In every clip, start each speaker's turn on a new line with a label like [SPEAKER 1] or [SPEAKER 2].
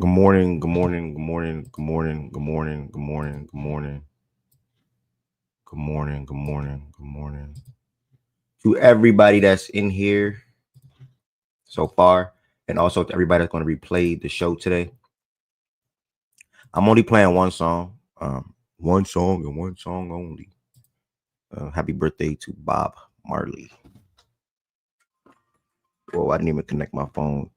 [SPEAKER 1] morning, good morning, good morning, good morning, good morning, good morning, good morning. Good morning, good morning, good morning. To everybody that's in here so far, and also to everybody that's going to replay the show today. I'm only playing one song and one song only. Happy birthday to Bob Marley. Whoa, I didn't even connect my phone.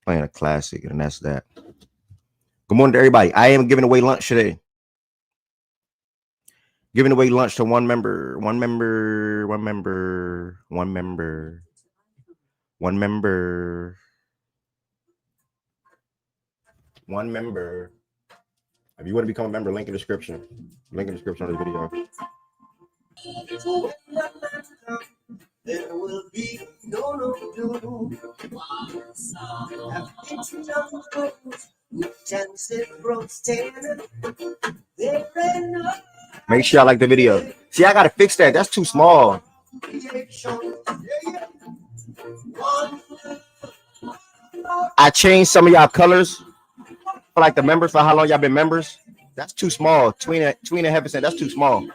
[SPEAKER 1] Playing a classic, and that's that. Good morning to everybody. I am giving away lunch today. Giving away lunch to one member. If you want to become a member, link in the description. Link in the description of this video. There will be no. Make sure y'all like the video. See, I gotta fix that. That's too small. I changed some of y'all colors for like the members for how long y'all been members. That's too small. 2.5%. That's too small.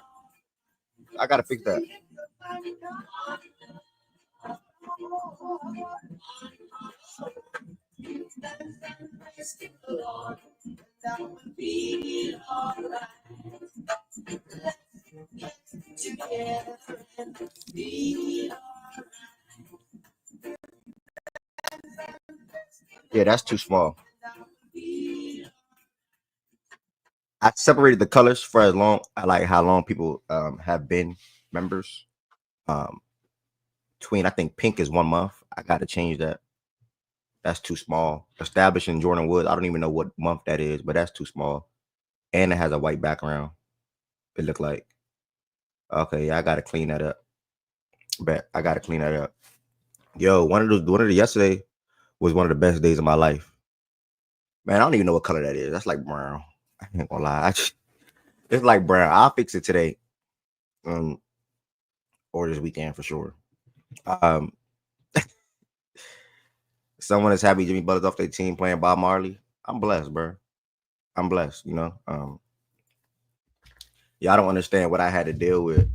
[SPEAKER 1] I gotta fix that. Yeah, that's too small. I separated the colors for as long, like how long people have been members. I think pink is 1 month. I got to change that. That's too small. Establishing Jordan Woods. I don't even know what month that is, but that's too small. And it has a white background. It looked like. Okay, yeah, I got to clean that up. Bet I got to clean that up. Yo, one of the yesterday was one of the best days of my life. Man, I don't even know what color that is. That's like brown. I ain't gonna lie. It's like brown. I'll fix it today. Or this weekend for sure. Someone is happy Jimmy Butler's off their team playing Bob Marley. I'm blessed, bro. I'm blessed, you know. Y'all don't understand what I had to deal with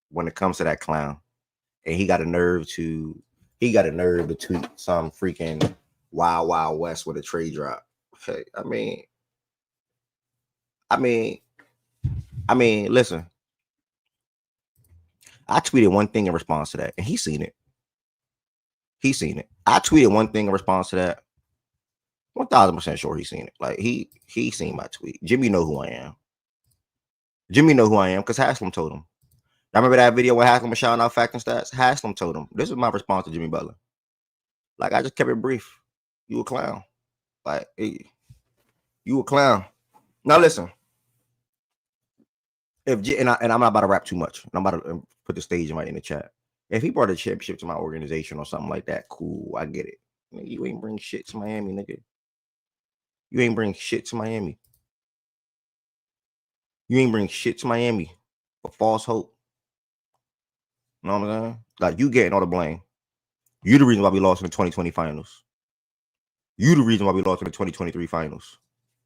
[SPEAKER 1] when it comes to that clown. And he got a nerve to tweet some freaking Wild Wild West with a trade drop. Okay, I mean, listen. I tweeted one thing in response to that, and he's seen it. I tweeted one thing in response to that. 1,000% sure he's seen it. Like he seen my tweet. Jimmy know who I am. Because Haslam told him. I remember that video where Haslam was shouting out Fact and Stats. Haslam told him. This is my response to Jimmy Butler. Like I just kept it brief. You a clown. Like hey, you a clown. Now listen. I'm not about to rap too much. I'm about to put the stage right in the chat. If he brought a championship to my organization or something like that, cool. I get it. You ain't bring shit to Miami, nigga. You ain't bring shit to Miami. For false hope. You know what I'm saying? Like you getting all the blame. You the reason why we lost in the 2020 finals. You the reason why we lost in the 2023 finals.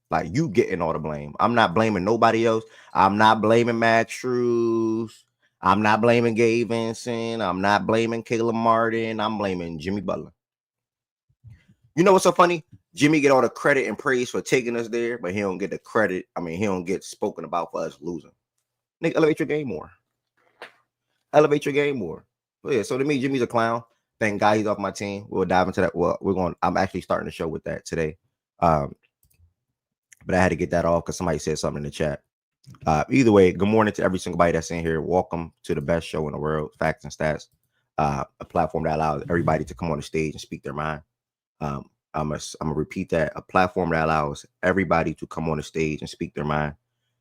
[SPEAKER 1] Like you getting all the blame. I'm not blaming nobody else. I'm not blaming Max Strus. I'm not blaming Gabe Vincent. I'm not blaming Caleb Martin. I'm blaming Jimmy Butler. You know what's so funny? Jimmy get all the credit and praise for taking us there, but he don't get the credit. I mean, he don't get spoken about for us losing. Nigga, elevate your game more. But yeah, so to me, Jimmy's a clown. Thank God he's off my team. We'll dive into that. Well, I'm actually starting the show with that today. But I had to get that off because somebody said something in the chat. Either way, good morning to every single body that's in here. Welcome to the best show in the world, Facts and Stats, a platform that allows everybody to come on the stage and speak their mind. I'm gonna repeat that: a platform that allows everybody to come on the stage and speak their mind.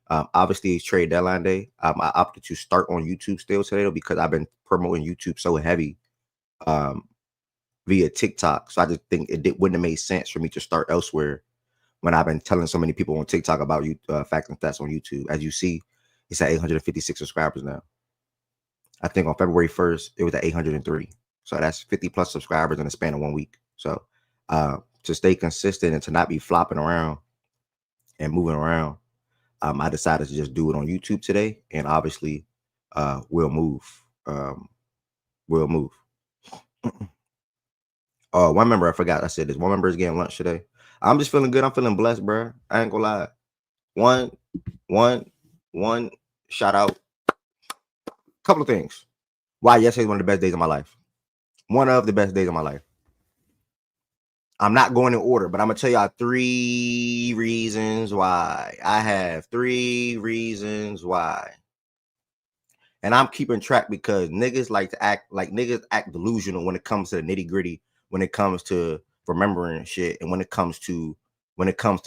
[SPEAKER 1] Obviously, it's trade deadline day. I opted to start on YouTube still today because I've been promoting YouTube so heavy via TikTok. So I just think wouldn't have made sense for me to start elsewhere when I've been telling so many people on TikTok about Facts and Stats on YouTube. As you see, it's at 856 subscribers now. I think on February 1st, it was at 803. So that's 50 plus subscribers in the span of 1 week. So to to stay consistent and to not be flopping around and moving around, I decided to just do it on YouTube today, and obviously, we'll move. We'll move. Oh, one member, I forgot. I said this. One member is getting lunch today. I'm just feeling good. I'm feeling blessed, bro. I ain't gonna lie. One. Shout out. Couple of things. Why yesterday was one of the best days of my life. One of the best days of my life. I'm not going in order, but I'm gonna tell y'all 3 reasons why. I have 3 reasons why. And I'm keeping track because niggas like to act delusional when it comes to the nitty-gritty, when it comes to remembering shit, and when it comes to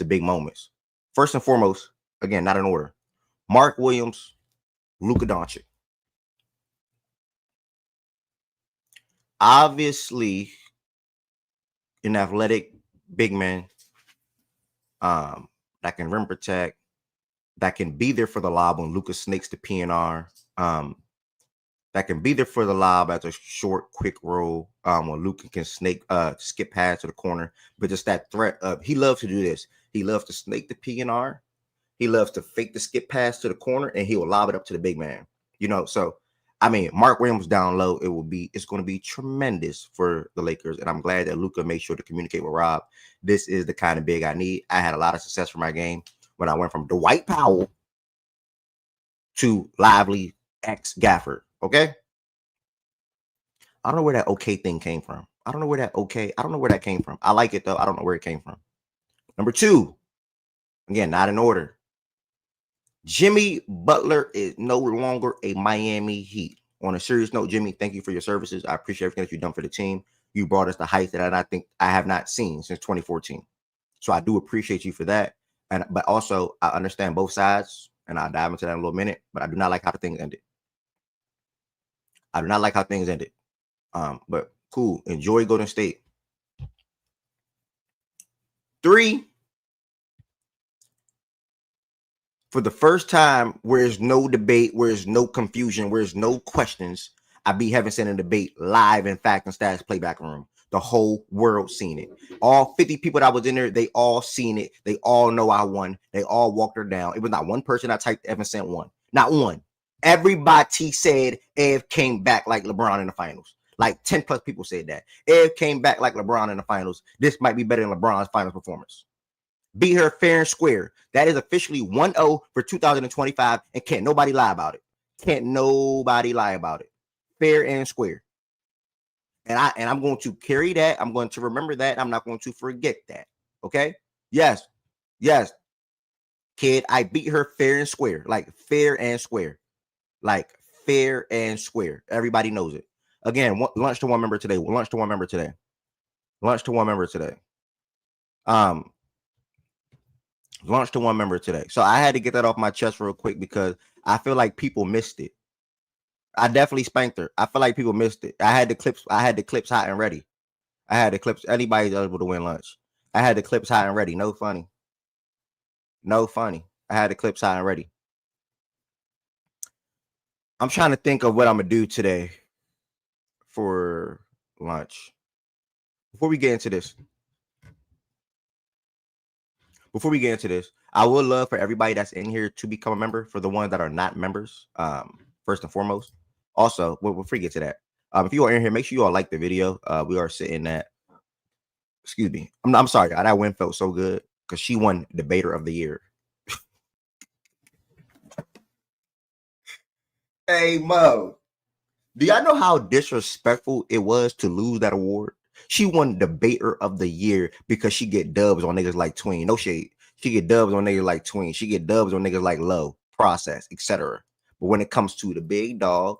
[SPEAKER 1] big moments. First and foremost, again, not in order. Mark Williams, Luka Doncic. Obviously, an athletic big man that can rim protect, that can be there for the lob when Luka snakes the PNR, that can be there for the lob as a short, quick roll when Luka can skip past to the corner, but just that threat of, he loves to do this. He loves to snake the PNR. He loves to fake the skip pass to the corner, and he will lob it up to the big man. So I mean, Mark Williams down low, it's going to be tremendous for the Lakers, and I'm glad that Luka made sure to communicate with Rob. This is the kind of big I need. I had a lot of success for my game when I went from Dwight Powell to Lively X Gafford. Okay, I don't know where that okay thing came from. I don't know where that came from. I like it though. I don't know where it came from. Number 2, again, not in order. Jimmy Butler is no longer a Miami Heat. On a serious note, Jimmy, thank you for your services. I appreciate everything that you've done for the team. You brought us the height that I think I have not seen since 2014. So I do appreciate you for that. But also, I understand both sides, and I'll dive into that in a little minute. But I do not like how the things ended. But cool. Enjoy Golden State. 3. For the first time, where there's no debate, where there's no confusion, where there's no questions, I be having sent a debate live in Fact and Stats Playback Room. The whole world seen it. All 50 people that was in there, they all seen it. They all know I won. They all walked her down. It was not one person I typed Evan sent one. Not one. Everybody said Ev came back like LeBron in the finals. Like 10 plus people said that. Ev came back like LeBron in the finals. This might be better than LeBron's finals performance. Beat her fair and square. That is officially 1-0 for 2025, and can't nobody lie about it. Fair and square. And I'm going to carry that. I'm going to remember that. I'm not going to forget that. Okay? Yes. Kid, I beat her fair and square. Like fair and square. Everybody knows it. Again, lunch to one member today. Launched to one member today. So I had to get that off my chest real quick because I feel like people missed it. I definitely spanked her. I feel like people missed it. I had the clips hot and ready. Anybody's eligible to win lunch. I had the clips hot and ready. No funny. I had the clips hot and ready. I'm trying to think of what I'm gonna do today for lunch. Before we get into this, I would love for everybody that's in here to become a member. For the ones that are not members, first and foremost. Also, before we get to that, if you are in here, make sure you all like the video. We are sitting at, excuse me, I'm sorry, that win felt so good because she won Debater of the Year. Hey Mo, do y'all know how disrespectful it was to lose that award? She won Debater of the Year because she get dubs on niggas like Tween. No shade. She get dubs on niggas like Tween. She get dubs on niggas like Low, Process, etc. But when it comes to the big dog,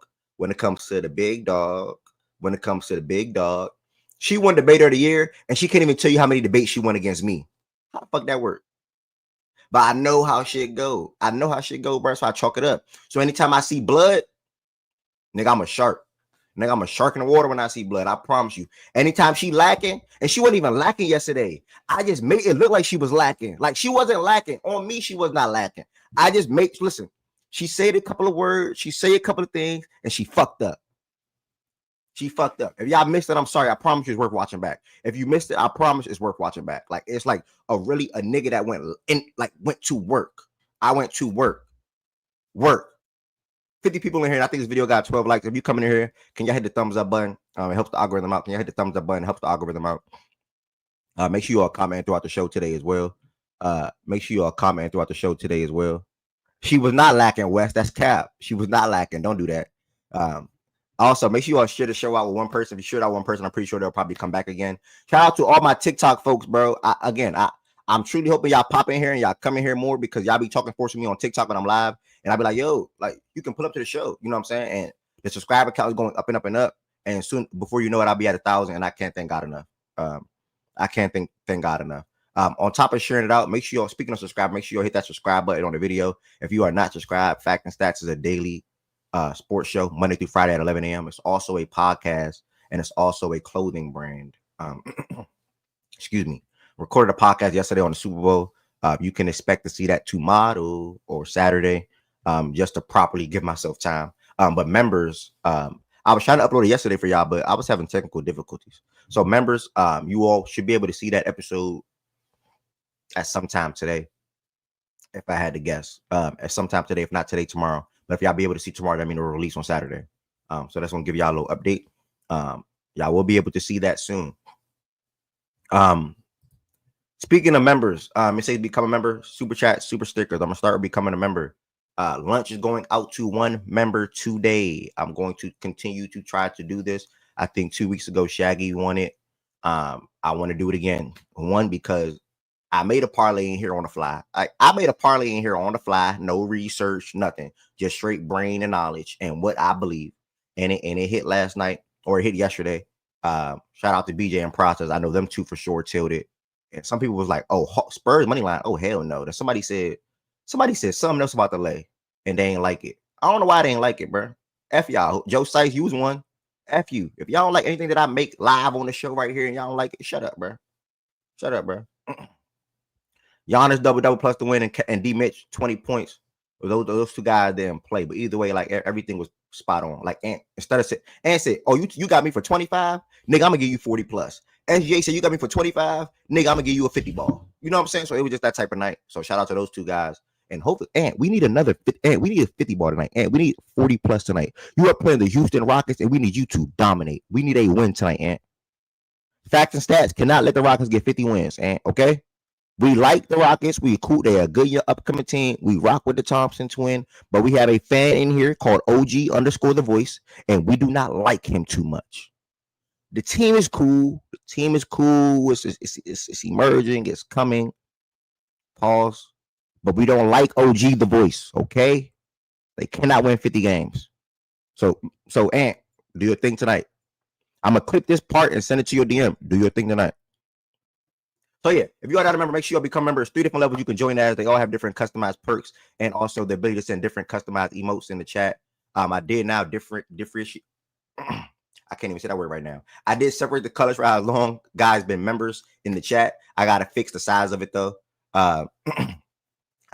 [SPEAKER 1] she won Debater of the Year, and she can't even tell you how many debates she won against me. How the fuck that work? But I know how shit go. Bro. So I chalk it up. So anytime I see blood, nigga, I'm a shark. I'm a shark in the water when I see blood. I promise you. Anytime she lacking, and she wasn't even lacking yesterday. I just made it look like she was lacking. Like she wasn't lacking. On me, she was not lacking. Listen, she said a couple of words, she said a couple of things, and she fucked up. She fucked up. If y'all missed it, I'm sorry. I promise you it's worth watching back. If you missed it, I promise it's worth watching back. Like it's like a nigga that went to work. I went to work. 50 people in here. And I think this video got 12 likes. If you come in here, can y'all hit the thumbs up button? It helps the algorithm out. Can y'all hit the thumbs up button? It helps the algorithm out. Make sure you all comment throughout the show today as well. She was not lacking, Wes. That's cap. She was not lacking. Don't do that. Also, make sure you all share the show out with one person. If you share it out with one person, I'm pretty sure they'll probably come back again. Shout out to all my TikTok folks, bro. I'm truly hoping y'all pop in here and y'all come in here more because y'all be forcing me on TikTok when I'm live. And I'll be like, yo, like you can pull up to the show. You know what I'm saying? And the subscriber count is going up and up and up. And soon, before you know it, I'll be at 1,000. And I can't thank God enough. Thank God enough. On top of sharing it out, make sure y'all, speaking of subscribe, make sure y'all hit that subscribe button on the video. If you are not subscribed, Fact and Stats is a daily sports show Monday through Friday at 11 a.m. It's also a podcast and it's also a clothing brand. Excuse me. Recorded a podcast yesterday on the Super Bowl. You can expect to see that tomorrow or Saturday, just to properly give myself time. But members, I was trying to upload it yesterday for y'all, but I was having technical difficulties. So members, you all should be able to see that episode at some time today. If I had to guess, at some time today, if not today, tomorrow. But if y'all be able to see tomorrow, that means it'll release on Saturday. So that's gonna give y'all a little update. Y'all will be able to see that soon. Speaking of members, it says become a member, super chat, super stickers. I'm gonna start becoming a member. Lunch is going out to one member today. I'm going to continue to try to do this. I think 2 weeks ago, Shaggy won it. I want to do it again. One, because I made a parlay in here on the fly. I made a parlay in here on the fly, no research, nothing, just straight brain and knowledge and what I believe. And it hit last night, or it hit yesterday. Shout out to BJ and Process. I know them two for sure tilted. And some people was like, "Oh, Spurs money line." Oh, hell no. Then somebody said something else about the lay, and they ain't like it. I don't know why they ain't like it, bro. F y'all. Joe Sykes, you was one. F you. If y'all don't like anything that I make live on the show right here, and y'all don't like it, shut up, bro. Shut up, bro. Giannis double plus the win, and D Mitch 20 points. Those two guys didn't play, but either way, like everything was spot on. Like instead of said, "Oh, you got me for 25, nigga, I'm gonna give you 40 plus." SGA said, "You got me for 25, nigga, I'm gonna give you a 50 ball." You know what I'm saying? So it was just that type of night. So shout out to those two guys. And hopefully, and we need we need a 50 ball tonight. And we need 40 plus tonight. You are playing the Houston Rockets, and we need you to dominate. We need a win tonight, Ant. Facts and Stats cannot let the Rockets get 50 wins, Ant. Okay? We like the Rockets. We cool. They're a good upcoming team. We rock with the Thompson twin, but we have a fan in here called OG_the voice, and we do not like him too much. The team is cool. It's emerging. It's coming. Pause. But we don't like OG the voice. Okay, they cannot win 50 games. So Ant, do your thing tonight. I'm gonna clip this part and send it to your DM. Do your thing tonight. So yeah, if you all gotta remember, make sure you all become members. 3 different levels you can join as. They all have different customized perks and also the ability to send different customized emotes in the chat. I did now differentiate. I can't even say that word right now. I did separate the colors for how long guys been members in the chat. I gotta fix the size of it though.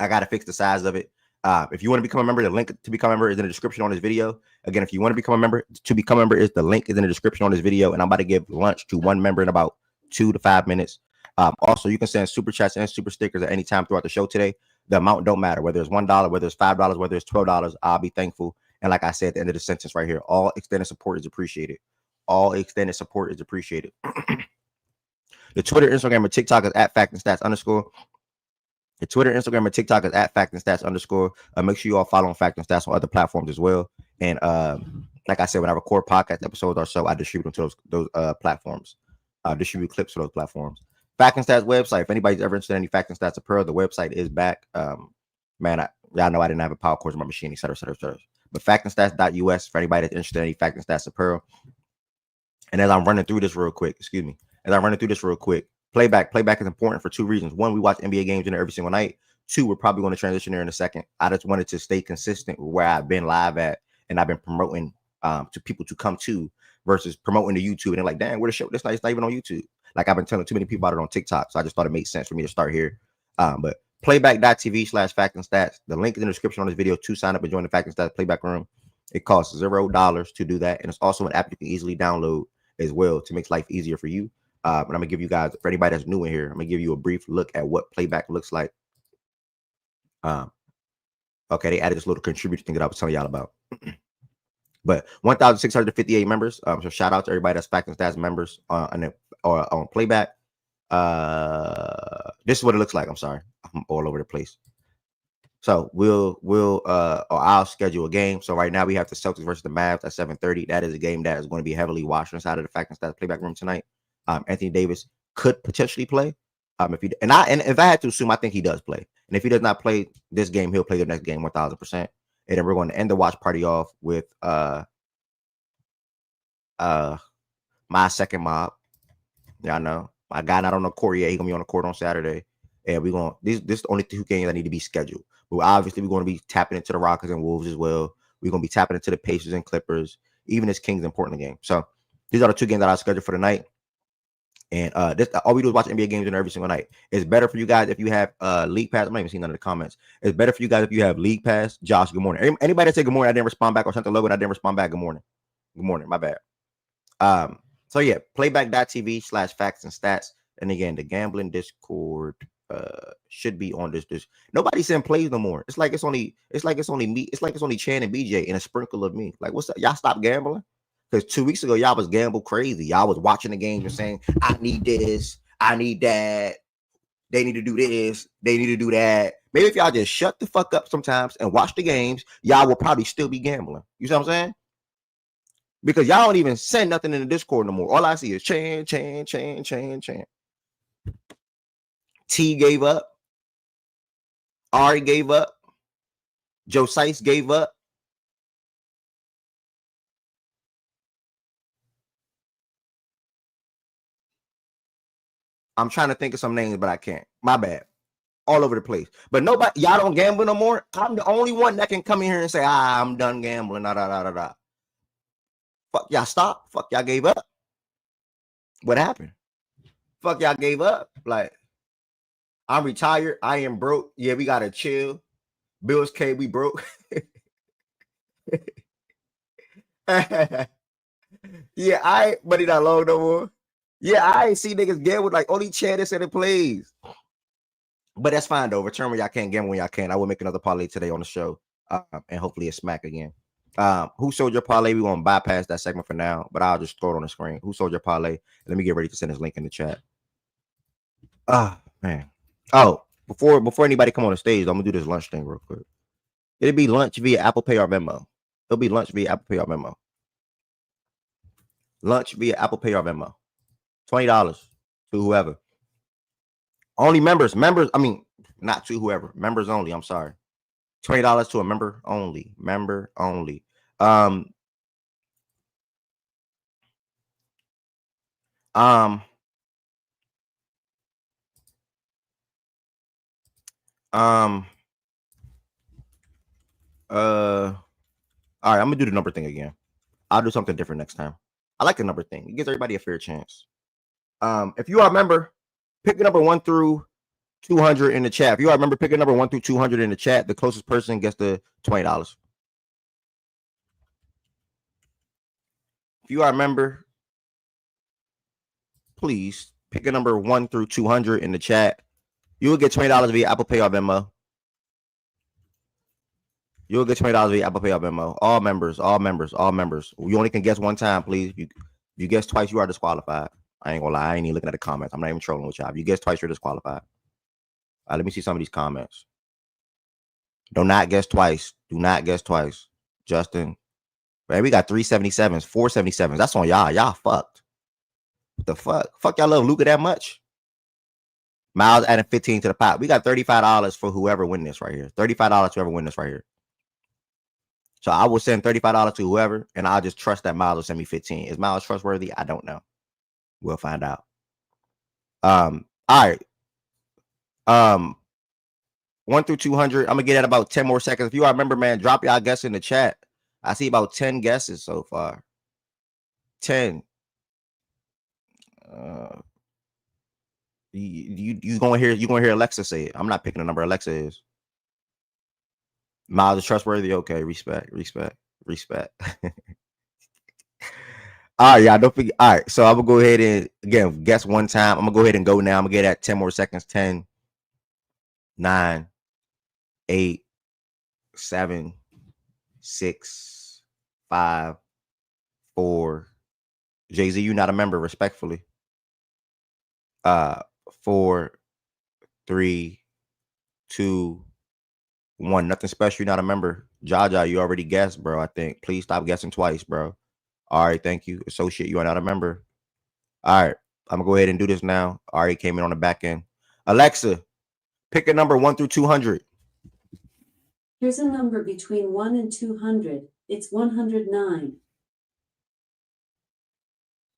[SPEAKER 1] I gotta fix the size of it. If you want to become a member, the link to become a member is in the description on this video. Again, if you want to become a member, the link is in the description on this video. And I'm about to give lunch to one member in about 2 to 5 minutes. Also, you can send super chats and super stickers at any time throughout the show today. The amount don't matter, whether it's $1, whether it's $5, whether it's $12. I'll be thankful. And like I said at the end of the sentence right here, all extended support is appreciated. All extended support is appreciated. The Twitter, Instagram, and TikTok is at Fact and Stats _. The Twitter, Instagram, and TikTok is at Fact and Stats _. Make sure you all follow Fact and Stats on other platforms as well. And like I said, when I record podcast episodes or so, I distribute them to those platforms. Distribute clips to those platforms. Fact and Stats website. If anybody's ever interested in any Fact and Stats apparel, the website is back. Man, y'all know I didn't have a power cord on my machine, etc. But factandstats.us for anybody that's interested in any Fact and Stats apparel. And as I'm running through this real quick, Playback is important for 2 reasons. 1, we watch NBA games in there every single night. 2, we're probably going to transition there in a second. I just wanted to stay consistent with where I've been live at, and I've been promoting to people to come to versus promoting to YouTube. And they're like, "Damn, where the show? This night's not even on YouTube." Like I've been telling too many people about it on TikTok, so I just thought it made sense for me to start here. But playback.tv/Fact and Stats. The link is in the description on this video to sign up and join the Fact and Stats Playback room. It costs $0 to do that, and it's also an app you can easily download as well to make life easier for you. And I'm gonna give you guys, for anybody that's new in here, I'm gonna give you a brief look at what Playback looks like. Okay, they added this little contributor thing that I was telling y'all about. But 1,658 members. So shout out to everybody that's Facts and Stats members on Playback. This is what it looks like. I'm sorry, I'm all over the place. So I'll schedule a game. So right now we have the Celtics versus the Mavs at 7:30. That is a game that is going to be heavily watched inside of the Facts and Stats Playback room tonight. Anthony Davis could potentially play. If I had to assume, I think he does play. And if he does not play this game, he'll play the next game 1,000%. And then we're going to end the watch party off with my second mob. Y'all know my guy not on the court yet. He's gonna be on the court on Saturday. And we're going this is the only 2 games that need to be scheduled. But obviously we're going to be tapping into the Rockets and Wolves as well. We're going to be tapping into the Pacers and Clippers, even this Kings and Portland game. So these are the 2 games that I scheduled for the night. And this all we do is watch NBA games every single night. It's better for you guys if you have League Pass. I'm not even seeing none of the comments. It's better for you guys if you have League Pass. Josh, good morning. Anybody that said good morning, I didn't respond back, or sent the logo and I didn't respond back. Good morning. Good morning. My bad. So yeah, playback.tv/facts and stats. And again, the gambling Discord should be on this. Nobody's saying plays no more. It's like it's only me. It's like it's only Chan and BJ and a sprinkle of me. Like, what's up? Y'all stop gambling? Because 2 weeks ago, y'all was gamble crazy. Y'all was watching the games and saying, I need this, I need that. They need to do this, they need to do that. Maybe if y'all just shut the fuck up sometimes and watch the games, y'all will probably still be gambling. You see what I'm saying? Because y'all don't even send nothing in the Discord no more. All I see is Chan. T gave up. Ari gave up. Joe Sice gave up. I'm trying to think of some names, but I can't. My bad. All over the place. But nobody, y'all don't gamble no more. I'm the only one that can come in here and say, I'm done gambling. Fuck y'all stop. Fuck y'all gave up. What happened? Fuck y'all gave up. Like, I'm retired. I am broke. Yeah, we gotta chill. Bills came, we broke. Yeah, I ain't money not long no more. Yeah, I ain't see niggas gamble like only Chad said it plays. But that's fine though. Return when y'all can't gamble when y'all can. I will make another parlay today on the show. And hopefully it's smack again. Who sold your parlay? We're gonna bypass that segment for now, but I'll just throw it on the screen. Who sold your parlay? Let me get ready to send this link in the chat. Man. Oh, before anybody come on the stage, I'm gonna do this lunch thing real quick. It'll be lunch via Apple Pay or Venmo. It'll be lunch via Apple Pay or Venmo. Lunch via Apple Pay or Venmo. $20 to whoever. Only members. I mean, not to whoever. Members only. I'm sorry. $20 to a member only. Member only. All right, I'm gonna do the number thing again. I'll do something different next time. I like the number thing. It gives everybody a fair chance. If you are a member, pick the number 1 through 200 in the chat. If you are a member, pick a number 1 through 200 in the chat. The closest person gets the $20. If you are a member, please pick a number 1 through 200 in the chat. You will get $20 via Apple Pay or Venmo. You'll get $20 via Apple Pay or Venmo. All members. You only can guess one time, please. If you guess twice, you are disqualified. I ain't gonna lie. I ain't even looking at the comments. I'm not even trolling with y'all. If you guess twice, you're disqualified. Let me see some of these comments. Do not guess twice. Justin. Man, we got 377s, 477s. That's on y'all. Y'all fucked. What the fuck? Fuck y'all love Luka that much? Miles adding 15 to the pot. We got $35 for whoever win this right here. $35 to whoever win this right here. So I will send $35 to whoever, and I'll just trust that Miles will send me 15. Is Miles trustworthy? I don't know. We'll find out. All right. 1 through 200. I'm gonna get at about 10 more seconds. If you are a member, man, drop y'all guess in the chat. I see about 10 guesses so far. 10. You gonna hear Alexa say it. I'm not picking the number Alexa is. Miles is trustworthy. Okay, respect. Respect. All right, y'all. Don't forget. All right, so I'm gonna go ahead and again guess one time. I'm gonna go ahead and go now. I'm gonna get at 10 more seconds. 10, 9, 8, 7, 6, 5, 4. Jay-Z, you not a member, respectfully. 4, 3, 2, 1. Nothing special. You're not a member. Jaja, you already guessed, bro. I think. Please stop guessing twice, bro. All right, thank you. Associate, you are not a member. All right, I'm gonna go ahead and do this now. Ari came in on the back end. Alexa, pick a number 1 through 200.
[SPEAKER 2] Here's a number between 1 and 200. It's 109.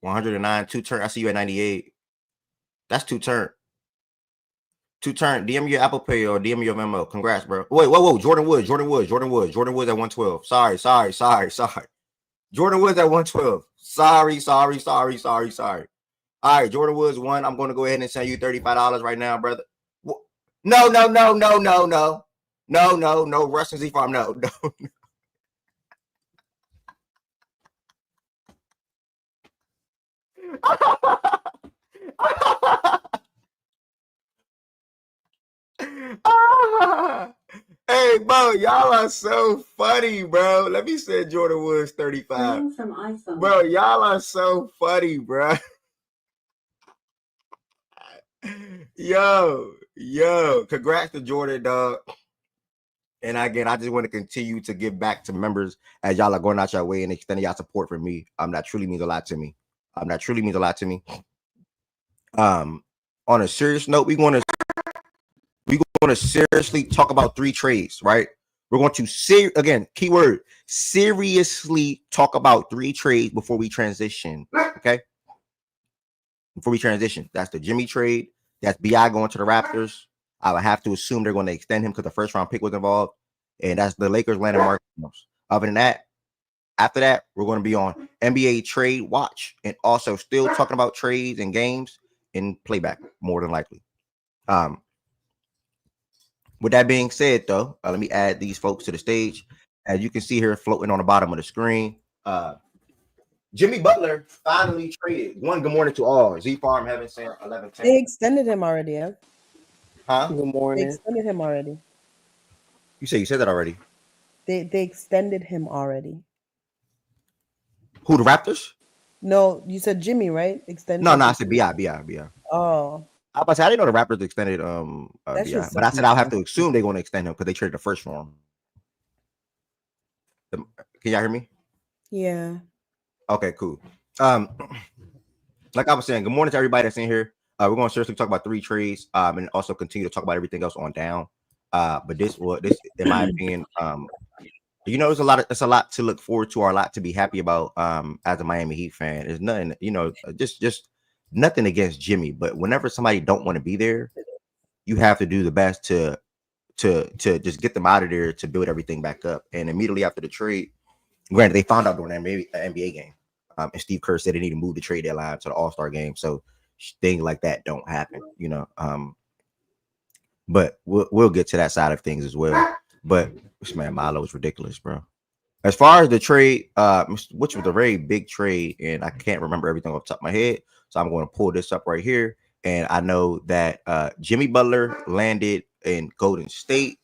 [SPEAKER 1] 109, 2 turn. I see you at 98. That's 2 turn. 2 turn. DM your Apple Pay or DM your Venmo. Congrats, bro. Wait, whoa. Jordan Woods at 112. Sorry. Jordan Woods at 112. Sorry. All right, Jordan Woods won. I'm going to go ahead and send you $35 right now, brother. No. Russian Z Farm. No. Hey, bro, y'all are so funny, bro. Let me send Jordan Woods 35.
[SPEAKER 2] From iPhone.
[SPEAKER 1] Bro, y'all are so funny, bro. Yo, congrats to Jordan, dog. And again, I just want to continue to give back to members as y'all are going out your way and extending y'all support for me. That truly means a lot to me. On a serious note, we're going to seriously talk about 3 trades, right? We're going to again, keyword, seriously talk about 3 trades before we transition. Okay. Before we transition, that's the Jimmy trade. That's BI going to the Raptors. I would have to assume they're going to extend him because the first round pick was involved. And that's the Lakers landing Mark. Other than that, after that, we're going to be on NBA trade watch and also still talking about trades and games in playback, more than likely. With that being said, though, let me add these folks to the stage. As you can see here, floating on the bottom of the screen, Jimmy Butler finally traded. Good morning to all. Z Farm Heaven Sam 1110.
[SPEAKER 3] They extended him already, yeah?
[SPEAKER 1] Huh?
[SPEAKER 4] Good morning.
[SPEAKER 3] They extended him already.
[SPEAKER 1] You said that already.
[SPEAKER 3] They extended him already.
[SPEAKER 1] Who, the Raptors?
[SPEAKER 3] No, you said Jimmy, right? Extended.
[SPEAKER 1] No, I said BI.
[SPEAKER 3] Oh.
[SPEAKER 1] I didn't know the Raptors extended BI, but I said I'll have to assume they're going to extend him because they traded the first for him. Can y'all hear me?
[SPEAKER 3] Yeah.
[SPEAKER 1] Okay, cool. Like I was saying, good morning to everybody that's in here. We're going to seriously talk about 3 trades, and also continue to talk about everything else on down. But this, in my opinion, it's a lot to look forward to or a lot to be happy about. As a Miami Heat fan, there's nothing, just nothing against Jimmy, but whenever somebody don't want to be there, you have to do the best to just get them out of there to build everything back up. And immediately after the trade, granted, they found out during the NBA game. And Steve Kerr said they need to move the trade deadline to the All-Star game, so things like that don't happen, But we'll get to that side of things as well. But this man Milo is ridiculous, bro. As far as the trade, which was a very big trade, and I can't remember everything off the top of my head, so I'm going to pull this up right here. And I know that Jimmy Butler landed in Golden State,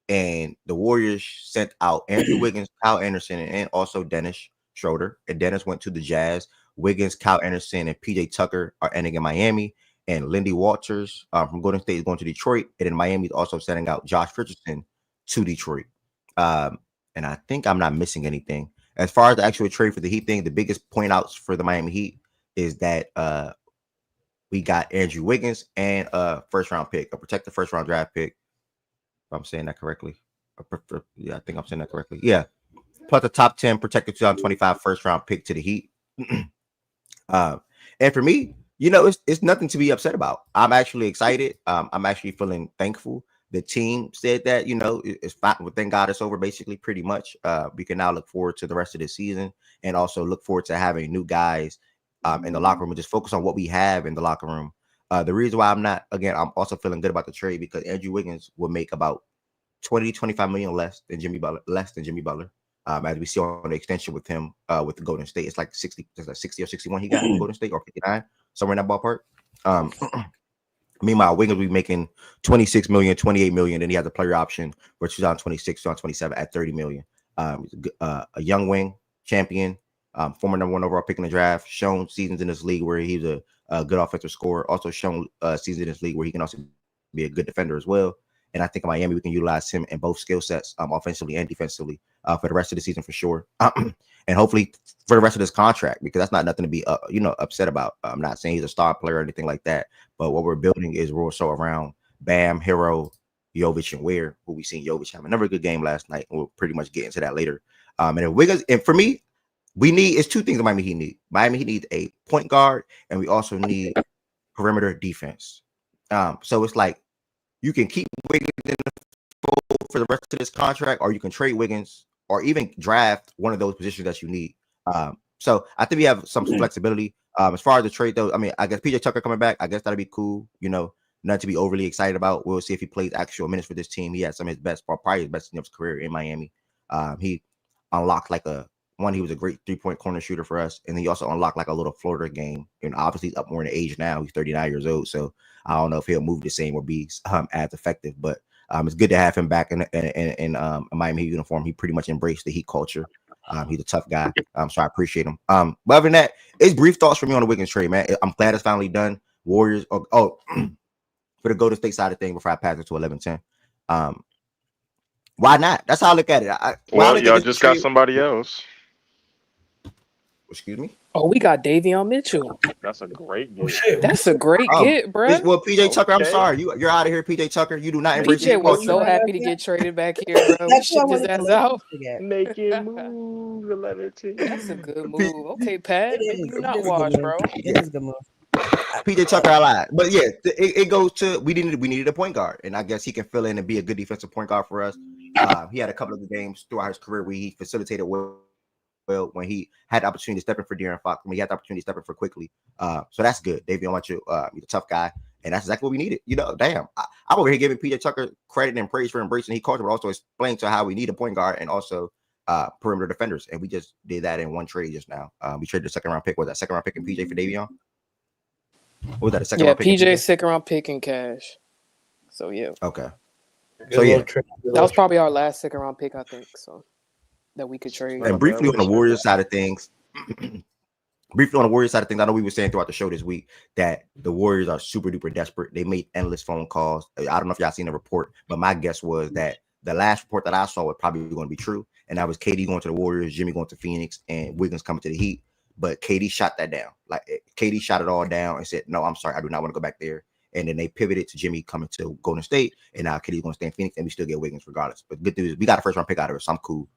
[SPEAKER 1] and the Warriors sent out Andrew Wiggins, Kyle Anderson, and also Dennis Schroeder. And Dennis went to the Jazz. Wiggins, Kyle Anderson, and PJ Tucker are ending in Miami. And Lindy Walters from Golden State is going to Detroit. And then Miami is also sending out Josh Richardson to Detroit. And I think I'm not missing anything. As far as the actual trade for the Heat thing, the biggest point outs for the Miami Heat is that we got Andrew Wiggins and a first-round pick, a protected first-round draft pick. If I'm saying that correctly. Yeah, I think I'm saying that correctly. Yeah. Plus the top 10 protected 2025 first-round pick to the Heat. And for me, it's nothing to be upset about. I'm actually excited. I'm actually feeling thankful. The team said that, it's fine. Well, thank God it's over, basically, pretty much. We can now look forward to the rest of the season and also look forward to having new guys in the locker room and just focus on what we have in the locker room. The reason why I'm also feeling good about the trade because Andrew Wiggins will make about 20 to 25 million less than Jimmy Butler. As we see on the extension with him with the Golden State, it's like 60 or 61 he got from Golden State, or 59, somewhere in that ballpark. Meanwhile, Wiggins will be making 26 million, 28 million, and he has a player option for 2026, 2027 at 30 million. A young wing champion, former number 1 overall pick in the draft, shown seasons in this league where he's a good offensive scorer, also shown seasons in this league where he can also be a good defender as well. And I think in Miami, we can utilize him in both skill sets, offensively and defensively, for the rest of the season for sure. And hopefully for the rest of this contract, because that's not nothing to be, upset about. I'm not saying he's a star player or anything like that, but what we're building is we're also around Bam, Hero, Jovic, and Ware, who we seen Jovic have another good game last night. And we'll pretty much get into that later. And if Wiggins, and for me, it's 2 things that Miami Heat need. Miami Heat needs a point guard, and we also need perimeter defense. So it's like you can keep Wiggins in the fold for the rest of this contract, or you can trade Wiggins, or even draft one of those positions that you need. So I think we have some flexibility. As far as the trade, though, I mean, I guess PJ Tucker coming back, I guess that'd be cool. Nothing to be overly excited about. We'll see if he plays actual minutes for this team. He had some of his best, probably his best in his career in Miami. He unlocked he was a great 3-point corner shooter for us, and he also unlocked like a little floater game. And obviously he's up more in age now. He's 39 years old, so I don't know if he'll move the same or be as effective. But it's good to have him back in a Miami Heat uniform. He pretty much embraced the Heat culture. He's a tough guy, so I appreciate him. But other than that, it's brief thoughts for me on the Wiggins trade, man. I'm glad it's finally done. Warriors. For the Golden State side of things, before I pass it to 11-10. Why not? That's how I look at it.
[SPEAKER 4] Y'all just got somebody else.
[SPEAKER 1] Excuse me?
[SPEAKER 5] Oh, we got Davion Mitchell.
[SPEAKER 4] That's a great
[SPEAKER 6] Oh
[SPEAKER 4] get.
[SPEAKER 6] shit.
[SPEAKER 5] That's a great get, bro.
[SPEAKER 1] Well, PJ Tucker, I'm
[SPEAKER 4] Okay.
[SPEAKER 1] sorry. You're out of here, PJ Tucker. You do not embrace
[SPEAKER 5] PJ was
[SPEAKER 1] culture.
[SPEAKER 5] so happy to get traded back here, bro. We
[SPEAKER 3] That's what I
[SPEAKER 5] shipped his
[SPEAKER 3] wanted to
[SPEAKER 5] ass
[SPEAKER 3] let
[SPEAKER 5] out.
[SPEAKER 3] you forget.
[SPEAKER 4] Making moves, 11-10.
[SPEAKER 5] That's a good move. Okay, Pat.
[SPEAKER 3] It
[SPEAKER 5] Maybe
[SPEAKER 3] is.
[SPEAKER 5] you
[SPEAKER 3] It
[SPEAKER 5] not
[SPEAKER 3] is a
[SPEAKER 5] wash,
[SPEAKER 3] good
[SPEAKER 5] bro.
[SPEAKER 3] move. It is a good move.
[SPEAKER 1] PJ Tucker, I lied. But yeah, it goes to we needed a point guard, and I guess he can fill in and be a good defensive point guard for us. He had a couple of the games throughout his career where he facilitated well when he had the opportunity to step in for De'Aaron Fox, when he had the opportunity to step in for quickly. So that's good. Davion Mitchell, he's a tough guy, and that's exactly what we needed. Damn, I'm over here giving PJ Tucker credit and praise for embracing Heat culture, but also explaining to how we need a point guard and also perimeter defenders, and we just did that in one trade just now. We traded the second round pick. Was that second round pick in PJ for Davion? What was that, a second round pick?
[SPEAKER 5] PJ second round pick in cash. So yeah.
[SPEAKER 1] Okay.
[SPEAKER 6] Good
[SPEAKER 1] So yeah,
[SPEAKER 6] little trick.
[SPEAKER 5] That was probably our last second round pick, I think. So that we could trade.
[SPEAKER 1] and briefly on the Warriors side of things, I know we were saying throughout the show this week that the Warriors are super duper desperate. They made endless phone calls. I don't know if y'all seen the report, but my guess was that the last report that I saw was probably going to be true, and that was KD going to the Warriors, Jimmy going to Phoenix, and Wiggins coming to the Heat. But KD shot that down. Like KD shot it all down and said, "No, I'm sorry, I do not want to go back there." And then they pivoted to Jimmy coming to Golden State, and now KD's going to stay in Phoenix, and we still get Wiggins regardless. But good news, we got a first round pick out of it, so I'm cool.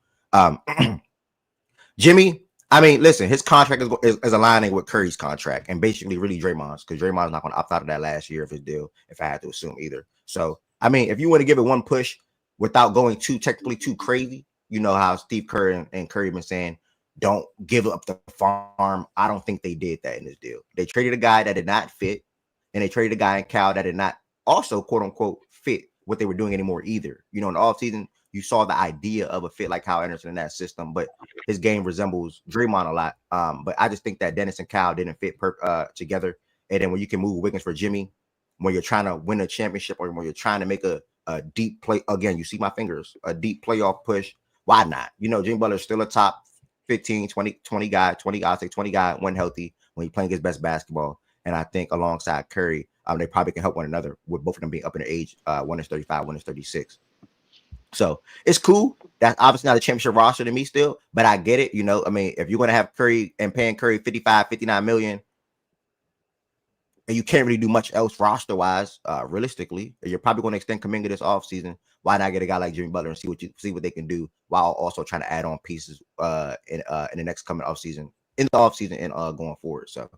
[SPEAKER 1] Jimmy, I mean, listen, his contract is aligning with Curry's contract, and basically really Draymond's, because Draymond's not going to opt out of that last year of his deal, if I had to assume either. So, I mean, if you want to give it one push without going too crazy, you know how Steve Kerr and Curry have been saying, don't give up the farm. I don't think they did that in this deal. They traded a guy that did not fit, and they traded a guy in Cal that did not also, quote unquote, fit what they were doing anymore either. In the offseason, you saw the idea of a fit like Kyle Anderson in that system, but his game resembles Draymond a lot. But I just think that Dennis and Kyle didn't fit together. And then when you can move Wiggins for Jimmy, when you're trying to win a championship or when you're trying to make a deep play, again, you see my fingers, a deep playoff push, why not? Jimmy Butler's still a top 15, 20 guy, I'll say 20 guy when healthy, when he's playing his best basketball. And I think alongside Curry, they probably can help one another with both of them being up in their age. One is 35, one is 36. So it's cool. That's obviously not a championship roster to me still, but I get it. I mean, if you're going to have Curry and paying Curry 55, 59 million, and you can't really do much else roster-wise, realistically, you're probably going to extend Kuminga this offseason. Why not get a guy like Jimmy Butler and see what they can do while also trying to add on pieces in the next coming offseason, and going forward. So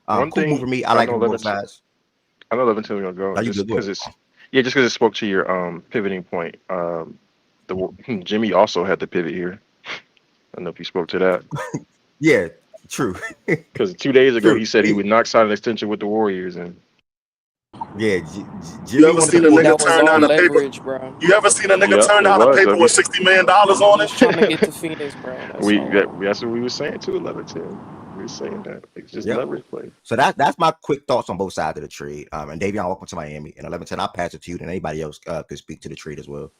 [SPEAKER 4] One
[SPEAKER 1] cool
[SPEAKER 4] thing
[SPEAKER 1] move for me. I like him both sides.
[SPEAKER 4] I know 11-10 we're gonna go. Just because it spoke to your pivoting point. Jimmy also had to pivot here. I don't know if you spoke to that.
[SPEAKER 1] Yeah, true.
[SPEAKER 4] Because 2 days ago he said he would not sign an extension with the Warriors, and
[SPEAKER 1] Yeah,
[SPEAKER 6] You ever seen a nigga
[SPEAKER 5] That was
[SPEAKER 6] turn
[SPEAKER 5] all
[SPEAKER 6] down a paper?
[SPEAKER 5] leverage, bro.
[SPEAKER 6] You ever seen a nigga
[SPEAKER 4] Yep,
[SPEAKER 6] turn
[SPEAKER 4] it
[SPEAKER 6] down a
[SPEAKER 4] was.
[SPEAKER 6] paper with $60 million on
[SPEAKER 5] Just
[SPEAKER 6] it?
[SPEAKER 5] trying to get to Phoenix, bro. That's all.
[SPEAKER 4] That's what we were saying too. 11-10. We were saying that it's just leverage play.
[SPEAKER 1] So that's my quick thoughts on both sides of the trade. And Davion, welcome to Miami. And 11-10, I'll pass it to you. And anybody else could speak to the trade as well.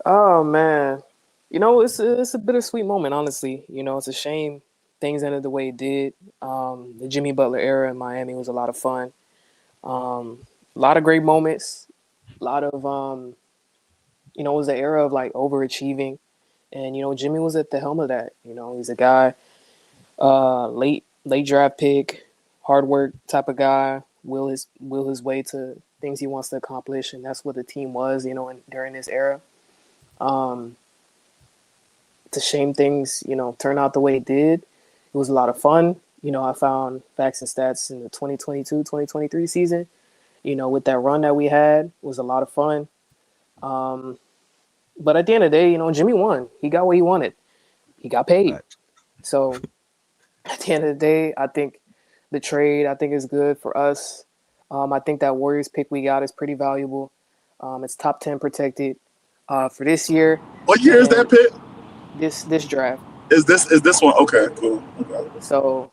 [SPEAKER 5] Oh man, it's a bittersweet moment, honestly. It's a shame things ended the way it did. The Jimmy Butler era in Miami was a lot of fun. A lot of great moments. A lot of it was the era of like overachieving, and Jimmy was at the helm of that. He's a guy, late draft pick, hard work type of guy. Will his way to things he wants to accomplish, and that's what the team was. During this era. It's a shame things, turn out the way it did. It was a lot of fun. I found facts and stats in the 2022-2023 season, with that run that we had. It was a lot of fun. But at the end of the day, Jimmy won. He got what he wanted. He got paid.
[SPEAKER 1] Right.
[SPEAKER 5] So at the end of the day, I think the trade, is good for us. I think that Warriors pick we got is pretty valuable. It's top 10 protected for this year.
[SPEAKER 6] What year is that pick?
[SPEAKER 5] This draft.
[SPEAKER 6] Is this one? Okay, cool. Okay.
[SPEAKER 5] So,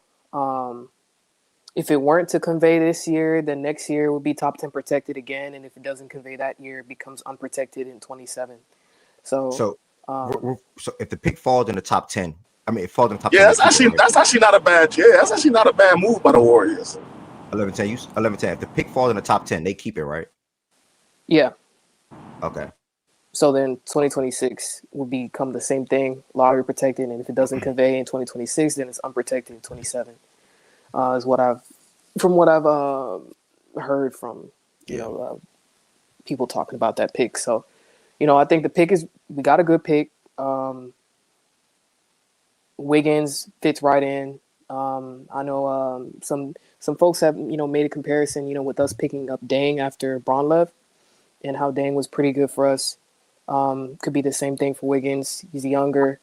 [SPEAKER 5] if it weren't to convey this year, then next year would be top 10 protected again, and if it doesn't convey that year, it becomes unprotected in 27. So
[SPEAKER 1] if the pick falls in the top 10, it falls in the top 10.
[SPEAKER 6] Yeah, that's actually not a bad. Yeah, that's actually not a bad move by the Warriors.
[SPEAKER 1] 11-10. If the pick falls in the top 10, they keep it, right?
[SPEAKER 5] Yeah.
[SPEAKER 1] Okay.
[SPEAKER 5] So then 2026 will become the same thing, lottery protected, and if it doesn't convey in 2026, then it's unprotected in 27. Is what I've heard from people talking about that pick. So, I think the pick we got a good pick. Wiggins fits right in. I know some folks have made a comparison with us picking up Dang after Bronlev, and how Dang was pretty good for us. Could be the same thing for Wiggins. He's younger,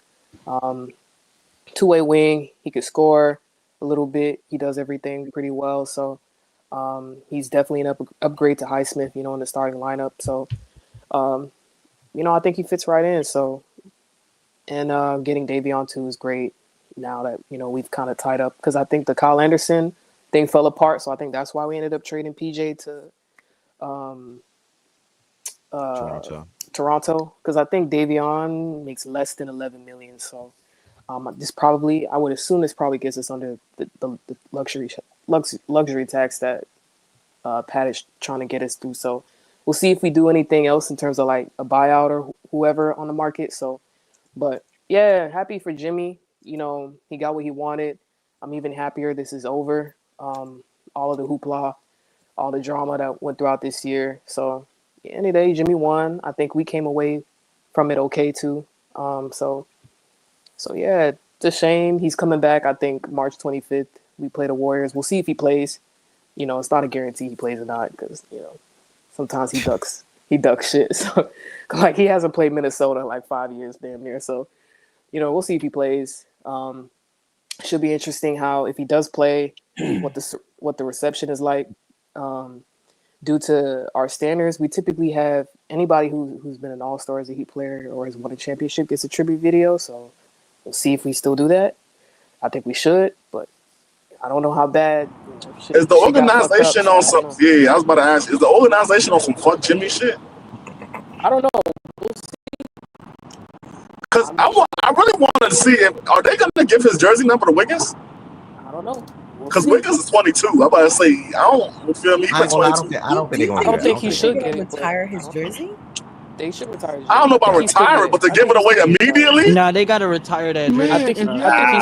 [SPEAKER 5] two-way wing. He could score a little bit. He does everything pretty well. So he's definitely an upgrade to Highsmith, in the starting lineup. So, I think he fits right in. So, and getting Davion too is great now that, we've kind of tied up. Because I think the Kyle Anderson thing fell apart. So I think that's why we ended up trading PJ to Toronto, because I think Davion makes less than $11 million. So I would assume this probably gets us under the luxury tax that Pat is trying to get us through. So we'll see if we do anything else in terms of like a buyout or whoever on the market. So, but yeah, happy for Jimmy. He got what he wanted. I'm even happier this is over. All of the hoopla, all the drama that went throughout this year. So at the end of the day, Jimmy won. I think we came away from it okay too. So yeah, it's a shame. He's coming back, I think, March 25th. We play the Warriors. We'll see if he plays. It's not a guarantee he plays or not because, sometimes he ducks shit. So, like, he hasn't played Minnesota in like 5 years damn near. So, we'll see if he plays. Should be interesting how, if he does play, what the reception is like. Due to our standards, we typically have anybody who's been an all-star as a Heat player or has won a championship gets a tribute video. So we'll see if we still do that. I think we should, but I don't know how bad.
[SPEAKER 6] Is the organization on some? Yeah, I was about to ask. Is the organization on some fuck Jimmy shit?
[SPEAKER 5] I don't know. We'll see.
[SPEAKER 6] Because I really wanted to see if are they gonna give his jersey number to Wiggins?
[SPEAKER 5] I don't know.
[SPEAKER 6] Because Wiggins is 22. I'm about to say I don't feel me.
[SPEAKER 1] I don't think
[SPEAKER 5] he should get it.
[SPEAKER 3] Retire his jersey.
[SPEAKER 5] They should retire his jersey.
[SPEAKER 6] I don't know about retiring, but to give it away immediately.
[SPEAKER 7] Nah, they gotta retire that jersey.
[SPEAKER 5] I think he's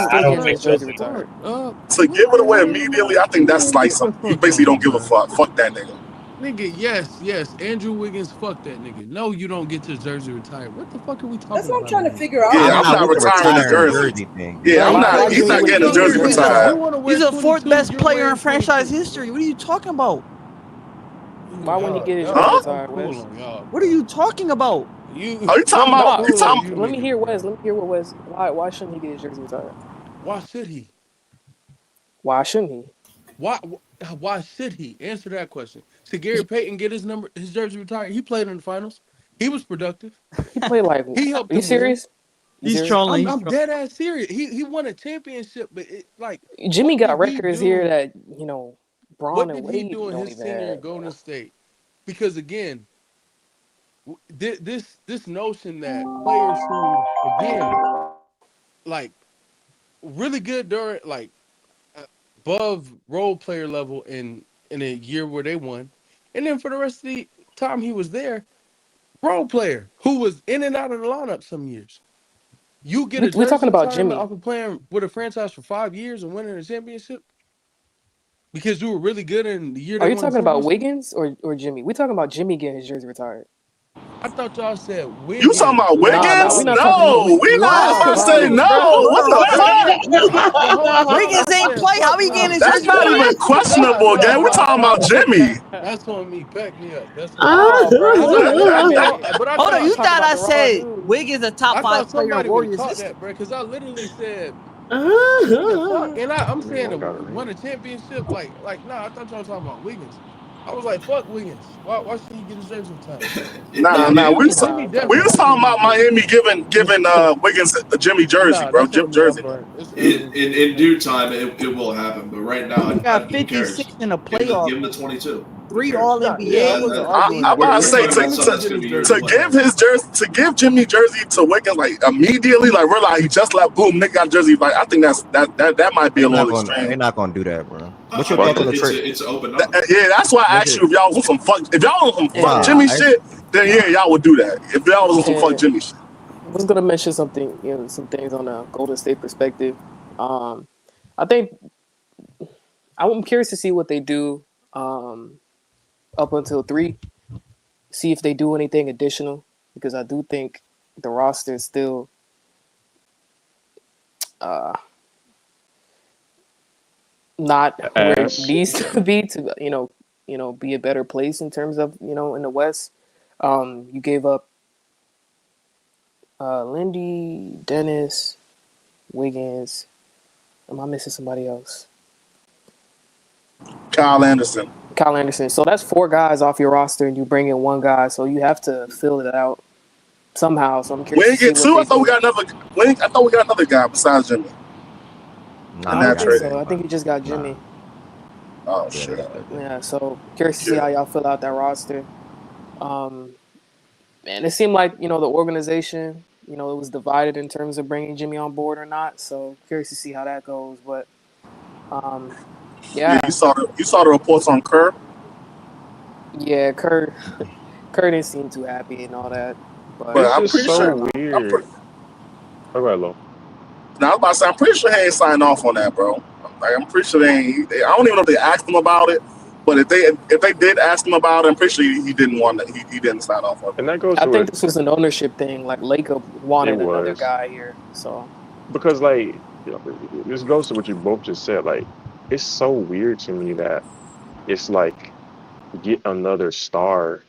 [SPEAKER 5] still getting his jersey retired.
[SPEAKER 6] To give it away immediately, I think that's like something. You basically don't give a fuck. Fuck that nigga.
[SPEAKER 8] Nigga, yes. Andrew Wiggins, fuck that nigga. No, you don't get your jersey retired. What the fuck are we talking about?
[SPEAKER 3] That's what I'm trying to figure out.
[SPEAKER 6] Yeah, I'm not retiring his jersey thing. Yeah, I'm not. He's not getting his jersey retired.
[SPEAKER 7] He's the fourth best player in franchise history. What are you talking about?
[SPEAKER 5] Why wouldn't he get his jersey retired, Wes?
[SPEAKER 7] What are you talking about?
[SPEAKER 6] Are you talking about?
[SPEAKER 5] Let me hear Wes. Why shouldn't he get his jersey retired?
[SPEAKER 8] Why should he?
[SPEAKER 5] Why shouldn't he?
[SPEAKER 8] Why should he? Answer that question. Should Gary Payton get his jersey retired? He played in the finals. He was productive.
[SPEAKER 5] He played like.
[SPEAKER 8] He helped
[SPEAKER 5] Are you
[SPEAKER 8] them win.
[SPEAKER 5] serious?
[SPEAKER 7] He's trolling.
[SPEAKER 8] I'm dead ass serious. He won a championship, but
[SPEAKER 5] Jimmy
[SPEAKER 8] what
[SPEAKER 5] got
[SPEAKER 8] did he
[SPEAKER 5] records
[SPEAKER 8] do?
[SPEAKER 5] here that Braun
[SPEAKER 8] What
[SPEAKER 5] and
[SPEAKER 8] did he
[SPEAKER 5] Wade
[SPEAKER 8] do in
[SPEAKER 5] don't
[SPEAKER 8] his
[SPEAKER 5] even
[SPEAKER 8] senior in
[SPEAKER 5] have.
[SPEAKER 8] Golden State? Because again, this notion that players who again like really good during like above role player level in a year where they won, and then for the rest of the time he was there, role player who was in and out of the lineup some years. You get a
[SPEAKER 5] We're talking about
[SPEAKER 8] retirement
[SPEAKER 5] Jimmy.
[SPEAKER 8] off of playing with a franchise for 5 years and winning a championship because you were really good in the year.
[SPEAKER 5] Are
[SPEAKER 8] They
[SPEAKER 5] you
[SPEAKER 8] won the
[SPEAKER 5] talking about
[SPEAKER 8] championship?
[SPEAKER 5] Wiggins or Jimmy? We're talking about Jimmy getting his jersey retired.
[SPEAKER 8] I thought y'all said Wiggins.
[SPEAKER 6] You talking about Wiggins?
[SPEAKER 5] Nah, we not talking
[SPEAKER 6] No, we not gonna say
[SPEAKER 5] Wiggins,
[SPEAKER 6] no.
[SPEAKER 5] bro.
[SPEAKER 6] What the fuck?
[SPEAKER 7] Wiggins ain't play. How he getting his
[SPEAKER 6] That's
[SPEAKER 7] jersey
[SPEAKER 6] not even
[SPEAKER 7] retired?
[SPEAKER 6] questionable, gang. We're talking about Jimmy.
[SPEAKER 8] That's on me. Pack me up. That's on me.
[SPEAKER 5] Oh, bro.
[SPEAKER 8] But I
[SPEAKER 7] Hold on, you
[SPEAKER 5] talking
[SPEAKER 7] thought
[SPEAKER 5] about
[SPEAKER 7] I
[SPEAKER 5] the wrong
[SPEAKER 7] said
[SPEAKER 5] dude.
[SPEAKER 7] Wiggins a top
[SPEAKER 8] I
[SPEAKER 7] 5
[SPEAKER 8] thought
[SPEAKER 7] player in
[SPEAKER 8] somebody would have
[SPEAKER 7] Warriors
[SPEAKER 8] caught
[SPEAKER 7] history.
[SPEAKER 8] that, bro, because I literally said, nigga, fuck. And I'm saying won a championship. Like, nah, I thought y'all was talking about Wiggins. I was like, fuck Wiggins. Why should he get his jersey retired?
[SPEAKER 6] Nah. We was
[SPEAKER 8] Jimmy
[SPEAKER 6] talking about Miami giving Wiggins a Jimmy jersey,
[SPEAKER 8] Nah,
[SPEAKER 6] bro.
[SPEAKER 8] that's
[SPEAKER 6] Jim
[SPEAKER 8] on me.
[SPEAKER 6] jersey.
[SPEAKER 9] In due time, it will happen. But right now,
[SPEAKER 7] He got
[SPEAKER 9] who cares?
[SPEAKER 7] 56 in a
[SPEAKER 9] Give
[SPEAKER 7] playoff.
[SPEAKER 9] him the 22.
[SPEAKER 7] 3
[SPEAKER 8] Yeah, I
[SPEAKER 7] All-NBA.
[SPEAKER 8] wasn't arguing.
[SPEAKER 6] I'm about to say to give Jimmy jersey to Wiggins like immediately, like realize he just left. Boom, nigga got jersey. Like I think that might be a little extreme.
[SPEAKER 1] They're not gonna do that, bro.
[SPEAKER 9] What's
[SPEAKER 1] your thoughts on the trade?
[SPEAKER 9] It's open up.
[SPEAKER 6] Yeah, that's why I asked you if y'all was some fuck. If y'all was some fuck Jimmy shit, then yeah, y'all would do that. If y'all was some fuck Jimmy shit.
[SPEAKER 5] I was gonna mention something, some things on a Golden State perspective. I think I'm curious to see what they do up until 3. See if they do anything additional, because I do think the roster is still not where it needs to be to be a better place in terms of in the West. You gave up Lindy, Dennis, Wiggins. Am I missing somebody else?
[SPEAKER 6] Kyle Anderson.
[SPEAKER 5] So that's 4 guys off your roster, and you bring in 1 guy. So you have to fill it out somehow. So I'm curious.
[SPEAKER 6] We ain't get 2. I thought we got another guy besides Jimmy.
[SPEAKER 5] I don't think so. I think you just got Jimmy.
[SPEAKER 6] Oh shit.
[SPEAKER 5] Yeah. So curious to see how y'all fill out that roster. Man, it seemed like the organization, it was divided in terms of bringing Jimmy on board or not. So curious to see how that goes. But yeah.
[SPEAKER 6] You saw the reports on Kerr.
[SPEAKER 5] Yeah, Kerr didn't seem too happy and all that. But
[SPEAKER 6] I'm pretty sure.
[SPEAKER 4] Weird. All right, Lo.
[SPEAKER 6] Now I was about to say, I'm pretty sure he ain't signed off on that, bro. Like I'm pretty sure I don't even know if they asked him about it. But if they did ask him about it, I'm pretty sure he didn't want it. He didn't sign off on it.
[SPEAKER 4] And that goes.
[SPEAKER 5] I think this was an ownership thing. Like Laker wanted another guy here, so
[SPEAKER 4] because this goes to what you both just said. Like, it's so weird to me that it's like get another star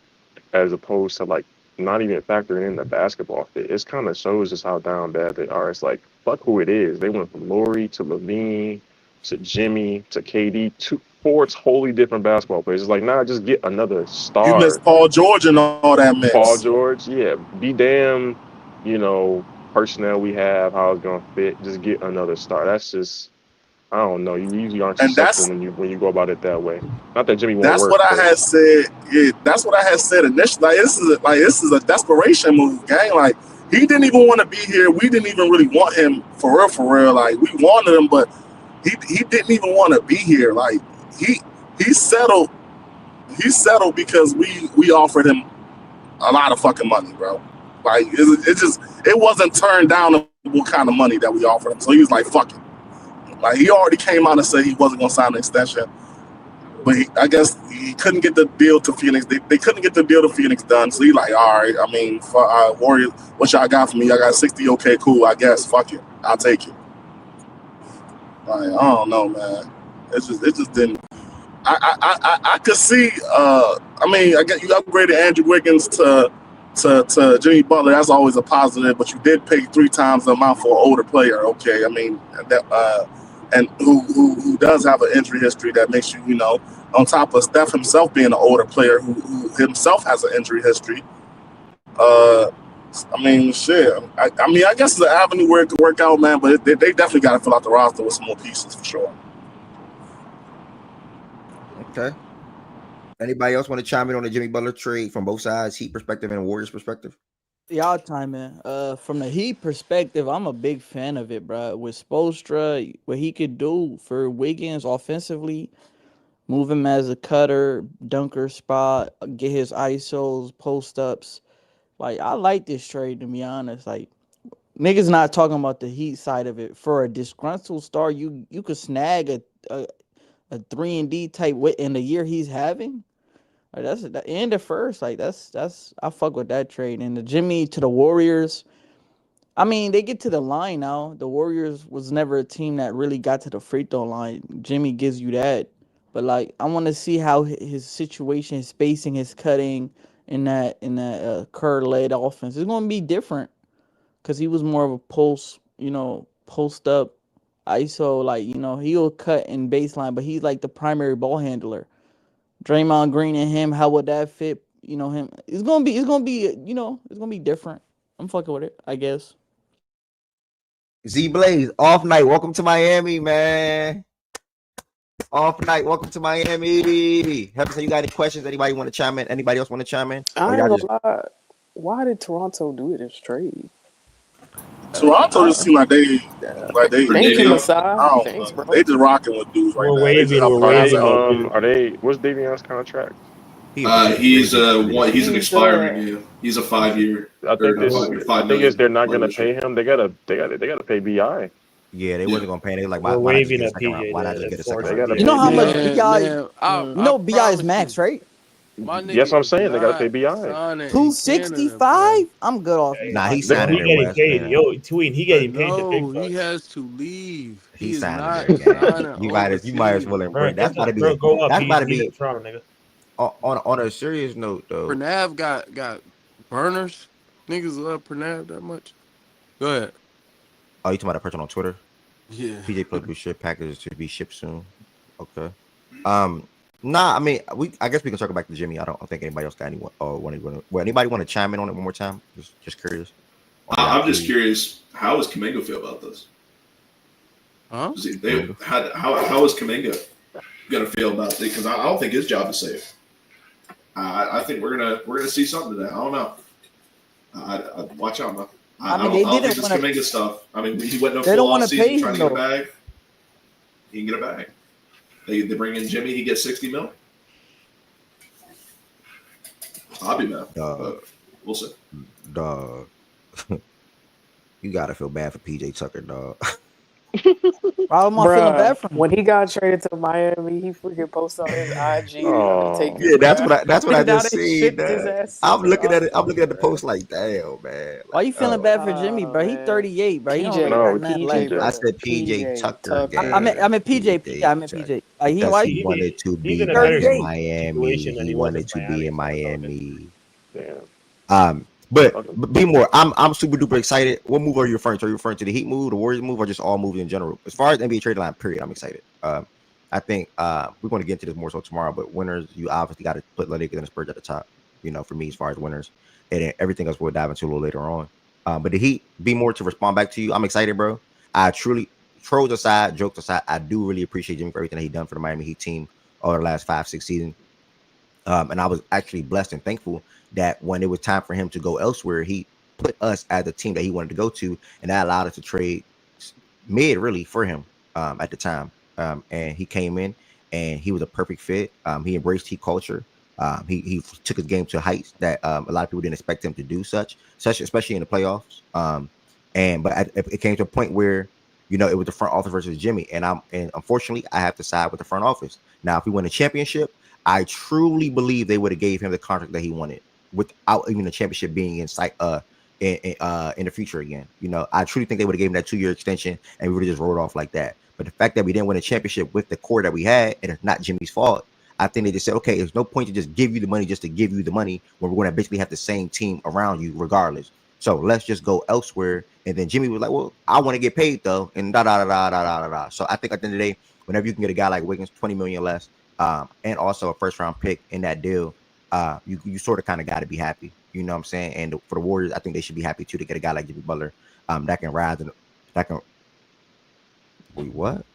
[SPEAKER 4] as opposed to like not even factoring in the basketball fit. It kind of shows us how down bad they are. It's like fuck who it is. They went from Laurie to Levine to Jimmy to KD to 4 totally different basketball players. It's like, nah, just get another star.
[SPEAKER 6] You missed Paul George and all that mix.
[SPEAKER 4] Paul George, yeah. Be damn, personnel we have, how it's gonna fit. Just get another star. That's just, I don't know. You usually aren't successful when you go about it that way. Not that Jimmy won't work.
[SPEAKER 6] That's what I had said. Yeah, that's what I had said initially. Like this is a desperation move, gang. Like he didn't even want to be here. We didn't even really want him for real. Like we wanted him, but he didn't even want to be here. Like he settled because we offered him a lot of fucking money, bro. Like it wasn't turned down what kind of money that we offered him. So he was like, fuck it. Like he already came out and said he wasn't gonna sign an extension. But I guess he couldn't get the deal to Phoenix. They couldn't get the deal to Phoenix done. So he like, all right, I mean, for Warriors, what y'all got for me? I got 60, okay, cool, I guess. Fuck it. I'll take it. Like, I don't know, man. It just didn't. I could see. I mean, I guess you upgraded Andrew Wiggins to Jimmy Butler. That's always a positive. But you did pay 3 times the amount for an older player. Okay, I mean and who does have an injury history that makes you, on top of Steph himself being an older player who himself has an injury history. I mean, shit. I guess it's an avenue where it could work out, man. But they definitely got to fill out the roster with some more pieces for sure.
[SPEAKER 1] Okay. Anybody else want to chime in on the Jimmy Butler trade from both sides, Heat perspective and Warriors perspective?
[SPEAKER 7] Y'all chime in. From the Heat perspective, I'm a big fan of it, bro. With Spoelstra, what he could do for Wiggins offensively, move him as a cutter, dunker spot, get his ISOs, post ups. Like, I like this trade, to be honest. Like, niggas not talking about the Heat side of it. For a disgruntled star, you could snag a 3-and-D type in the year he's having. Like, that's the end of first. Like, that's I fuck with that trade. And the Jimmy to the Warriors, I mean, they get to the line now. The Warriors was never a team that really got to the free throw line. Jimmy gives you that. But, like, I want to see how his situation, his spacing, his cutting in that Kerr-led offense is going to be different, because he was more of a post up ISO. Like, he'll cut in baseline, but he's like the primary ball handler. Draymond Green and him, how would that fit? Him. It's gonna be different. I'm fucking with it, I guess.
[SPEAKER 1] Z Blaze, off night. Welcome to Miami, man. Off night. Welcome to Miami. Have you got any questions? Anybody want to chime in? Anybody else want to chime in?
[SPEAKER 5] I ain't gonna lie. Why did Toronto do this trade?
[SPEAKER 6] Toronto just seem like they
[SPEAKER 5] Thank you, Masai. Thanks, bro.
[SPEAKER 6] They just rocking with dudes right now.
[SPEAKER 4] Are they? What's Davion's contract?
[SPEAKER 9] He's an expiring. He's a 5-year.
[SPEAKER 4] I think they're not gonna pay him. They gotta pay BI.
[SPEAKER 1] Yeah, they wasn't gonna pay. They like,
[SPEAKER 10] why not just get a
[SPEAKER 1] second round? Why not just get a second
[SPEAKER 10] round?
[SPEAKER 7] You know how much BI? BI is max, right?
[SPEAKER 4] Yes, I'm saying they gotta pay BI.
[SPEAKER 7] 265. I'm good off.
[SPEAKER 1] Nah, he's signing.
[SPEAKER 10] He getting paid. Yo, Tween, he getting paid.
[SPEAKER 8] No, he has to leave.
[SPEAKER 1] He's signing. You might as well embrace. That's about to be. That's about to be. On a serious note, though.
[SPEAKER 8] Pranav got burners. Niggas love Pranav that much. Go ahead.
[SPEAKER 1] Oh, you talking about a person on Twitter?
[SPEAKER 8] Yeah.
[SPEAKER 1] PJ Plug ship packages to be shipped soon. Okay. Nah, I mean, I guess we can circle back to Jimmy. I don't think anybody else got anyone. Anybody want to chime in on it one more time? Just curious.
[SPEAKER 9] I'm just curious. How does Kuminga feel about this?
[SPEAKER 8] Huh?
[SPEAKER 9] How is Kuminga gonna feel about it? Because I don't think his job is safe. I think we're gonna see something today. I don't know. I watch out, man. I don't think it's Kuminga stuff. I mean, he went no full off season trying to get a bag. He can get a bag. They bring in Jimmy. He gets $60 million. I'll be mad. We'll see.
[SPEAKER 1] Dog. You gotta feel bad for PJ Tucker, dog.
[SPEAKER 7] Why am I feeling bad for him?
[SPEAKER 5] When he got traded to Miami, he freaking posted on his IG.
[SPEAKER 1] Yeah, that's what I just seen. I'm looking at it. I'm looking at the post like, damn, man. Like,
[SPEAKER 7] why you feeling bad for Jimmy, bro? He 38, bro.
[SPEAKER 5] PJ.
[SPEAKER 1] I said PJ Tucker.
[SPEAKER 7] I meant PJ. I meant PJ.
[SPEAKER 1] He wanted to be in Miami. He wanted to be in Miami.
[SPEAKER 4] Damn.
[SPEAKER 1] But be more. I'm super duper excited. What move are you referring to? Are you referring to the Heat move, the Warriors move, or just all moves in general? As far as NBA trade line, period, I'm excited. I think we're going to get into this more so tomorrow. But winners, you obviously got to put Lakers and the Spurs at the top. For me, as far as winners, and then everything else we'll dive into a little later on. But the Heat, be more to respond back to you. I'm excited, bro. I truly, trolls aside, jokes aside, I do really appreciate Jimmy for everything that he done for the Miami Heat team over the last 5-6 seasons. And I was actually blessed and thankful that when it was time for him to go elsewhere, he put us as the team that he wanted to go to, and that allowed us to trade mid really for him at the time. And he came in and he was a perfect fit. He embraced Heat culture. He took his game to heights that a lot of people didn't expect him to do, such especially in the playoffs. But it came to a point where it was the front office versus Jimmy, and unfortunately I have to side with the front office. Now, if we win a championship, I truly believe they would have gave him the contract that he wanted without even the championship being in sight in the future again. I truly think they would have given him that 2-year extension and we would have just rolled off like that. But the fact that we didn't win a championship with the core that we had, and it's not Jimmy's fault, I think they just said, okay, there's no point to just give you the money just to give you the money when we're going to basically have the same team around you regardless. So let's just go elsewhere And then Jimmy was like, well, I want to get paid though, and da da da da da da da. So I think at the end of the day, whenever you can get a guy like Wiggins, 20 million less, and also a first round pick in that deal, you sort of kind of got to be happy. You know what I'm saying? And for the Warriors, I think they should be happy too to get a guy like Jimmy Butler, that can rise and that can. Wait, what?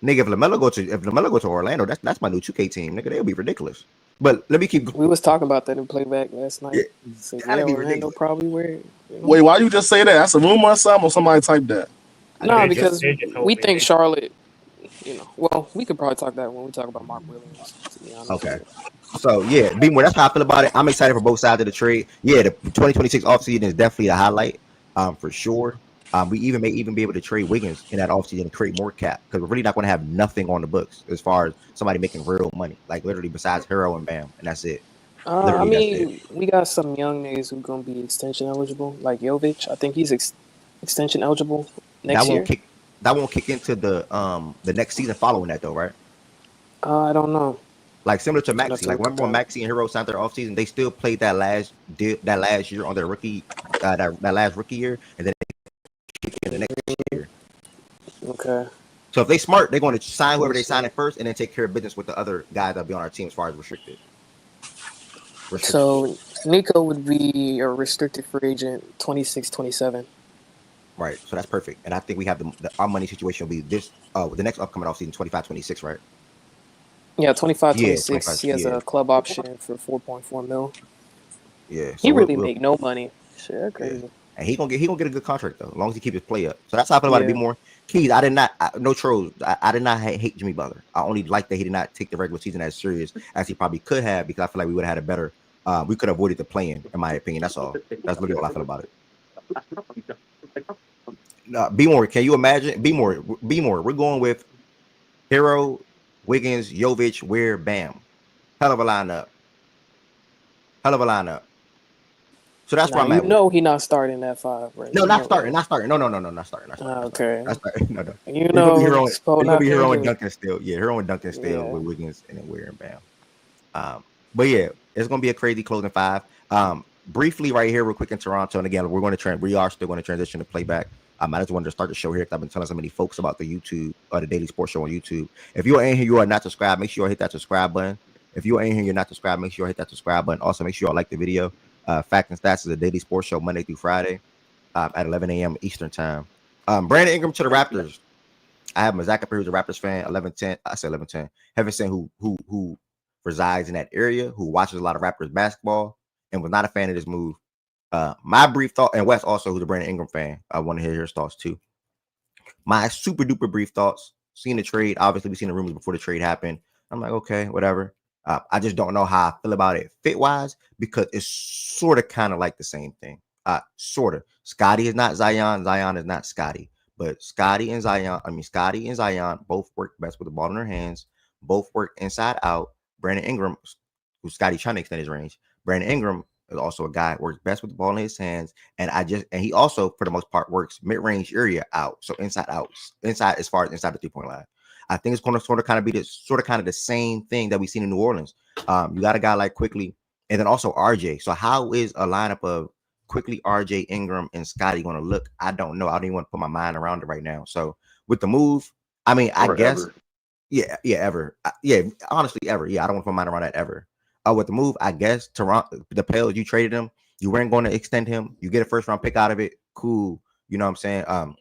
[SPEAKER 1] Nigga, if LaMelo go to Orlando, that's my new 2K team. Nigga, they'll be ridiculous. But let me keep going.
[SPEAKER 5] We was talking about that in Playback last night.
[SPEAKER 1] Yeah,
[SPEAKER 5] So,
[SPEAKER 1] gotta be
[SPEAKER 5] Orlando
[SPEAKER 1] ridiculous.
[SPEAKER 5] probably where.
[SPEAKER 6] Wait, why you just say that? That's a rumor or something, or somebody typed that?
[SPEAKER 5] No, because
[SPEAKER 10] They just told
[SPEAKER 5] we
[SPEAKER 10] me.
[SPEAKER 5] think Charlotte. Well, we could probably talk that when we talk about Mark Williams. To be honest.
[SPEAKER 1] Okay. So yeah, be more. That's how I feel about it. I'm excited for both sides of the trade. Yeah, the 2026 offseason is definitely a highlight, for sure. We may even be able to trade Wiggins in that offseason and create more cap because we're really not going to have nothing on the books as far as somebody making real money, like literally besides Hero and Bam, and that's it.
[SPEAKER 5] I
[SPEAKER 1] Literally, that's it.
[SPEAKER 5] mean, we got some young niggas who gonna be extension eligible, like Jovic. I think he's extension eligible next year.
[SPEAKER 1] That won't kick into the next season following that though, right?
[SPEAKER 5] I don't know.
[SPEAKER 1] Like similar to
[SPEAKER 5] I'd have
[SPEAKER 1] Maxey.
[SPEAKER 5] to
[SPEAKER 1] Like
[SPEAKER 5] look at
[SPEAKER 1] remember when
[SPEAKER 5] that.
[SPEAKER 1] Maxey and Hero signed their offseason, they still played that last year on their rookie that last rookie year, and then they kick in the next year.
[SPEAKER 5] Okay.
[SPEAKER 1] So if they smart, they're going to sign whoever they sign at first, and then take care of business with the other guys that'll be on our team as far as restricted.
[SPEAKER 5] So Nico would be a restricted free agent 26-27.
[SPEAKER 1] Right. So that's perfect. And I think we have our money situation will be this the next upcoming offseason 25-26, right?
[SPEAKER 5] Yeah, 25-26.
[SPEAKER 1] Yeah, 25,
[SPEAKER 5] He has
[SPEAKER 1] yeah.
[SPEAKER 5] a club option for $4.4 million.
[SPEAKER 1] Yeah. So
[SPEAKER 5] He really make no money. Shit, that's crazy.
[SPEAKER 1] Yeah. And he gonna get a good contract though, as long as he keeps his play up. So that's how I feel about it.
[SPEAKER 5] Yeah.
[SPEAKER 1] Be more Keys. I did not no trolls. I did not hate Jimmy Butler. I only like that he did not take the regular season as serious as he probably could have, because I feel like we would have had a better. We could have avoided the play-in my opinion. That's all. That's literally all I feel about it. Be more. Can you imagine? Be more. We're going with Hero, Wiggins, Jovic, Ware, Bam. Hell of a lineup. So that's where I'm at.
[SPEAKER 5] He not starting that 5, right?
[SPEAKER 1] No, not starting. No, not starting.
[SPEAKER 5] Okay.
[SPEAKER 1] Not starting. No.
[SPEAKER 5] You know,
[SPEAKER 1] It's gonna be Hero and
[SPEAKER 5] thinking.
[SPEAKER 1] Duncan still. Yeah, Hero and Duncan still
[SPEAKER 5] Yeah.
[SPEAKER 1] with Wiggins and then Ware and Bam. But yeah, it's gonna be a crazy closing 5. Briefly right here, real quick in Toronto, and again, we are still going to transition to Playback. I just wanted to start the show here because I've been telling so many folks about the YouTube or the Daily Sports Show on YouTube. If you are in here, you are not subscribed, make sure you hit that subscribe button. If you are in here, you're not subscribed, make sure you hit that subscribe button. Also, make sure you like the video. Fact and Stats is a daily sports show Monday through Friday at 11 a.m. Eastern time. Brandon Ingram to the Raptors. I have Zach up here who's a Raptors fan. 11-10. I say 11-10. Heaven sent who resides in that area, who watches a lot of Raptors basketball, and was not a fan of this move. My brief thought, and Wes also, who's a Brandon Ingram fan, I want to hear his thoughts too. My super duper brief thoughts. Seen the trade. Obviously, we've seen the rumors before the trade happened. I'm like, okay, whatever. I just don't know how I feel about it fit wise, because it's sort of kind of like the same thing. Sort of. Scotty is not Zion. Zion is not Scotty. But Scotty and Zion both work best with the ball in their hands. Both work inside out. Brandon Ingram, who's Scotty trying to extend his range. Brandon Ingram is also a guy that works best with the ball in his hands. And he also, for the most part, works mid-range area out. So inside as far as inside the 3-point line. I think it's going to sort of kind of be the same thing that we've seen in New Orleans. You got a guy like Quickly, and then also RJ. So how is a lineup of Quickly, RJ, Ingram, and Scotty going to look? I don't know. I don't even want to put my mind around it right now. So with the move, I mean, I guess, ever. Honestly, ever. Yeah, I don't want to put my mind around that ever. With the move, I guess Toronto, the Pels, you traded him. You weren't going to extend him. You get a first round pick out of it. Cool. You know what I'm saying?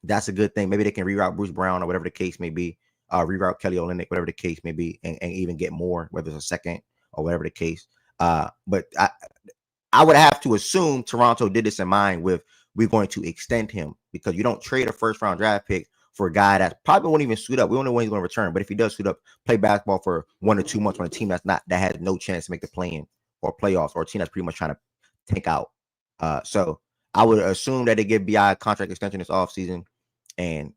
[SPEAKER 1] That's a good thing. Maybe they can reroute Bruce Brown or whatever the case may be. Reroute Kelly Olynyk, whatever the case may be, and even get more, whether it's a second or whatever the case. But I would have to assume Toronto did this in mind with we're going to extend him, because you don't trade a first round draft pick for a guy that probably won't even suit up. We don't know when he's going to return, but if he does suit up, play basketball for 1 or 2 months on a team that has no chance to make the play-in or playoffs, or a team that's pretty much trying to tank out. So I would assume that they give BI a contract extension this offseason, and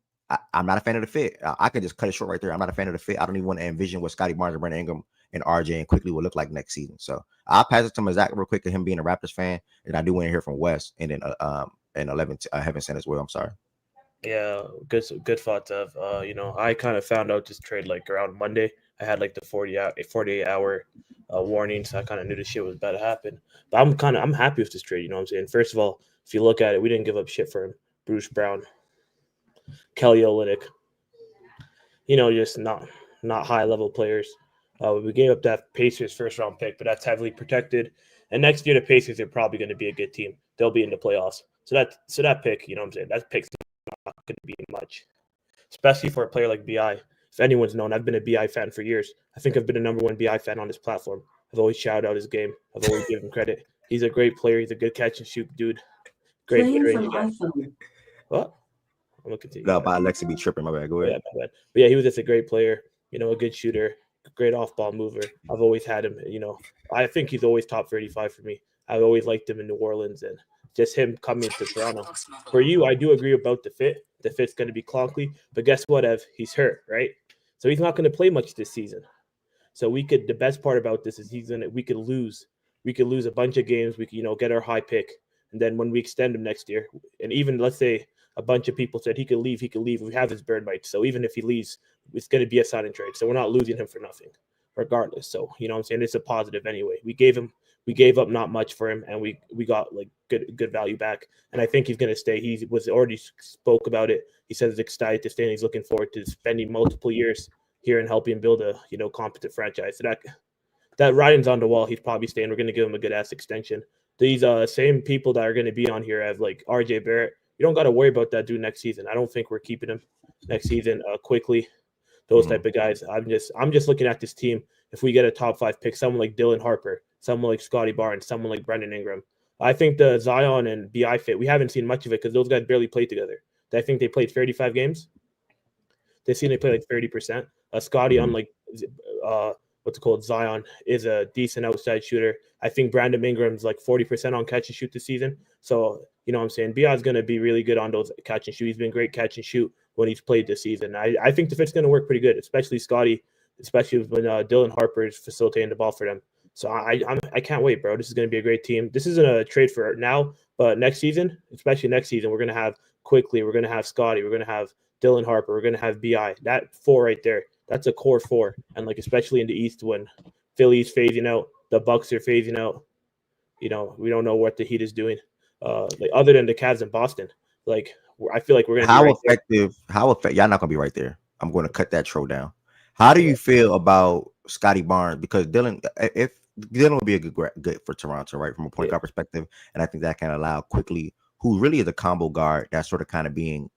[SPEAKER 1] I'm not a fan of the fit. I could just cut it short right there. I'm not a fan of the fit. I don't even want to envision what Scotty Barnes and Brandon Ingram and RJ and Quickly will look like next season. So I'll pass it to Zach real quick, to him being a Raptors fan, and I do want to hear from Wes, and then and 11 Heaven sent as well. I'm sorry.
[SPEAKER 10] Yeah, good thoughts of I kind of found out this trade like around Monday. I had like the 48 hour warning, so I kind of knew this shit was about to happen. But I'm happy with this trade. You know what I'm saying? First of all, If you look at it, we didn't give up shit for him. Bruce Brown, Kelly Olynyk, just not high level players. We gave up that Pacers first round pick, but that's heavily protected. And next year, the Pacers are probably going to be a good team. They'll be in the playoffs. So that pick, what I'm saying, that pick's not going to be much, especially for a player like BI. If anyone's known, I've been a BI fan for years. I think I've been the #1 BI fan on this platform. I've always shouted out his game. I've always given him credit. He's a great player. He's a good catch and shoot dude. Great
[SPEAKER 2] Playing
[SPEAKER 10] mid-range
[SPEAKER 2] from
[SPEAKER 10] guy.
[SPEAKER 2] iPhone.
[SPEAKER 10] What? I'm gonna continue.
[SPEAKER 1] No, but Alexa be tripping. My bad. Go ahead.
[SPEAKER 10] Yeah, my bad. But yeah, he was just a great player. A good shooter, great off-ball mover. I've always had him. I think he's always top 35 for me. I've always liked him in New Orleans, and just him coming to Toronto. For you, I do agree about the fit. The fit's going to be clunky, but guess what, Ev? He's hurt, right? So he's not going to play much this season. So the best part about this is we could lose a bunch of games. We could, get our high pick, and then when we extend him next year, and even let's say a bunch of people said he could leave. We have his bird rights. So even if he leaves, it's going to be a sign and trade. So we're not losing him for nothing, regardless. So, what I'm saying? It's a positive anyway. We gave up not much for him, and we got like good value back. And I think he's going to stay. He was already spoke about it. He says he's excited to stay, and he's looking forward to spending multiple years here and helping build a, competent franchise. So that writing's on the wall. He's probably staying. We're going to give him a good ass extension. These same people that are going to be on here have like RJ Barrett. You don't got to worry about that dude next season. I don't think we're keeping him next season quickly. Those type of guys. I'm just looking at this team. If we get a top 5 pick, someone like Dylan Harper, someone like Scotty Barnes, someone like Brendan Ingram, I think the Zion and BI fit, we haven't seen much of it because those guys barely played together. I think they played 35 games. This season they played like 30%. Scotty, unlike Zion, is a decent outside shooter. I think Brandon Ingram's like 40% on catch and shoot this season. So, what I'm saying? BI is going to be really good on those catch and shoot. He's been great catch and shoot when he's played this season. I think the fit's going to work pretty good, especially Scotty, especially when Dylan Harper is facilitating the ball for them. So I can't wait, bro. This is going to be a great team. This isn't a trade for now, but next season, especially next season, we're going to have Quickly, we're going to have Scotty, we're going to have Dylan Harper, we're going to have BI. That 4 right there, that's a core 4. And like especially in the East when Philly's phasing out, the Bucks are phasing out. We don't know what the Heat is doing. Like other than the Cavs in Boston, like I feel like we're gonna
[SPEAKER 1] How effective? Y'all not gonna be right there. I'm going to cut that troll down. How do you feel about Scotty Barnes? Because Dylan will be a good for Toronto, right, from a point guard perspective, and I think that can allow Quickly, who really is a combo guard, that's sort of kind of being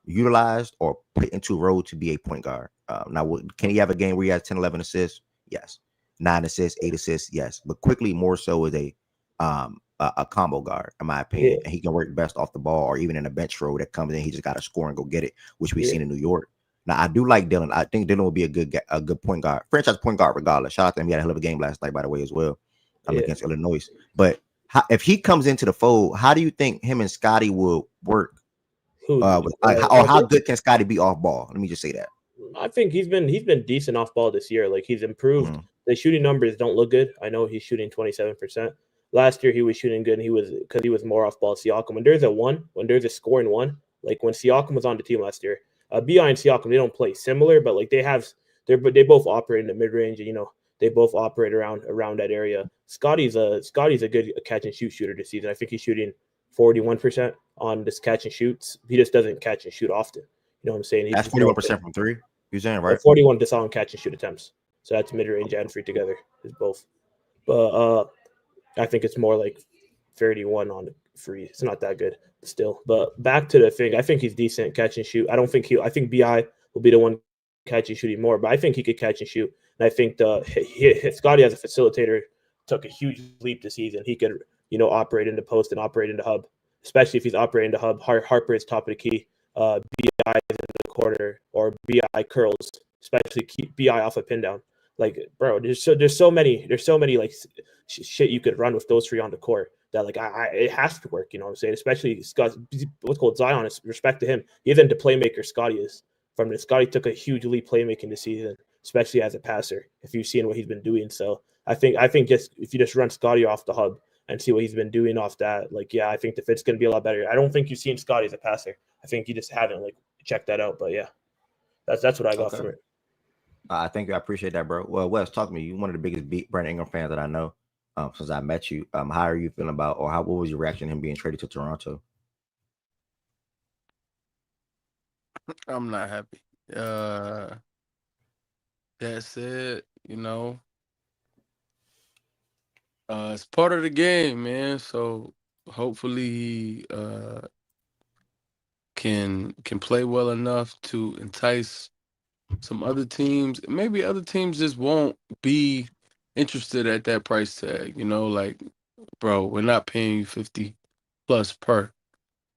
[SPEAKER 1] utilized or put into a role to be a point guard. Now, can he have a game where he has 10, 11 assists? Yes. 9 assists, 8 assists? Yes. But Quickly more so is a combo guard, in my opinion. And he can work best off the ball or even in a bench role that comes in. He just got to score and go get it, which we've seen in New York. Now, I do like Dylan. I think Dylan will be a good point guard, franchise point guard regardless. Shout out to him. He had a hell of a game last night, by the way, as well, against Illinois. But if he comes into the fold, how do you think him and Scotty will work? How good can Scotty be off ball? Let me just say that.
[SPEAKER 10] I think he's been decent off ball this year. Like he's improved. Mm-hmm. The shooting numbers don't look good. I know he's shooting 27%. Last year he was shooting good, and because he was more off ball. Siakam. When there's a scoring one, like when Siakam was on the team last year, BI and Siakam, they don't play similar, but like they both operate in the mid range. They both operate around that area. Scotty's a good catch and shoot shooter this season. I think he's shooting 41% on this catch and shoots. He just doesn't catch and shoot often. You know what I'm saying?
[SPEAKER 1] That's 41% from 3. You're saying, right?
[SPEAKER 10] 41 just on catch and shoot attempts. So that's mid range and free together is both. But I think it's more like 31 on free. It's not that good still. But back to the thing, I think he's decent catch and shoot. I think BI will be the one catch and shooting more, but I think he could catch and shoot. And I think Scotty as a facilitator took a huge leap this season. He could, operate in the post and operate in the hub, especially if he's operating the hub. Harper is top of the key. BI is in the corner, or BI curls, especially keep BI off a pin down. Like, bro, there's so many like shit you could run with those 3 on the court that like it has to work. You know what I'm saying? Especially what's called Zion. Is respect to him. He isn't the playmaker Scotty is. From this, Scotty took a huge leap playmaking this season, especially as a passer. If you've seen what he's been doing, so I think just if you just run Scotty off the hub and see what he's been doing off that, like I think the fit's gonna be a lot better. I don't think you've seen Scotty as a passer. I think you just haven't like checked that out. But yeah, that's what I got from it.
[SPEAKER 1] I think I appreciate that, bro. Well, Wes, talk to me. You're one of the biggest Brandon Ingram fans that I know. since I met you. How are you feeling about, or what was your reaction to him being traded to Toronto?
[SPEAKER 8] I'm not happy. That said, it's part of the game, man. So hopefully he can play well enough to entice some other teams. Maybe other teams just won't be interested at that price tag. Like, bro, we're not paying you 50 plus per.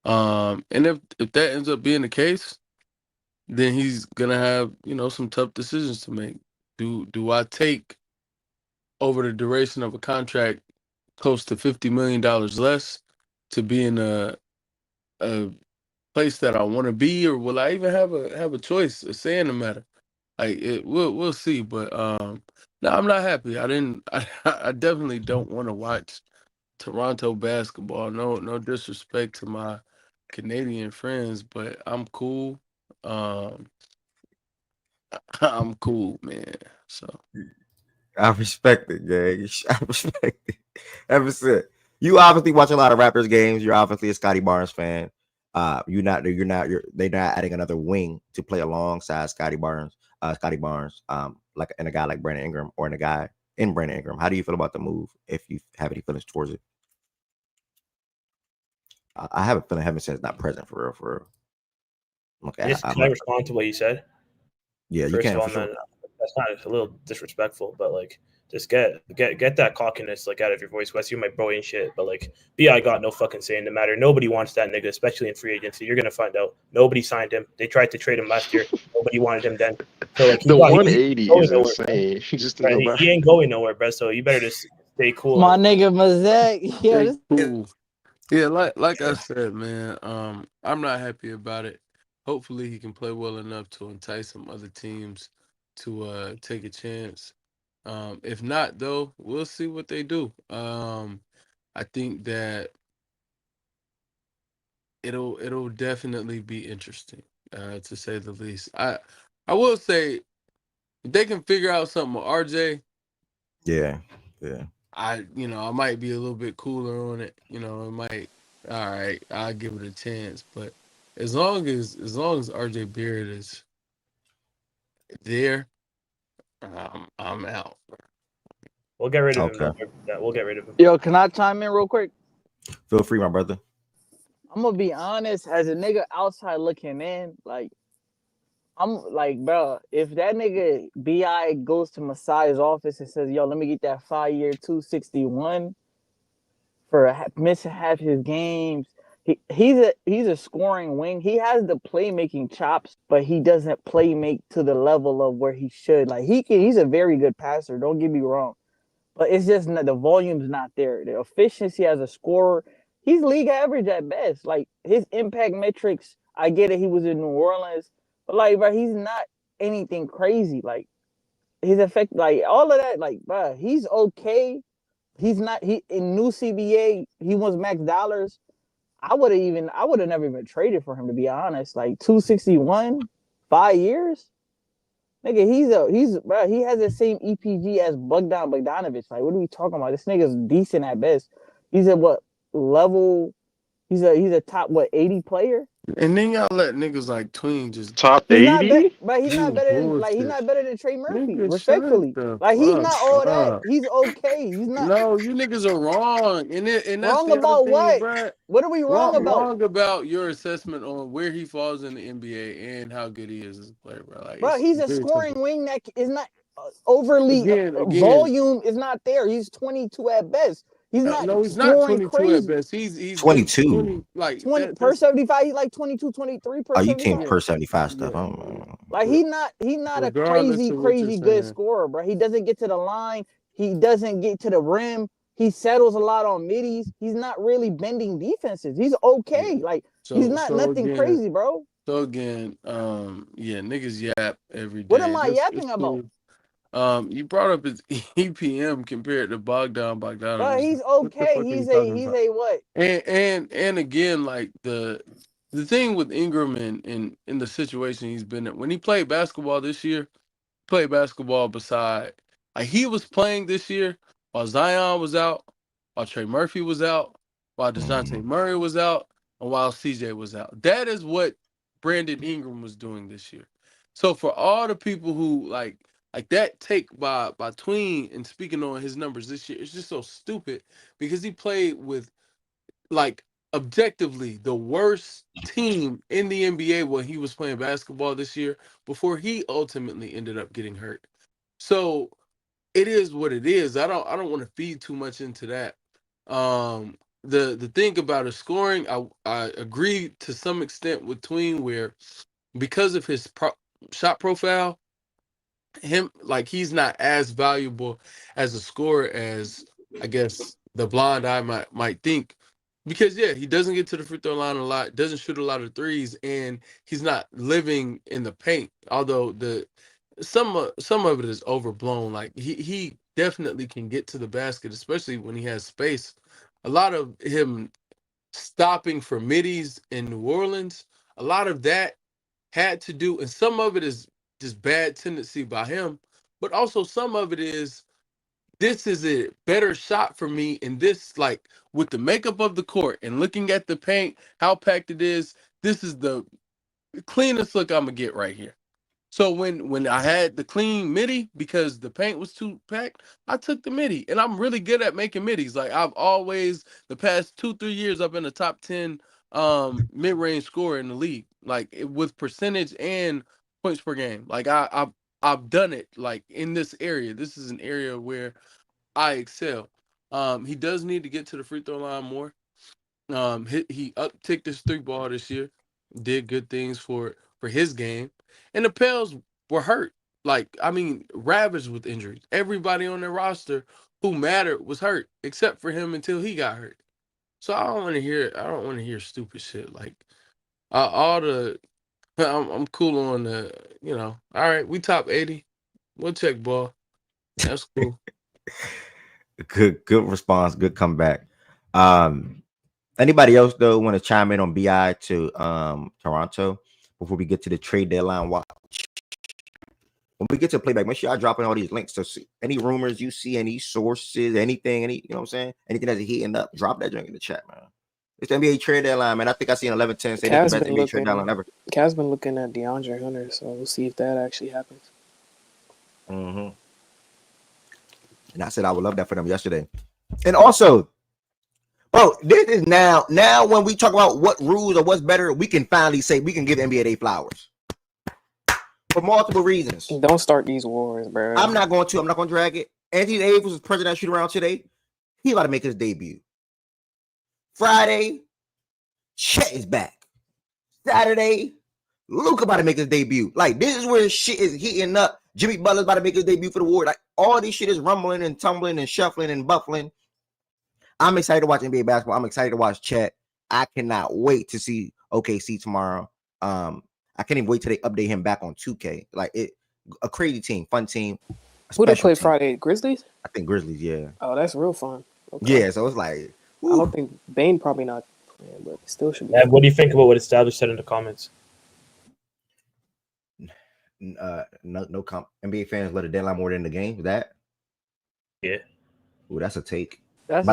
[SPEAKER 8] And if that ends up being the case, then he's gonna have some tough decisions to make. Do I take over the duration of a contract close to $50 million less to be in a place that I want to be, or will I even have a choice, a say in the matter? Like we'll see. But no, I'm not happy. I definitely don't want to watch Toronto basketball. No disrespect to my Canadian friends, but I'm cool. I'm cool, man. So
[SPEAKER 1] I respect it, gang. I respect it. Ever since you obviously watch a lot of Raptors games, you're obviously a Scotty Barnes fan. They're not adding another wing to play alongside Scotty Barnes. Like and a guy like Brandon Ingram or in a guy in Brandon Ingram. How do you feel about the move? If you have any feelings towards it, I have a feeling Heaven said it's not present for real. For real. Okay,
[SPEAKER 10] Can I respond to what you said?
[SPEAKER 1] Yeah, you
[SPEAKER 10] First
[SPEAKER 1] can.
[SPEAKER 10] of all,
[SPEAKER 1] For sure.
[SPEAKER 10] man, that's not a little disrespectful, but like, just get that cockiness like out of your voice. Wes, you my bro and shit, but like, Bi got no fucking say in the matter. Nobody wants that nigga, especially in free agency. You're gonna find out. Nobody signed him. They tried to trade him last year. Nobody wanted him then. So like,
[SPEAKER 4] The 180
[SPEAKER 10] going
[SPEAKER 4] is
[SPEAKER 10] nowhere,
[SPEAKER 4] insane. Just to
[SPEAKER 10] bro.
[SPEAKER 4] go back.
[SPEAKER 10] He ain't going nowhere, bro. So you better just stay cool.
[SPEAKER 7] My nigga Mazak, yo,
[SPEAKER 8] stay cool. Yeah, like I said, man, I'm not happy about it. Hopefully he can play well enough to entice some other teams to take a chance. If not, though, we'll see what they do. I think that it'll definitely be interesting, to say the least. I will say if they can figure out something with RJ,
[SPEAKER 1] Yeah.
[SPEAKER 8] I might be a little bit cooler on it. It might. All right, I'll give it a chance. But as long as RJ Beard is there, I'm out.
[SPEAKER 10] We'll get rid of him.
[SPEAKER 1] Okay.
[SPEAKER 10] Though. We'll get rid of him.
[SPEAKER 7] Yo, can I chime in real quick?
[SPEAKER 1] Feel free, my brother.
[SPEAKER 7] I'm gonna be honest, as a nigga outside looking in, like I'm like, bro, if that nigga Bi goes to Masai's office and says, "Yo, let me get that 5-year 261 for missing half his games," he's a scoring wing. He has the playmaking chops, but he doesn't play make to the level of where he should. Like he's a very good passer. Don't get me wrong. But it's just not, the volume's not there. The efficiency as a scorer, he's league average at best. Like his impact metrics, I get it. He was in New Orleans, but like, bro, he's not anything crazy. Like his effect, like all of that, like, bro, he's okay. He's not. He in new CBA, he wants max dollars. I would have never even traded for him, to be honest. Like 261, 5 years. Nigga, bro, he has the same EPG as Bogdanovich. Like, what are we talking about? This nigga's decent at best. He's at what level? He's a top 80 player.
[SPEAKER 8] And then y'all let niggas like Tween just
[SPEAKER 4] Top
[SPEAKER 7] He's not
[SPEAKER 4] 80?
[SPEAKER 7] but he's not
[SPEAKER 8] do
[SPEAKER 7] better than he's
[SPEAKER 8] bullshit.
[SPEAKER 7] not better than Trey Murphy,
[SPEAKER 8] Nigga, shut
[SPEAKER 7] respectfully.
[SPEAKER 8] the
[SPEAKER 7] Like he's not all
[SPEAKER 8] fuck
[SPEAKER 7] that.
[SPEAKER 8] up.
[SPEAKER 7] He's okay. He's not
[SPEAKER 8] No, you niggas are wrong, and that's
[SPEAKER 7] wrong
[SPEAKER 8] the other
[SPEAKER 7] about
[SPEAKER 8] thing,
[SPEAKER 7] what?
[SPEAKER 8] bro.
[SPEAKER 7] What are we wrong about?
[SPEAKER 8] Wrong about your assessment on where he falls in the NBA and how good he is as a player, bro. Like,
[SPEAKER 7] Bro,
[SPEAKER 8] it's
[SPEAKER 7] he's a
[SPEAKER 8] very
[SPEAKER 7] scoring
[SPEAKER 8] simple.
[SPEAKER 7] wing that is not overly
[SPEAKER 8] Again,
[SPEAKER 7] volume is not there. He's 22 at best. He's not
[SPEAKER 8] no, he's not
[SPEAKER 7] scoring
[SPEAKER 8] 22 at
[SPEAKER 7] crazy.
[SPEAKER 8] best. He's
[SPEAKER 1] 22.
[SPEAKER 8] 20, like
[SPEAKER 7] 20
[SPEAKER 8] that.
[SPEAKER 7] per 75, he's like 22, 23 per
[SPEAKER 1] Oh, you team
[SPEAKER 7] 75.
[SPEAKER 1] per 75 stuff.
[SPEAKER 8] Yeah.
[SPEAKER 7] Like he's not a
[SPEAKER 8] Regardless
[SPEAKER 7] crazy
[SPEAKER 8] of what you're
[SPEAKER 7] good
[SPEAKER 8] saying.
[SPEAKER 7] scorer, bro. He doesn't get to the line. He doesn't get to the rim. He settles a lot on middies. He's not really bending defenses. He's okay.
[SPEAKER 8] Yeah.
[SPEAKER 7] Like he's not nothing
[SPEAKER 8] again,
[SPEAKER 7] crazy, bro.
[SPEAKER 8] So again, niggas yap every day.
[SPEAKER 7] What am I
[SPEAKER 8] It's
[SPEAKER 7] yapping about?
[SPEAKER 8] cool. You brought up his EPM compared to Bogdanovich.
[SPEAKER 7] Bro, he's
[SPEAKER 8] What the
[SPEAKER 7] okay.
[SPEAKER 8] fuck are
[SPEAKER 7] He's
[SPEAKER 8] you talking
[SPEAKER 7] a
[SPEAKER 8] about?
[SPEAKER 7] what?
[SPEAKER 8] And again, like the thing with Ingram and in the situation he's been in, when he played basketball this year, played basketball beside, like he was playing this year while Zion was out, while Trey Murphy was out, while DeJounte
[SPEAKER 1] Mhm.
[SPEAKER 8] Murray was out, and while CJ was out. That is what Brandon Ingram was doing this year. So for all the people who like that take by Tween and speaking on his numbers this year, it's just so stupid because he played with like objectively the worst team in the NBA when he was playing basketball this year before he ultimately ended up getting hurt. So it is what it is. I don't want to feed too much into that. The thing about his scoring, I agree to some extent with Tween where because of his shot profile, he's not as valuable as a scorer as I guess the blind eye might think. Because he doesn't get to the free throw line a lot, doesn't shoot a lot of threes, and he's not living in the paint. Although some of it is overblown. Like he definitely can get to the basket, especially when he has space. A lot of him stopping for middies in New Orleans, a lot of that had to do, and some of it is just bad tendency by him, but also some of it is this is a better shot for me in this, like with the makeup of the court and looking at the paint, how packed it is. This is the cleanest look I'm gonna get right here. So when I had the clean midi because the paint was too packed, I took the midi, and I'm really good at making midis. Like I've always, the past 2-3 years, I've been a top 10 mid-range scorer in the league, like with percentage and points per game. Like I've done it like in this area. This is an area where I excel. He does need to get to the free throw line more. He upticked his 3-ball this year, did good things for his game, and the Pels were hurt. Like I mean, ravaged with injuries. Everybody on their roster who mattered was hurt, except for him until he got hurt. So I don't want to hear. I don't want to hear stupid shit like all the. I'm cool on the. All right, we top 80. We'll check ball. That's cool.
[SPEAKER 1] Good response. Good comeback. Anybody else though want to chime in on BI to Toronto before we get to the trade deadline watch? When we get to playback, make sure y'all dropping all these links to see any rumors you see, any sources, anything, you know what I'm saying? Anything that's heating up, drop that drink in the chat, man. It's the NBA trade deadline, man. I think I seen 11-10 say that's the best NBA trade deadline ever.
[SPEAKER 5] Cavs been looking at DeAndre Hunter, so we'll see if that actually happens.
[SPEAKER 1] Mm-hmm. And I said I would love that for them yesterday. And also, bro, this is now when we talk about what rules or what's better, we can finally say we can give NBA their flowers. For multiple reasons.
[SPEAKER 5] Don't start these wars, bro.
[SPEAKER 1] I'm not going to drag it. Anthony Davis was president shoot around today. He about to make his debut. Friday, Chet is back. Saturday, Luka about to make his debut. Like, this is where shit is heating up. Jimmy Butler's about to make his debut for the Warriors. Like, all this shit is rumbling and tumbling and shuffling and buffling. I'm excited to watch NBA basketball. I'm excited to watch Chet. I cannot wait to see OKC tomorrow. I can't even wait till they update him back on 2K. Like a crazy team, fun team.
[SPEAKER 5] Who they play Friday? Grizzlies?
[SPEAKER 1] I think Grizzlies, yeah.
[SPEAKER 5] Oh, that's real fun. Okay.
[SPEAKER 1] Yeah, so it's like,
[SPEAKER 5] woo. I don't think Bane probably not playing, but still should be.
[SPEAKER 10] Yeah, what do you think about what Established said in the comments?
[SPEAKER 1] No comp. NBA fans love the deadline more than the game. That?
[SPEAKER 10] Yeah.
[SPEAKER 1] Ooh, that's a take.
[SPEAKER 7] That's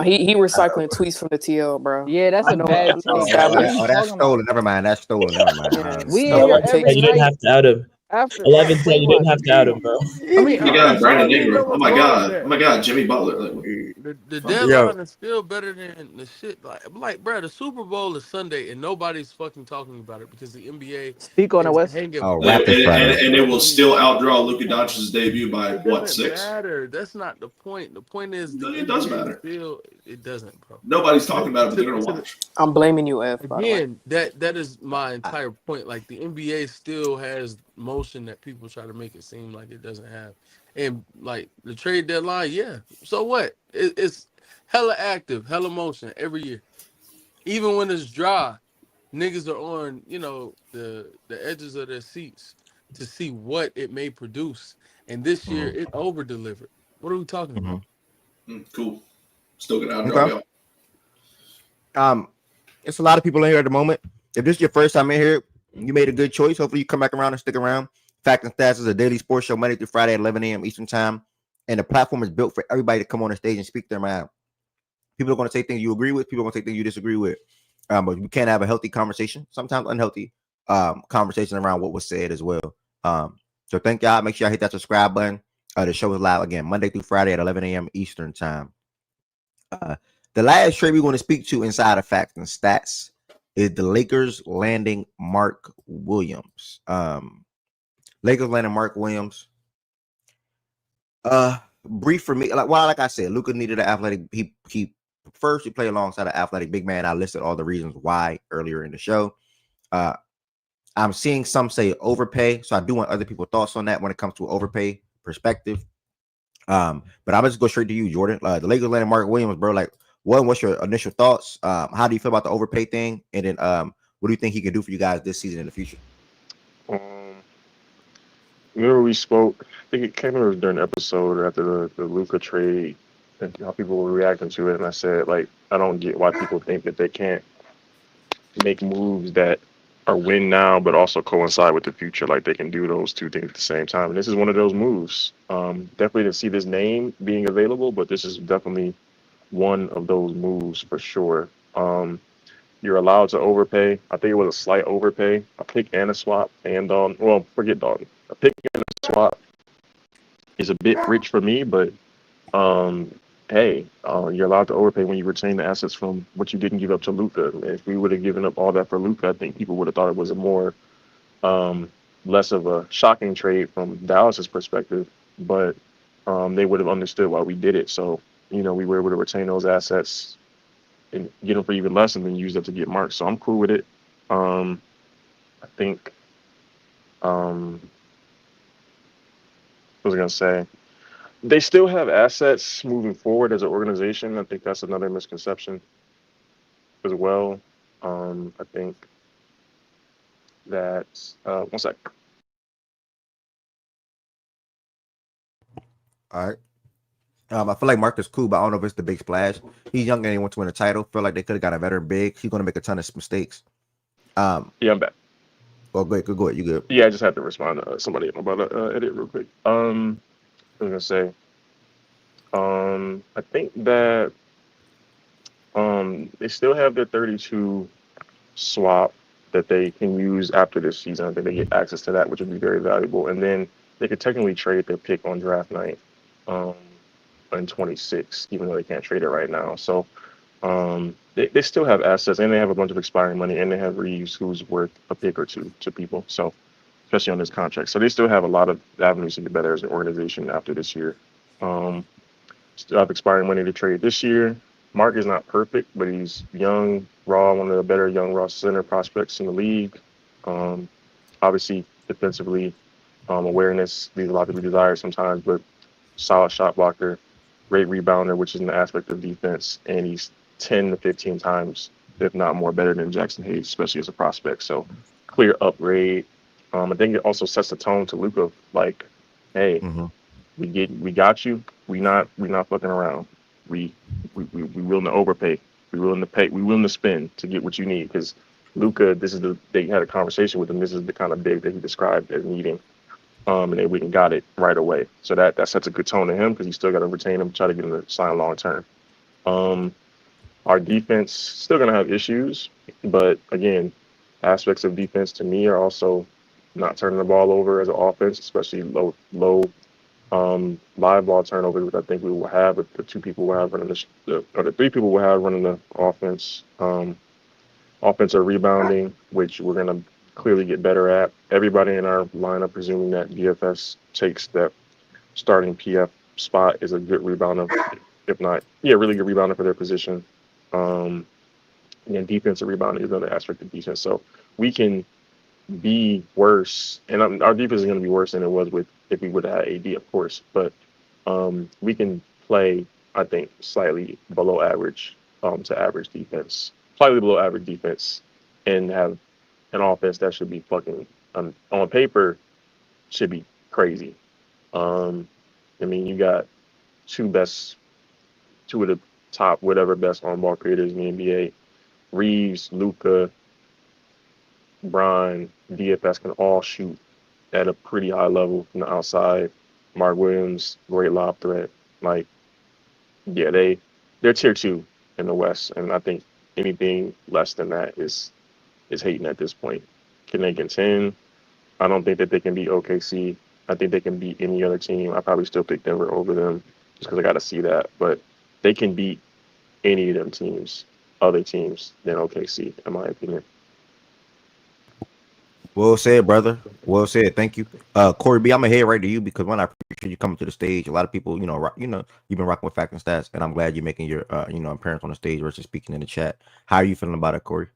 [SPEAKER 5] he recycling tweets from the TL, bro.
[SPEAKER 7] Yeah, that's a bad take.
[SPEAKER 1] That's stolen. Never mind. That's stolen. Never mind.
[SPEAKER 10] You didn't have to out him. 11-10, you didn't have to out him, bro.
[SPEAKER 9] I mean, you got Brandon Ingram. Oh my god, Jimmy Butler.
[SPEAKER 8] The deadline is still better than the shit. Like, bro, the Super Bowl is Sunday and nobody's fucking talking about it because the NBA
[SPEAKER 7] speak on the West.
[SPEAKER 1] Raptors
[SPEAKER 9] and it will still outdraw Luka Doncic's debut by what, 6?
[SPEAKER 8] It doesn't matter. That's not the point. The point is
[SPEAKER 9] it does matter.
[SPEAKER 8] It doesn't, bro.
[SPEAKER 9] Nobody's talking about it, but they're gonna watch.
[SPEAKER 5] I'm blaming you, F.
[SPEAKER 8] Again, that is my entire point. Like, the NBA still has motion that people try to make it seem like it doesn't have. And like the trade deadline, yeah. So what? It's hella active, hella motion every year. Even when it's dry, niggas are on, the edges of their seats to see what it may produce. And this year, it over-delivered. What are we talking about?
[SPEAKER 9] Cool. Still gonna outdraw
[SPEAKER 1] y'all. It's a lot of people in here at the moment. If this is your first time in here, you made a good choice. Hopefully you come back around and stick around. Fact and Stats is a daily sports show Monday through Friday at 11 a.m. Eastern Time. and the platform is built for everybody to come on the stage and speak their mind. People are going to say things you agree with. People are going to say things you disagree with. But we can't have a healthy conversation, sometimes unhealthy conversation around what was said as well. So thank y'all. Make sure y'all hit that subscribe button. The show is live again Monday through Friday at 11 a.m. Eastern time. The last trade we want to speak to inside of Facts and Stats is the Lakers landing Mark Williams. Lakers landing Mark Williams. Brief for me. Like I said, Luka needed an athletic. He prefers to play alongside an athletic big man. I listed all the reasons why earlier in the show. I'm seeing some say overpay, so I do want other people's thoughts on that when it comes to overpay perspective. But I'm just go straight to you, Jordan. The Lakers landing Mark Williams, bro. Like, what's your initial thoughts? How do you feel about the overpay thing? And then, what do you think he can do for you guys this season in the future?
[SPEAKER 4] Remember we spoke. I think it came during the episode after the Luka trade, and how people were reacting to it. And I said, like, I don't get why people think that they can't make moves that are win now, but also coincide with the future. Like they can do those two things at the same time. And this is one of those moves. Definitely didn't see this name being available, but this is definitely one of those moves for sure. You're allowed to overpay. I think it was a slight overpay. A pick and a swap and Dalton. Well, forget Dalton. A pick and a swap is a bit rich for me, but hey, you're allowed to overpay when you retain the assets from what you didn't give up to Luka. If we would have given up all that for Luka, I think people would have thought it was a more less of a shocking trade from Dallas's perspective, but they would have understood why we did it. So, we were able to retain those assets and get them for even less and then use that to get Mark. So I'm cool with it. I think what was I gonna say? They still have assets moving forward as an organization. I think that's another misconception as well. I think that one sec.
[SPEAKER 1] All right. I feel like Mark is cool, but I don't know if it's the big splash. He's young and he wants to win a title. Feel like they could have got a veteran big. He's going to make a ton of mistakes.
[SPEAKER 4] Yeah, I'm back.
[SPEAKER 1] Well, go ahead. You good?
[SPEAKER 4] Yeah, I just had to respond to somebody about edit real quick. I was gonna say, I think that they still have their 32 swap that they can use after this season. I think they get access to that, which would be very valuable. And then they could technically trade their pick on draft night in 26, even though they can't trade it right now. So they still have assets, and they have a bunch of expiring money, and they have Reeves, who's worth a pick or two to people. So especially on this contract. So they still have a lot of avenues to get better as an organization after this year. Still have expiring money to trade this year. Mark is not perfect, but he's young, raw, one of the better young raw center prospects in the league. Obviously, defensively, awareness leaves a lot to be desired sometimes, but solid shot blocker, great rebounder, which is an aspect of defense, and he's 10 to 15 times, if not more, better than Jackson Hayes, especially as a prospect. So clear upgrade. I think it also sets the tone to Luka, like, hey, we got you. We not fucking around. We willing to overpay. We willing to pay. We willing to spend to get what you need. Because Luka, they had a conversation with him. This is the kind of big that he described as needing. And they went and got it right away. So that sets a good tone to him because you still got to retain him, try to get him to sign long term. Our defense still gonna have issues, but again, aspects of defense to me are also not turning the ball over as an offense, especially low live ball turnovers, which I think we will have with the two people we have running or the three people we have running the offense. Offensive rebounding, which we're gonna clearly get better at. Everybody in our lineup, presuming that DFS takes that starting PF spot, is a good rebounder, if not, really good rebounder for their position. And defensive rebounding is another aspect of defense. So we can be worse, and our defense is going to be worse than it was if we would have had AD, of course. But we can play, I think, slightly below average to average defense, slightly below average defense, and have an offense that should be fucking on paper should be crazy. I mean, you got two of the top best on-ball creators in the NBA. Reeves, Luka, Brian, DFS can all shoot at a pretty high level from the outside. Mark Williams, great lob threat. Like, yeah, they're tier 2 in the West, and I think anything less than that is hating at this point. Can they contend? I don't think that they can beat OKC. I think they can beat any other team. I probably still pick Denver over them just because I got to see that. But they can beat any of them teams, other teams than OKC, in my opinion.
[SPEAKER 1] Well said, brother. Well said. Thank you. Corey B, I'm gonna head right to you because when I appreciate you coming to the stage, a lot of people, you've been rocking with Facts and Stats, and I'm glad you're making your appearance on the stage versus speaking in the chat. How are you feeling about it, Corey?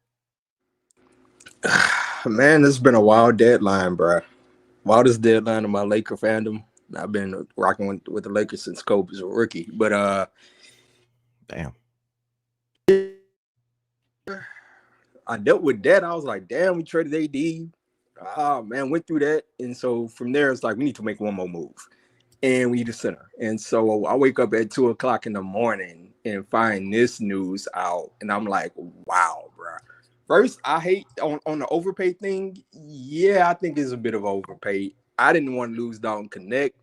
[SPEAKER 11] Man, it's been a wild deadline, bro. Wildest deadline of my Laker fandom. I've been rocking with the Lakers since Kobe was a rookie. But
[SPEAKER 1] damn,
[SPEAKER 11] I dealt with that. I was like, damn, we traded AD. Oh man, went through that. And so from there, it's like we need to make one more move. And we need a center. And so I wake up at 2:00 in the morning and find this news out. And I'm like, wow, bro. First, I hate on the overpay thing. Yeah, I think it's a bit of overpay. I didn't want to lose Dalton Connect,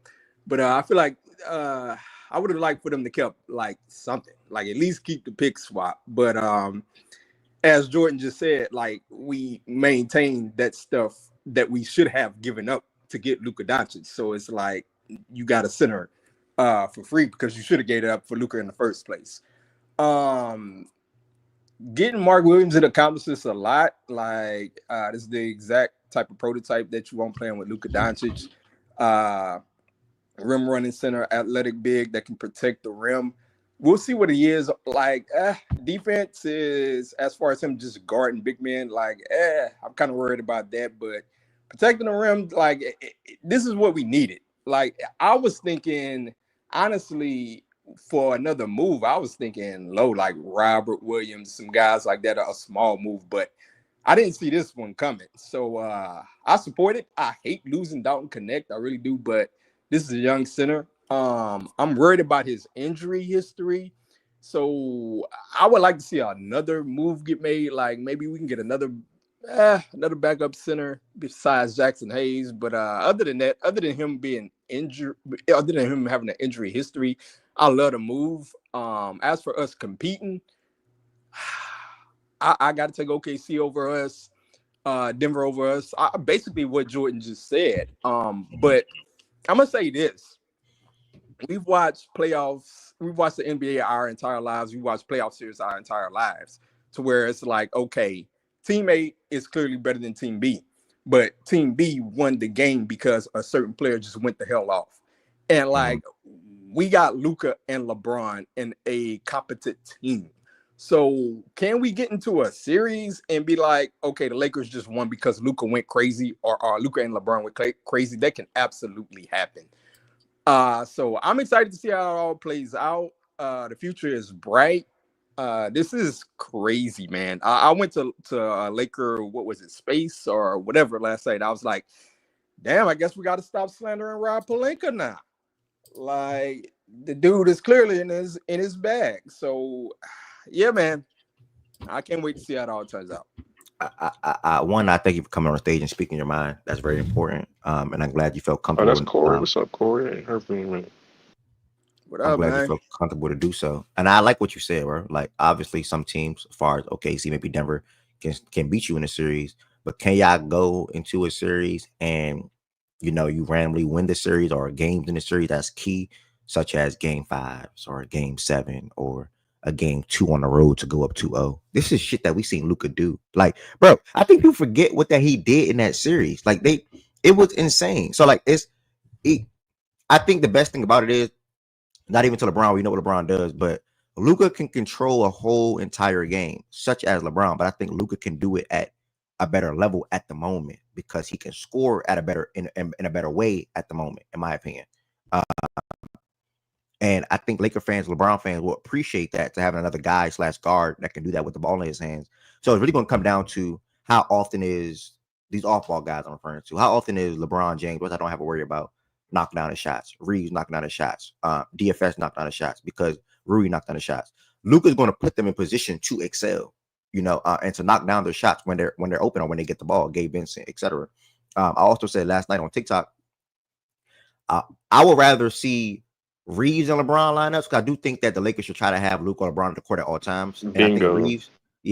[SPEAKER 11] but I feel like I would have liked for them to keep like something, like at least keep the pick swap. But as Jordan just said, like we maintain that stuff that we should have given up to get Luka Doncic. So it's like you got a center for free because you should have gave it up for Luka in the first place. Getting Mark Williams, it accomplishes a lot. Like this is the exact type of prototype that you want playing with Luka Doncic. Rim running center, athletic big that can protect the rim. We'll see what he is like. Defense is, as far as him just guarding big men, like I'm kind of worried about that. But protecting the rim, like this is what we needed. Like I was thinking, honestly, for another move, I was thinking low, like Robert Williams, some guys like that are a small move, but I didn't see this one coming. So I support it. I hate losing Dalton Connect. I really do, but this is a young center. I'm worried about his injury history. So I would like to see another move get made. Like maybe we can get another backup center besides Jackson Hayes. But other than that, other than him being injured, other than him having an injury history, I love to move. As for us competing, I got to take OKC over us, Denver over us. Basically what Jordan just said. But I'm gonna say this: we've watched playoffs. We've watched the NBA our entire lives. We watched playoff series our entire lives, to where it's like, okay, Team A is clearly better than Team B, but Team B won the game because a certain player just went the hell off. And like, we got Luka and LeBron in a competent team. So can we get into a series and be like, okay, the Lakers just won because Luka went crazy, or Luka and LeBron went crazy? That can absolutely happen. So I'm excited to see how it all plays out. The future is bright. This is crazy, man. I went to Laker, what was it, Space or whatever last night. I was like, damn, I guess we got to stop slandering Rob Pelinka now. Like the dude is clearly in his bag. So yeah, man, I can't wait to see how it all turns out.
[SPEAKER 1] I thank you for coming on stage and speaking your mind. That's very important. And I'm glad you felt
[SPEAKER 4] Oh,
[SPEAKER 1] comfortable.
[SPEAKER 4] that's Corey. What's up, Corey? I ain't heard from you in a minute.
[SPEAKER 11] What
[SPEAKER 1] I'm
[SPEAKER 11] up,
[SPEAKER 1] glad
[SPEAKER 11] man?
[SPEAKER 1] you felt comfortable to do so. And I like what you said, bro. Like obviously some teams, as far as OKC, maybe Denver can beat you in a series, but can y'all go into a series and you randomly win the series or games in the series that's key, such as game 5 or game 7 or a game 2 on the road to go up 2-0. This is shit that we seen Luka do. Like, bro, I think people forget what that he did in that series. Like it was insane. So like I think the best thing about it is not even to LeBron. We know what LeBron does, but Luka can control a whole entire game, such as LeBron. But I think Luka can do it at a better level at the moment because he can score at a better in a better way at the moment, in my opinion. And I think Laker fans, LeBron fans will appreciate that, to have another guy / guard that can do that with the ball in his hands. So it's really going to come down to how often is these off-ball guys I'm referring to. How often is LeBron James, which I don't have to worry about, knocking down his shots? Reeves knocking down his shots. DFS knocked down his shots because Rui knocked down his shots. Luka's going to put them in position to excel, and to knock down their shots when they're open or when they get the ball. Gabe Vincent, etc. I also said last night on TikTok, I would rather see Reeves and LeBron lineups because I do think that the Lakers should try to have Luke or LeBron at the court at all times. And I think
[SPEAKER 4] Bingo.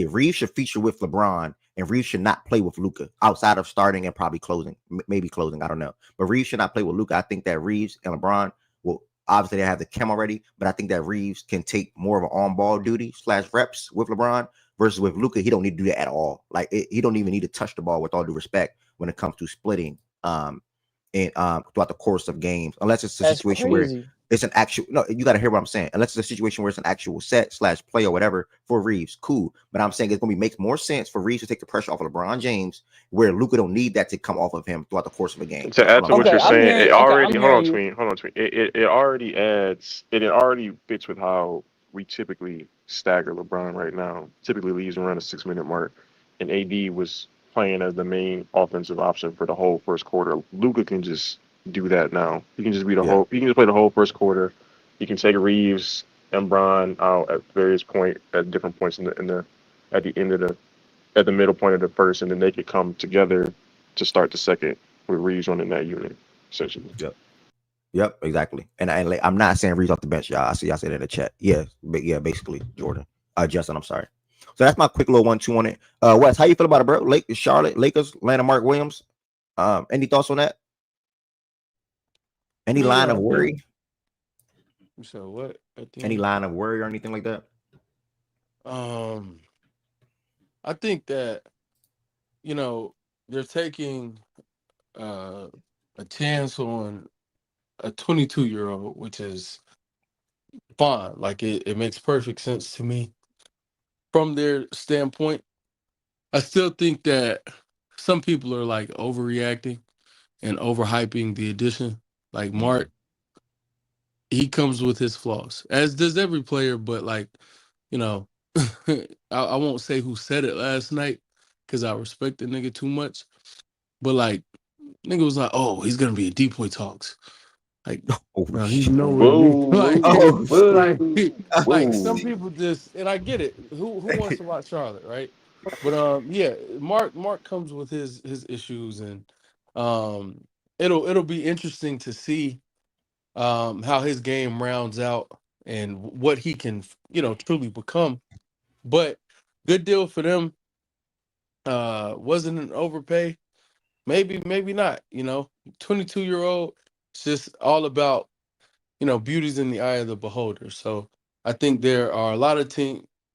[SPEAKER 1] Reeves should feature with LeBron, and Reeves should not play with Luka outside of starting and probably closing, maybe closing. I don't know, but Reeves should not play with Luka. I think that Reeves and LeBron will obviously they have the chem already, but I think that Reeves can take more of an on-ball duty / reps with LeBron versus with Luka. He don't need to do that at all. Like he don't even need to touch the ball with all due respect when it comes to splitting. And throughout the course of games, unless it's a
[SPEAKER 5] That's
[SPEAKER 1] situation where
[SPEAKER 5] crazy.
[SPEAKER 1] it's an actual no, you got to hear what I'm saying. Unless it's a situation where it's an actual set / play or whatever for Reeves, cool. But I'm saying it's gonna make more sense for Reeves to take the pressure off of LeBron James, where Luka don't need that to come off of him throughout the course of a game.
[SPEAKER 4] To add to what
[SPEAKER 5] Okay,
[SPEAKER 4] you're
[SPEAKER 5] I'm
[SPEAKER 4] saying,
[SPEAKER 5] hearing.
[SPEAKER 4] it
[SPEAKER 5] Okay, I'm
[SPEAKER 4] already hold
[SPEAKER 5] hearing
[SPEAKER 4] on,
[SPEAKER 5] you.
[SPEAKER 4] Tween. Hold on, Tween. It already adds. It already fits with how we typically stagger LeBron right now. Typically leaves around the 6 minute mark, and AD was playing as the main offensive option for the whole first quarter. Luka can just do that now. He can just be the
[SPEAKER 1] Yeah.
[SPEAKER 4] whole. He can just play the whole first quarter. He can take Reeves and Bron out at various different points at the end of the middle point of the first, and then they could come together to start the second with Reeves running that unit, essentially.
[SPEAKER 1] Yep, exactly. And I'm not saying Reeves off the bench, y'all. I see y'all said in the chat. Yeah, but yeah, basically, Jordan. Justin, I'm sorry. So that's my quick little 1-2 on it. Wes, how you feel about it, bro? Charlotte, Lakers, Mark Williams. Any thoughts on that? Any line of worry?
[SPEAKER 8] So what?
[SPEAKER 1] Any line of worry or anything like that?
[SPEAKER 8] I think that they're taking a chance on a 22-year-old, which is fine. Like it makes perfect sense to me from their standpoint. I still think that some people are like overreacting and overhyping the addition. Like Mark, he comes with his flaws, as does every player. But like, I won't say who said it last night because I respect the nigga too much. But like, nigga was like, "Oh, he's gonna be a Depoy Talks." Like, bro, he's nowhere near. Like, like some people just, and I get it. Who wants to watch Charlotte, right? But yeah, Mark comes with his issues, and it'll be interesting to see how his game rounds out and what he can truly become. But good deal for them. Wasn't an overpay. Maybe not. 22-year-old. It's just all about beauty's in the eye of the beholder. So I think there are a lot of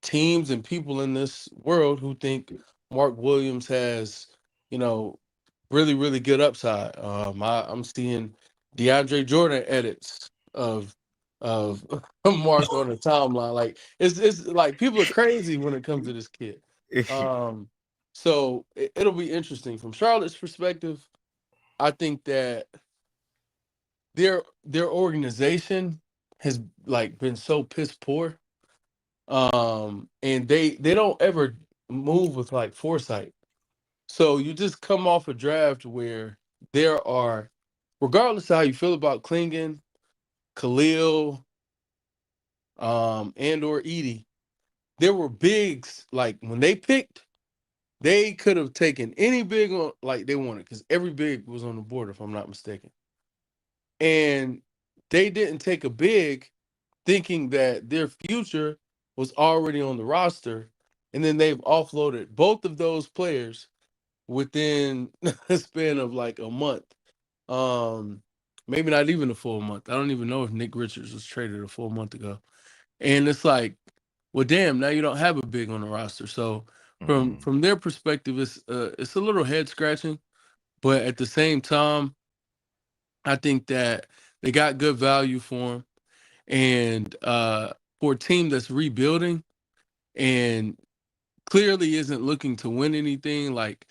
[SPEAKER 8] teams and people in this world who think Mark Williams has, really, really good upside. I'm seeing DeAndre Jordan edits of Mark on the timeline. Like it's like people are crazy when it comes to this kid. So it'll be interesting from Charlotte's perspective. I think that their organization has like been so piss poor, and they don't ever move with like foresight. So you just come off a draft where there are, regardless of how you feel about Klingon, Khalil, and or Edie, there were bigs. Like when they picked, they could have taken any big on like they wanted because every big was on the board, if I'm not mistaken. And they didn't take a big thinking that their future was already on the roster. And then they've offloaded both of those players within a span of like a month. Maybe not even a full month. I don't even know if Nick Richards was traded a full month ago. And it's like, well, damn, now you don't have a big on the roster. So from their perspective, it's a little head scratching. But at the same time, I think that they got good value for him. And for a team that's rebuilding and clearly isn't looking to win anything, like,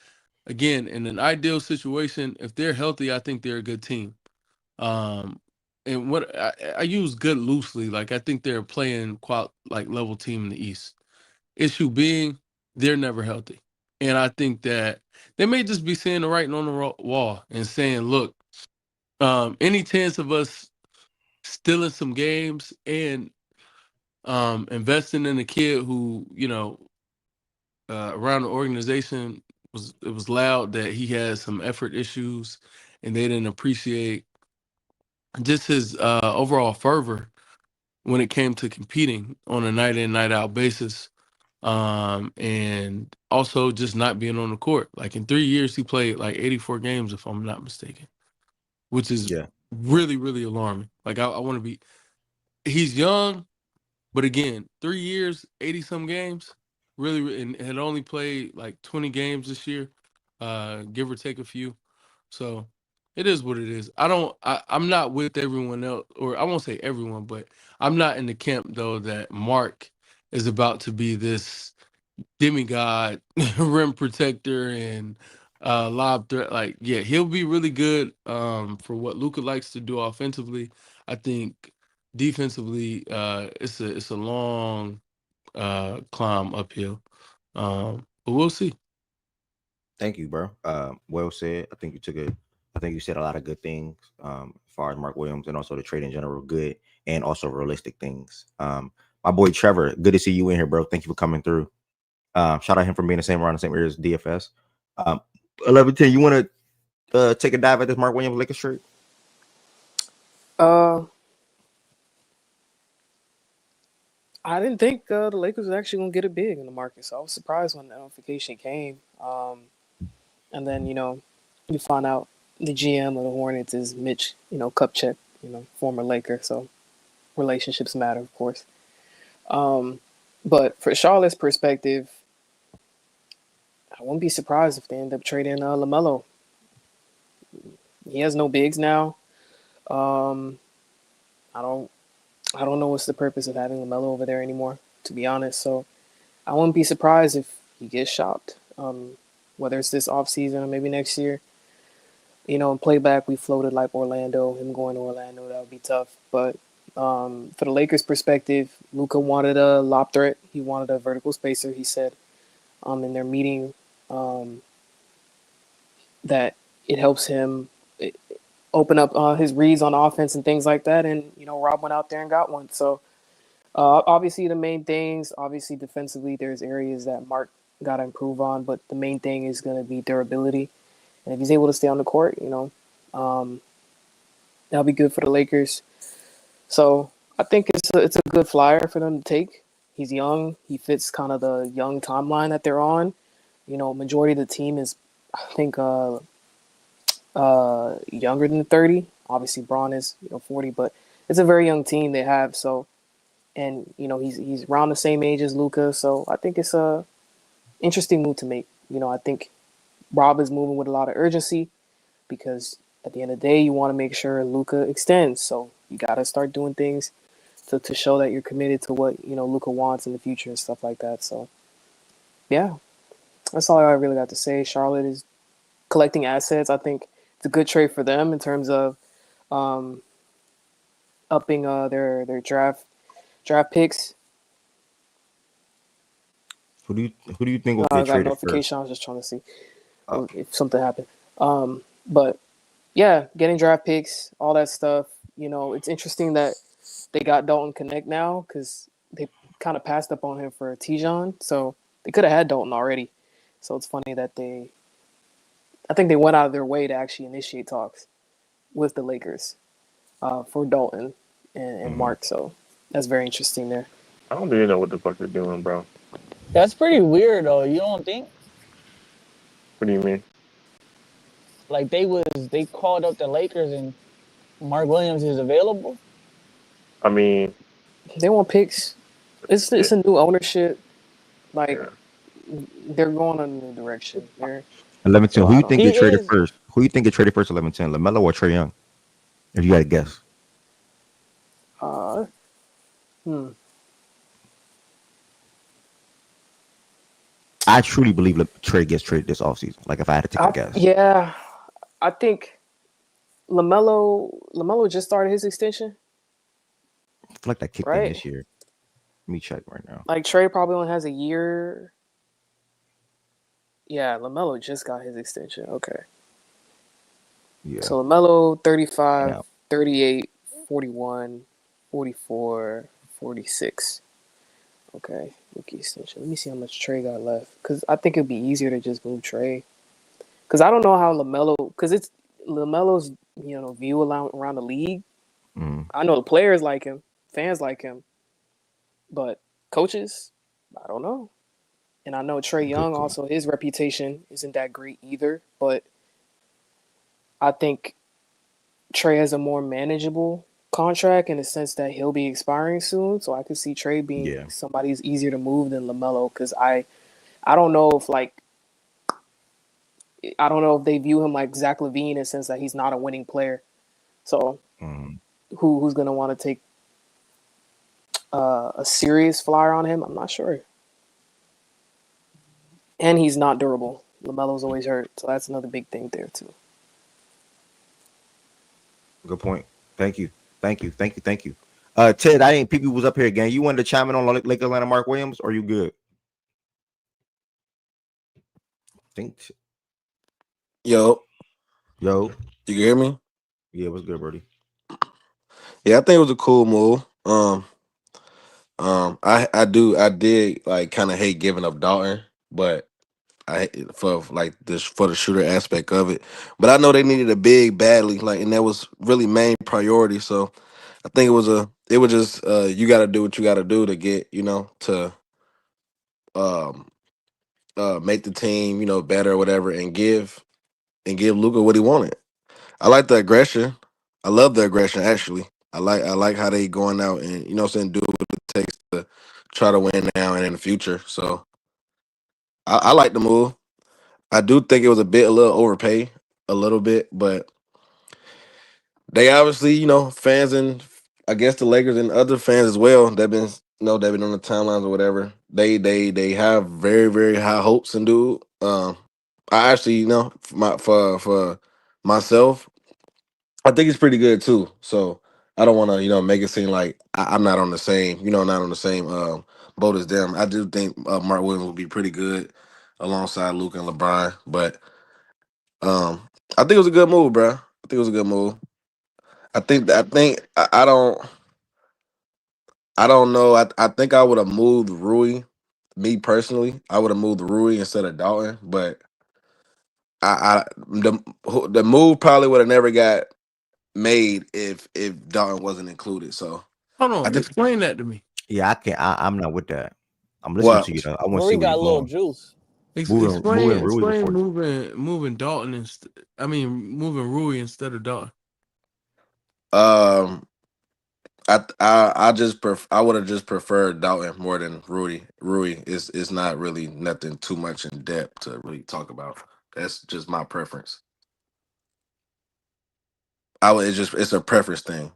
[SPEAKER 8] again, in an ideal situation, if they're healthy, I think they're a good team. And what I use good loosely, like I think they're playing like level team in the East. Issue being, they're never healthy. And I think that they may just be seeing the writing on the wall and saying, look, any chance of us stealing some games and investing in a kid who, around the organization it was loud that he has some effort issues and they didn't appreciate just his overall fervor when it came to competing on a night in, night out basis. And also just not being on the court. Like in 3 years, he played like 84 games, if I'm not mistaken, which is
[SPEAKER 1] Yeah.
[SPEAKER 8] really, really alarming. Like I want to be, he's young, but again, 3 years, 80 some games, really, and had only played like 20 games this year, give or take a few. So it is what it is. I'm not with everyone else, or I won't say everyone, but I'm not in the camp though that Mark is about to be this demigod rim protector and lob threat. Like, yeah, he'll be really good for what Luka likes to do offensively. I think defensively, it's a long climb uphill. But we'll see.
[SPEAKER 1] Thank you, bro. Well said. I think you said a lot of good things as far as Mark Williams and also the trade in general, good and also realistic things. My boy Trevor, good to see you in here, bro. Thank you for coming through. Shout out him for being the same around the same area as DFS. 11-10, you want to take a dive at this Mark Williams Lakers trade?
[SPEAKER 5] I didn't think the Lakers was actually gonna get a big in the market, so I was surprised when the notification came. And then you find out the GM of the Hornets is Mitch, Kupchak, former Laker, so relationships matter, of course. But for Charlotte's perspective, I wouldn't be surprised if they end up trading LaMelo. He has no bigs now. I don't know what's the purpose of having LaMelo over there anymore, to be honest. So I wouldn't be surprised if he gets shopped, whether it's this offseason or maybe next year. In Playback, we floated like Orlando, him going to Orlando, that would be tough. But for the Lakers' perspective, Luka wanted a lob threat. He wanted a vertical spacer. He said in their meeting that it helps him open up his reads on offense and things like that. And, Rob went out there and got one. So obviously the main things, defensively, there's areas that Mark got to improve on. But the main thing is going to be durability. And if he's able to stay on the court, that'll be good for the Lakers. So I think it's a good flyer for them to take. He's young. He fits kind of the young timeline that they're on. Majority of the team is, I think, younger than 30. Obviously, Braun is 40, but it's a very young team they have. So, and he's around the same age as Luka. So I think it's a interesting move to make. I think Rob is moving with a lot of urgency because at the end of the day, you want to make sure Luka extends. So you got to start doing things to show that you're committed to what Luka wants in the future and stuff like that. So yeah, that's all I really got to say. Charlotte is collecting assets. I think it's a good trade for them in terms of upping their draft picks.
[SPEAKER 1] Who do you think will
[SPEAKER 5] I
[SPEAKER 1] get
[SPEAKER 5] got a
[SPEAKER 1] traded
[SPEAKER 5] notification.
[SPEAKER 1] first?
[SPEAKER 5] I was just trying to see if something happened. But yeah, getting draft picks, all that stuff. It's interesting that they got Dalton Connect now because they kind of passed up on him for Tijon. So they could have had Dalton already. So it's funny that I think they went out of their way to actually initiate talks with the Lakers for Dalton and Mark. So that's very interesting there.
[SPEAKER 4] I don't really know what the fuck they're doing, bro.
[SPEAKER 7] That's pretty weird, though. You don't think?
[SPEAKER 4] What do you mean?
[SPEAKER 7] Like they called up the Lakers and Mark Williams is available.
[SPEAKER 4] I mean,
[SPEAKER 5] they want picks. It's a new ownership. Like they're going in a new direction.
[SPEAKER 1] 11-10. Who you think get traded
[SPEAKER 7] is.
[SPEAKER 1] first? Who you think get traded first? 11-10, LaMelo or Trae Young? If you got to guess. I truly believe Trae gets traded this offseason. Like if I had to take a guess.
[SPEAKER 5] Yeah, I think LaMelo just started his extension.
[SPEAKER 1] I feel like that kicked in this year. Let me check right now.
[SPEAKER 5] Like Trae probably only has a year. Yeah, LaMelo just got his extension. Okay.
[SPEAKER 1] Yeah.
[SPEAKER 5] So LaMelo 35, 38, 41, 44, 46. Okay, rookie extension. Let me see how much Trae got left. Because I think it'd be easier to just move Trae. Because I don't know how LaMelo... Because it's LaMelo's, view around the league I know the players like him, fans like him, but coaches, I don't know. And I know Trae Young also, his reputation isn't that great either, but I think Trae has a more manageable contract in the sense that he'll be expiring soon. So I could see Trae being somebody who's easier to move than LaMelo because I don't know if I don't know if they view him like Zach LaVine in the sense that he's not a winning player. So who's gonna want to take a serious flyer on him? I'm not sure. And he's not durable. LaMelo's always hurt, so that's another big thing there too.
[SPEAKER 1] Good point. Thank you. Ted, I ain't people was up here again. You wanted to chime in on Lake Atlanta Mark Williams, or you good?
[SPEAKER 12] Yo,
[SPEAKER 1] you
[SPEAKER 12] can hear me?
[SPEAKER 1] Yeah, what's good, Brody?
[SPEAKER 12] Yeah, I think it was a cool move. I did like kind of hate giving up Dalton, but for the shooter aspect of it. But I know they needed a big badly, and that was really main priority. So I think it was just you got to do what you got to do to get to um make the team better or whatever, and give Luka what he wanted. I like the aggression. I love the aggression actually. I like how they going out and do what it takes to try to win now and in the future. So I like the move. I do think it was a little overpay, a little bit, but they obviously, fans and I guess the Lakers and other fans as well. They've been on the timelines or whatever. They have very very high hopes and dude. I actually, for myself, I think it's pretty good too. So I don't want to, make it seem like I'm not on the same, not on the same boat as them. I do think Mark Williams will be pretty good alongside Luke and LeBron, but I think it was a good move, bro. I think it was a good move. I don't know. I think I would have moved Rui. Me personally, I would have moved Rui instead of Dalton, but the move probably would have never got made if Dalton wasn't included. So
[SPEAKER 8] Hold
[SPEAKER 12] I
[SPEAKER 8] on,
[SPEAKER 12] just
[SPEAKER 8] explain that to me.
[SPEAKER 1] Yeah, I can't. I'm not with that. I'm listening
[SPEAKER 12] what
[SPEAKER 1] to you though. I want to see
[SPEAKER 7] Rory
[SPEAKER 1] where
[SPEAKER 7] got
[SPEAKER 1] you're
[SPEAKER 7] a little
[SPEAKER 1] going.
[SPEAKER 7] juice.
[SPEAKER 1] Moving Rui
[SPEAKER 8] Explain
[SPEAKER 1] before.
[SPEAKER 8] moving Dalton moving Rui instead of Dalton.
[SPEAKER 12] um I would have just preferred Dalton more than Rudy. Rui is not really nothing too much in depth to really talk about. That's just my preference. It's a preference thing.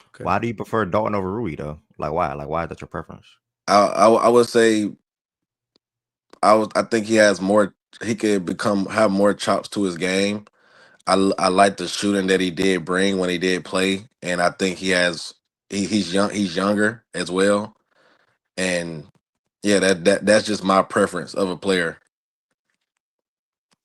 [SPEAKER 8] Okay.
[SPEAKER 1] Why do you prefer Dalton over Rui though? Like why? Like why is that your preference?
[SPEAKER 12] I would say I think he has more. He could have more chops to his game. I like the shooting that he did bring when he did play, and I think he's young. He's younger as well, and yeah, that's just my preference of a player.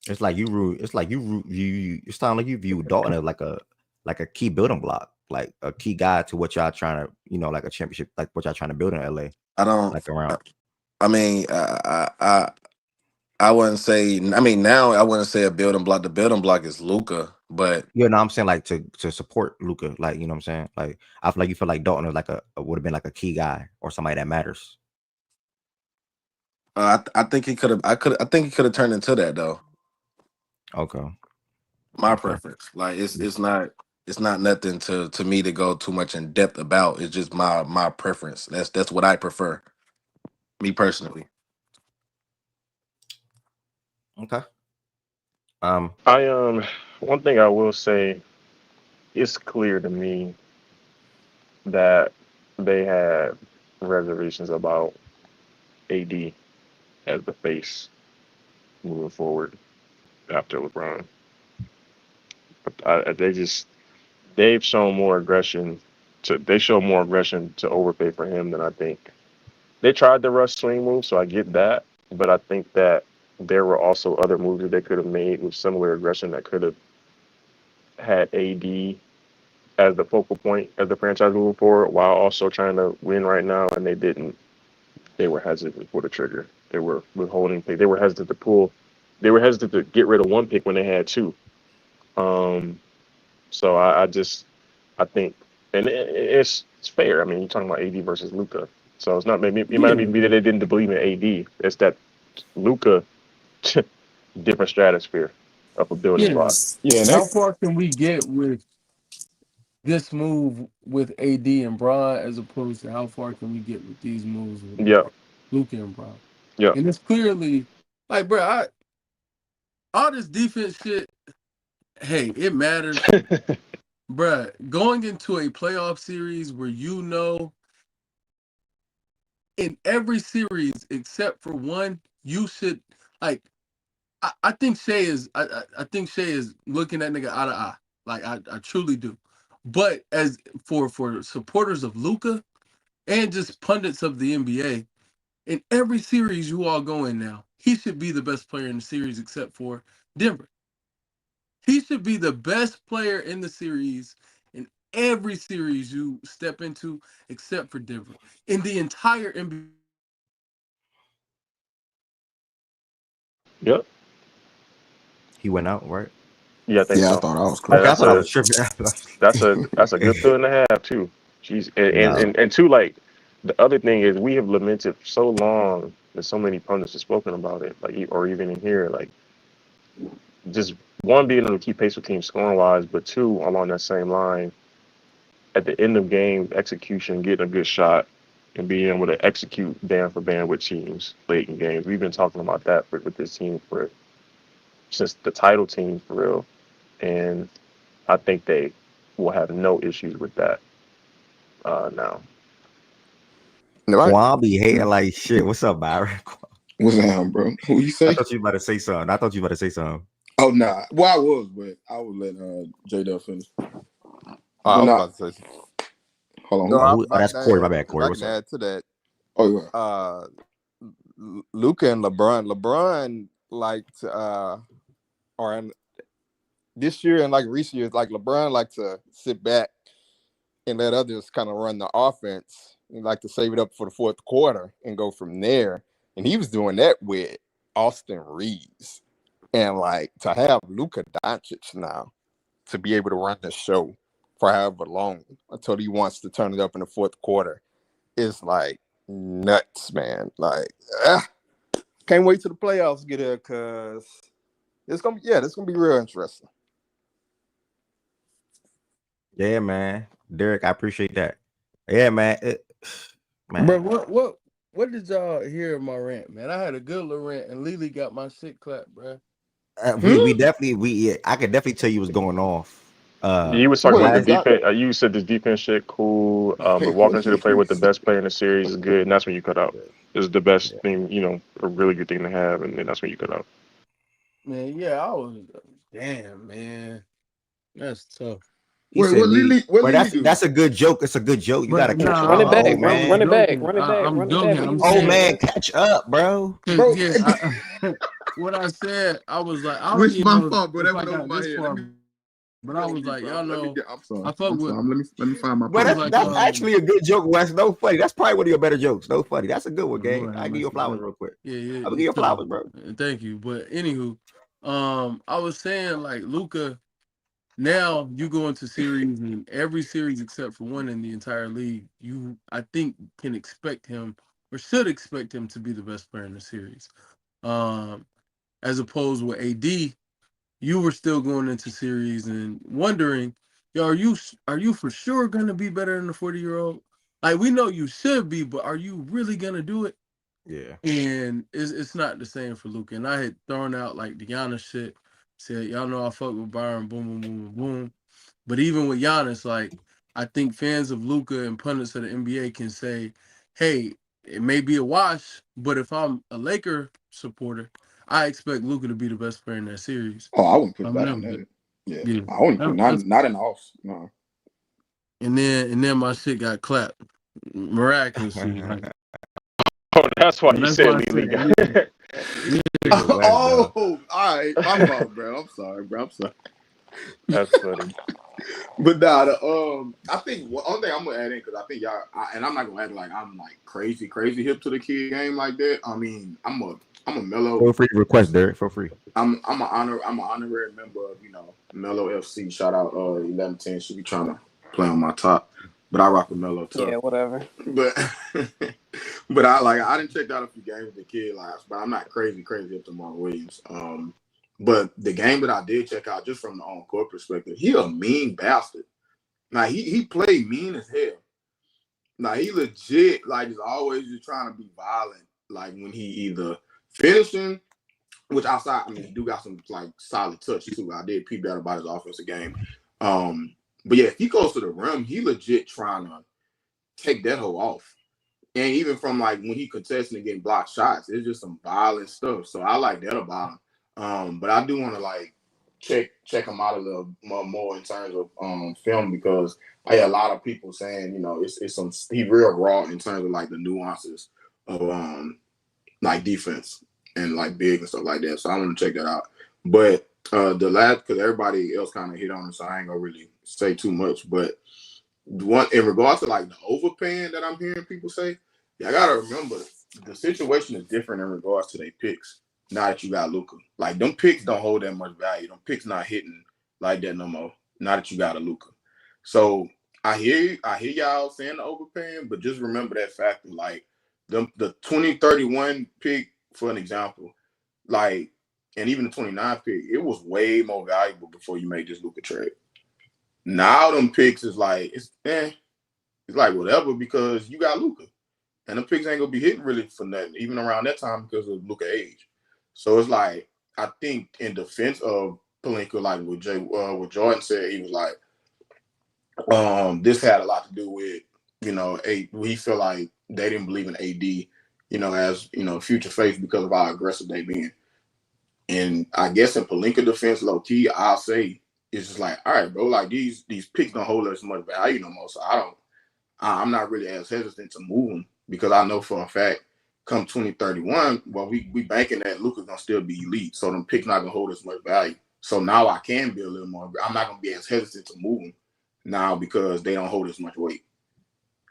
[SPEAKER 1] It's like you Rui. It's like you. It sounds like you view Dalton as like a key building block, like a key guy to what y'all trying to like a championship, like what y'all trying to build in LA.
[SPEAKER 12] I don't.
[SPEAKER 1] Like around.
[SPEAKER 12] I mean, I wouldn't say. I mean, now I wouldn't say a building block. The building block is Luca, but
[SPEAKER 1] Yeah, no, I'm saying like to support Luca, like you know what I'm saying. Like I feel like you feel like Dalton is like would have been like a key guy or somebody that matters.
[SPEAKER 12] I think he could have. I think he could have turned into that though.
[SPEAKER 1] Okay.
[SPEAKER 12] My preference, like it's not nothing to me to go too much in depth about. It's just my preference. That's what I prefer. Me personally.
[SPEAKER 1] Okay.
[SPEAKER 4] One thing I will say, it's clear to me that they had reservations about AD as the face moving forward after LeBron. But they've shown more aggression they show more aggression to overpay for him than I think. They tried the rush swing move, so I get that, but I think that there were also other moves that they could have made with similar aggression that could have had AD as the focal point as the franchise moving forward, while also trying to win right now, and they didn't. They were hesitant to pull the trigger. They were withholding pick. They were hesitant to pull. They were hesitant to get rid of one pick when they had two. Um, So I think, and it's fair. I mean, you're talking about AD versus Luka, so it's not maybe it might not even be that they didn't believe in AD. It's that Luka, different stratosphere of a building
[SPEAKER 8] Yeah.
[SPEAKER 4] block.
[SPEAKER 11] Yeah, and
[SPEAKER 8] How
[SPEAKER 11] that,
[SPEAKER 8] far can we get with this move with AD and Bron as opposed to how far can we get with these moves with
[SPEAKER 4] Yep,
[SPEAKER 8] Luka and Bron?
[SPEAKER 4] yep.
[SPEAKER 8] And it's clearly like, bro, all this defense shit, hey, it matters. Bruh, going into a playoff series where in every series except for one, you should like. I think Shea is. I think Shea is looking at nigga eye to eye. Like I truly do. But as for supporters of Luka and just pundits of the NBA, in every series you all go in now, he should be the best player in the series except for Denver. He should be the best player in the series in every series you step into, except for Denver. In the entire NBA.
[SPEAKER 4] Yep.
[SPEAKER 1] He went out, right?
[SPEAKER 4] Yeah, I think
[SPEAKER 13] Yeah, I
[SPEAKER 4] so.
[SPEAKER 13] thought I was
[SPEAKER 4] And
[SPEAKER 1] Okay, I
[SPEAKER 13] close.
[SPEAKER 1] thought I was tripping.
[SPEAKER 4] that's a good feeling to have too. Jeez,
[SPEAKER 1] No.
[SPEAKER 4] and two, like the other thing is we have lamented for so long that so many pundits have spoken about it, like or even in here, like just one being able to keep pace with teams scoring wise, but two along that same line at the end of games, execution, getting a good shot, and being able to execute band for band with teams late in games. We've been talking about that with this team for since the title team for real, and I think they will have no issues with that now.
[SPEAKER 13] Right.
[SPEAKER 1] Quan be hating like shit. What's up, Byron?
[SPEAKER 13] What's down, bro? Who you
[SPEAKER 1] I
[SPEAKER 13] say?
[SPEAKER 1] thought you about to say something. I thought you about to say something.
[SPEAKER 13] Oh nah. Well, I was, but I was letting J Dub finish.
[SPEAKER 14] I
[SPEAKER 13] But
[SPEAKER 14] was
[SPEAKER 13] not.
[SPEAKER 14] about to say.
[SPEAKER 13] Hold on.
[SPEAKER 14] No,
[SPEAKER 13] Who?
[SPEAKER 14] I
[SPEAKER 1] Oh,
[SPEAKER 14] was
[SPEAKER 1] oh,
[SPEAKER 14] about
[SPEAKER 1] that's
[SPEAKER 14] to
[SPEAKER 1] Corey. My
[SPEAKER 14] add
[SPEAKER 1] bad,
[SPEAKER 14] if
[SPEAKER 1] Corey.
[SPEAKER 14] I
[SPEAKER 1] What's
[SPEAKER 14] can
[SPEAKER 1] up?
[SPEAKER 14] add to that.
[SPEAKER 13] Oh yeah.
[SPEAKER 14] Luca and LeBron. LeBron liked or in this year and like recent years, like LeBron liked to sit back and let others kind of run the offense. He liked to save it up for the fourth quarter and go from there. And he was doing that with Austin Reeves. And like to have Luka Doncic now to be able to run the show for however long until he wants to turn it up in the fourth quarter is like nuts, man. Like, can't wait till the playoffs get here because it's gonna be real interesting.
[SPEAKER 1] Yeah, man. Derek, I appreciate that. Yeah, man.
[SPEAKER 8] Bro,
[SPEAKER 1] Man.
[SPEAKER 8] what did y'all hear of my rant, man? I had a good little rant, and Lily got my shit clapped, bro.
[SPEAKER 1] We definitely I could definitely tell you what's going off.
[SPEAKER 4] You was talking about the
[SPEAKER 13] Wait,
[SPEAKER 1] Last
[SPEAKER 13] that
[SPEAKER 4] defense. You said this defense shit cool, but walking into the play with the best player in the series is good, and that's when you cut out. It's the best thing, a really good thing to have, and then that's when you cut out.
[SPEAKER 8] Man, yeah, I was damn, man. That's tough.
[SPEAKER 1] he
[SPEAKER 13] wait,
[SPEAKER 1] said Lily.
[SPEAKER 13] what
[SPEAKER 1] Well,
[SPEAKER 13] Lily do?
[SPEAKER 1] that's a good joke. It's a good joke. You gotta
[SPEAKER 8] But
[SPEAKER 1] catch
[SPEAKER 8] nah,
[SPEAKER 5] Run
[SPEAKER 1] up,
[SPEAKER 5] it
[SPEAKER 8] I'm
[SPEAKER 5] back,
[SPEAKER 1] old
[SPEAKER 5] run,
[SPEAKER 8] I'm
[SPEAKER 5] run
[SPEAKER 1] man.
[SPEAKER 5] it back,
[SPEAKER 8] joking.
[SPEAKER 5] run it back,
[SPEAKER 8] I'm
[SPEAKER 5] run it back.
[SPEAKER 8] joking.
[SPEAKER 5] What you
[SPEAKER 8] I'm
[SPEAKER 5] was
[SPEAKER 1] Oh
[SPEAKER 5] saying,
[SPEAKER 8] saying,
[SPEAKER 1] man,
[SPEAKER 5] man?
[SPEAKER 1] catch up, bro.
[SPEAKER 8] cause
[SPEAKER 13] Bro,
[SPEAKER 8] yeah, what I said, I was like, I don't
[SPEAKER 13] which
[SPEAKER 8] even
[SPEAKER 13] my
[SPEAKER 8] know
[SPEAKER 13] fault, bro.
[SPEAKER 8] if
[SPEAKER 13] That
[SPEAKER 8] I
[SPEAKER 13] went over
[SPEAKER 8] got
[SPEAKER 13] my
[SPEAKER 8] this
[SPEAKER 13] head.
[SPEAKER 8] far, but I
[SPEAKER 13] On
[SPEAKER 8] was
[SPEAKER 13] mute,
[SPEAKER 8] like,
[SPEAKER 13] bro.
[SPEAKER 8] y'all
[SPEAKER 13] Let me
[SPEAKER 8] know,
[SPEAKER 13] get. I'm sorry.
[SPEAKER 8] I fuck
[SPEAKER 13] I'm
[SPEAKER 8] with,
[SPEAKER 13] sorry. Let me find my
[SPEAKER 1] But
[SPEAKER 8] I was
[SPEAKER 13] place.
[SPEAKER 8] like,
[SPEAKER 1] that's actually a good joke, Wes. No funny. That's probably one of your better jokes. No funny. That's a good one, gang.
[SPEAKER 8] Lord have
[SPEAKER 1] I give you
[SPEAKER 8] mercy,
[SPEAKER 1] flowers
[SPEAKER 8] but
[SPEAKER 1] real quick.
[SPEAKER 8] yeah,
[SPEAKER 1] I'm gonna give you flowers, bro.
[SPEAKER 8] thank you. But anywho, I was saying like Luca. Now you go into series, and every series except for one in the entire league, I think can expect him or should expect him to be the best player in the series. As opposed with AD, you were still going into series and wondering, yo, are you for sure gonna be better than the 40-year-old? Like we know you should be, but are you really gonna do it?
[SPEAKER 1] Yeah.
[SPEAKER 8] And it's not the same for Luka. And I had thrown out like the Giannis shit, said, y'all know I fuck with Byron, boom, boom, boom, boom, boom. But even with Giannis, like I think fans of Luka and pundits of the NBA can say, hey, it may be a wash, but if I'm a Laker supporter, I expect Luka to be the best player in that series.
[SPEAKER 13] Oh, I wouldn't put
[SPEAKER 8] I'm
[SPEAKER 13] that
[SPEAKER 8] never
[SPEAKER 13] on
[SPEAKER 8] good.
[SPEAKER 13] that. Yeah,
[SPEAKER 8] Yeah.
[SPEAKER 13] I wouldn't put not in the off. No.
[SPEAKER 8] And then my shit got clapped miraculously. Like,
[SPEAKER 4] Oh, that's why
[SPEAKER 8] so
[SPEAKER 4] you
[SPEAKER 8] that's
[SPEAKER 4] said
[SPEAKER 8] why I
[SPEAKER 4] Lily
[SPEAKER 8] said,
[SPEAKER 4] got.
[SPEAKER 8] yeah.
[SPEAKER 1] Wes, though.
[SPEAKER 13] Oh, all right. My fault, bro. I'm sorry, bro. I'm sorry.
[SPEAKER 4] That's funny.
[SPEAKER 13] But nah, I think one only thing I'm gonna add in because I think y'all, and I'm not gonna act like I'm like crazy hip to the kid game like that. I mean, I'm a I'm a Melo.
[SPEAKER 1] Feel free to request, Derek. Feel free.
[SPEAKER 13] I'm an honorary member of Melo FC. Shout out 1110. Should be trying to play on my top, but I rock with Melo tough.
[SPEAKER 5] Yeah, whatever.
[SPEAKER 13] But but I didn't check out a few games with the kid last, but I'm not crazy up to Mark Williams. But the game that I did check out, just from the on-court perspective, he a mean bastard. Now he played mean as hell. Now he legit is always just trying to be violent. Like when he either finishing, which outside, I mean, he do got some solid touch too. I did peep out about his offensive game. But yeah, if he goes to the rim, he legit trying to take that hoe off. And even from when he contesting and getting blocked shots, it's just some violent stuff. So I like that about him. But I do want to check him out a little more in terms of film, because I had a lot of people saying, it's some he real raw in terms of the nuances of defense and big and stuff like that. So I want to check that out. But the last, because everybody else kind of hit on it, so I ain't gonna really say too much. But one in regards to the overpaying that I'm hearing people say, I gotta remember the situation is different in regards to their picks. Now that you got Luka, them picks don't hold that much value. Them picks not hitting like that no more. Now that you got a Luka, so I hear y'all saying the overpaying, but just remember that factor. The 2031 pick, for an example, and even the 29 pick, it was way more valuable before you made this Luka trade. Now them picks is it's whatever, because you got Luka, and the picks ain't gonna be hitting really for nothing, even around that time, because of Luka age. So it's I think in defense of Pelinka, what Jordan said, he was this had a lot to do with we feel like they didn't believe in AD, as future face because of how aggressive they been. And I guess in Pelinka defense, low key, I'll say it's just all right, bro, these picks don't hold as much value no more. So I'm not really as hesitant to move them, because I know for a fact, come 2031, well, we banking that Luka's gonna still be elite, so them picks not gonna hold as much value. So now I can be a little more. I'm not gonna be as hesitant to move them now, because they don't hold as much weight.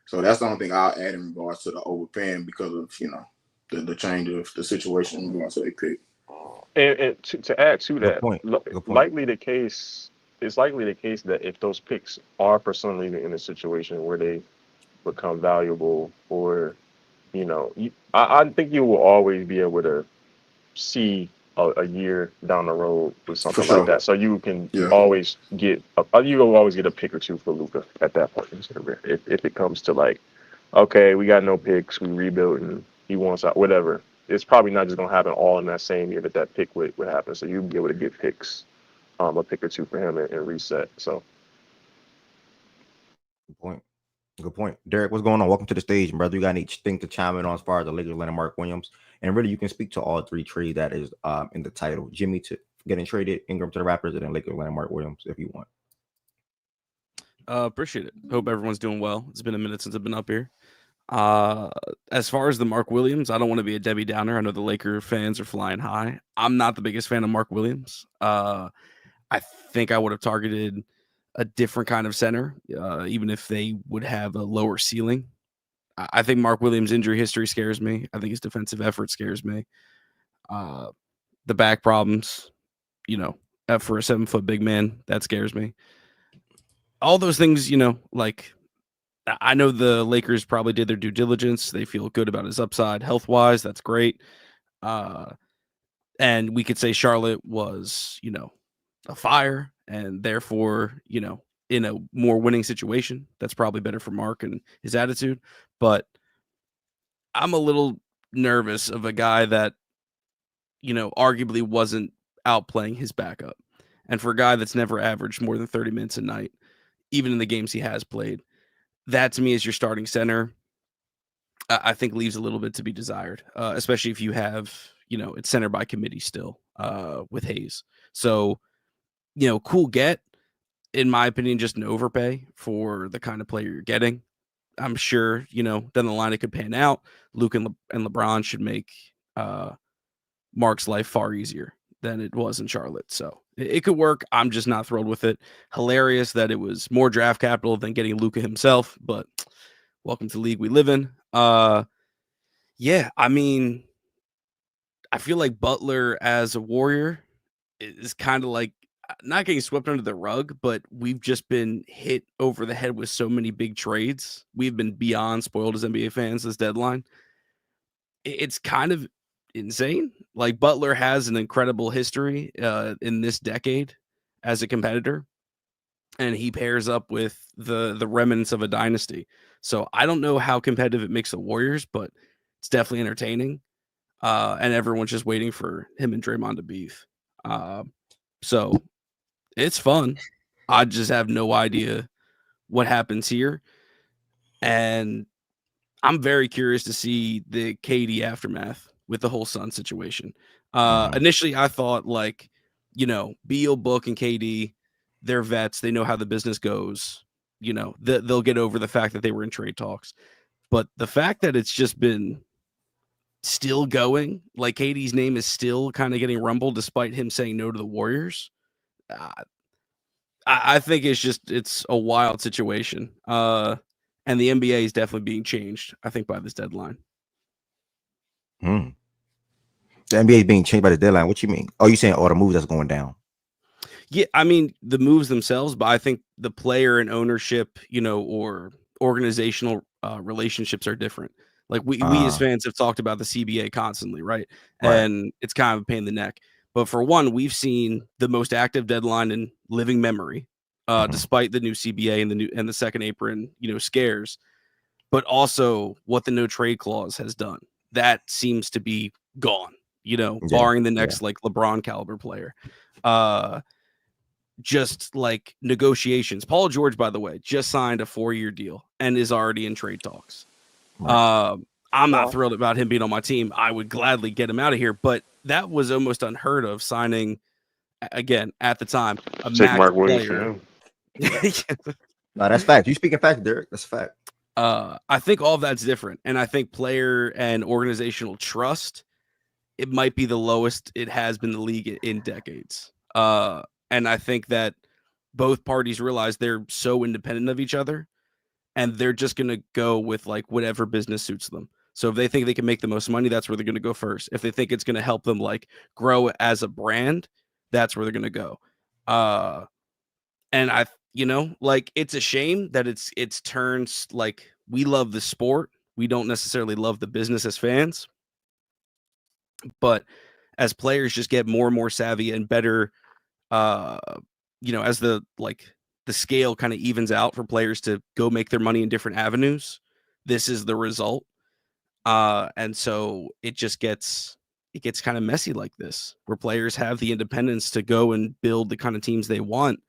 [SPEAKER 13] So that's the only thing I'll add in regards to the overpaying, because of the change of the situation in regards to their pick.
[SPEAKER 4] And to add to that,
[SPEAKER 1] Good point.
[SPEAKER 4] likely the case that if those picks are for some reason in a situation where they become valuable, or I think you will always be able to see a year down the road with something like that. So you can always get a pick or two for Luka at that point in his career. If it comes to okay, we got no picks, we rebuild, and he wants out, whatever. It's probably not just gonna happen all in that same year that pick would happen. So you'd be able to get picks, a pick or two for him and reset. So
[SPEAKER 1] Good point. Derek, what's going on? Welcome to the stage, brother. You got anything to chime in on as far as the Lakers landing Mark Williams? And really, you can speak to all three trades that is in the title. Jimmy to getting traded, Ingram to the Raptors, and then Lakers landing Mark Williams, if you want.
[SPEAKER 15] Appreciate it. Hope everyone's doing well. It's been a minute since I've been up here. As far as the Mark Williams, I don't want to be a Debbie Downer. I know the Laker fans are flying high. I'm not the biggest fan of Mark Williams. I think I would have targeted a different kind of center, even if they would have a lower ceiling. I think Mark Williams' injury history scares me. I think his defensive effort scares me. The back problems, for a 7-foot big man, that scares me. All those things, I know the Lakers probably did their due diligence. They feel good about his upside health-wise. That's great. And we could say Charlotte was, a fire, and therefore, in a more winning situation, that's probably better for Mark and his attitude. But I'm a little nervous of a guy that, arguably wasn't outplaying his backup. And for a guy that's never averaged more than 30 minutes a night, even in the games he has played, that to me is your starting center. I think leaves a little bit to be desired, especially if you have, it's center by committee still with Hayes. So, cool get, in my opinion, just an overpay for the kind of player you're getting. I'm sure, down the line it could pan out. Luke and LeBron should make Mark's life far easier than it was in Charlotte. So it could work. I'm just not thrilled with it. Hilarious that it was more draft capital than getting Luka himself, but welcome to the league we live in. Yeah, I mean, I feel like Butler as a Warrior is kind of like not getting swept under the rug, but we've just been hit over the head with so many big trades. We've been beyond spoiled as NBA fans this deadline. It's kind of insane. Like Butler has an incredible history in this decade as a competitor, and he pairs up with the remnants of a dynasty. So I don't know how competitive it makes the Warriors, but it's definitely entertaining. And everyone's just waiting for him and Draymond to beef. So it's fun. I just have no idea what happens here. And I'm very curious to see the KD aftermath with the whole Sun situation. Initially, I thought like, Beal, Book, and KD, they're vets. They know how the business goes. They'll get over the fact that they were in trade talks. But the fact that it's just been still going, like KD's name is still kind of getting rumbled despite him saying no to the Warriors. I think it's a wild situation. And the NBA is definitely being changed, I think, by this deadline.
[SPEAKER 1] The NBA is being changed by the deadline. What you mean? Oh, you saying all the moves that's going down?
[SPEAKER 15] Yeah, I mean the moves themselves, but I think the player and ownership, or organizational relationships are different. Like we as fans have talked about the CBA constantly, right? And it's kind of a pain in the neck. But for one, we've seen the most active deadline in living memory, despite the new CBA and the second apron, scares. But also what the no trade clause has done. That seems to be gone, barring the next like LeBron caliber player. Just like negotiations. Paul George, by the way, just signed a 4-year deal and is already in trade talks. I'm not thrilled about him being on my team. I would gladly get him out of here, but that was almost unheard of signing again at the time a
[SPEAKER 4] Take
[SPEAKER 15] max
[SPEAKER 4] Mark Williams for
[SPEAKER 15] player.
[SPEAKER 4] him.
[SPEAKER 1] No, that's fact. You speaking fact, Derek. That's a fact.
[SPEAKER 15] I think all of that's different, and I think player and organizational trust, it might be the lowest it has been in the league in decades. And I think that both parties realize they're so independent of each other, and they're just going to go with like whatever business suits them. So if they think they can make the most money, that's where they're going to go first. If they think it's going to help them like grow as a brand, that's where they're going to go. And like it's a shame that it's turns like we love the sport. We don't necessarily love the business as fans. But as players just get more and more savvy and better, as the scale kind of evens out for players to go make their money in different avenues, this is the result. And so it gets kind of messy like this, where players have the independence to go and build the kind of teams they want.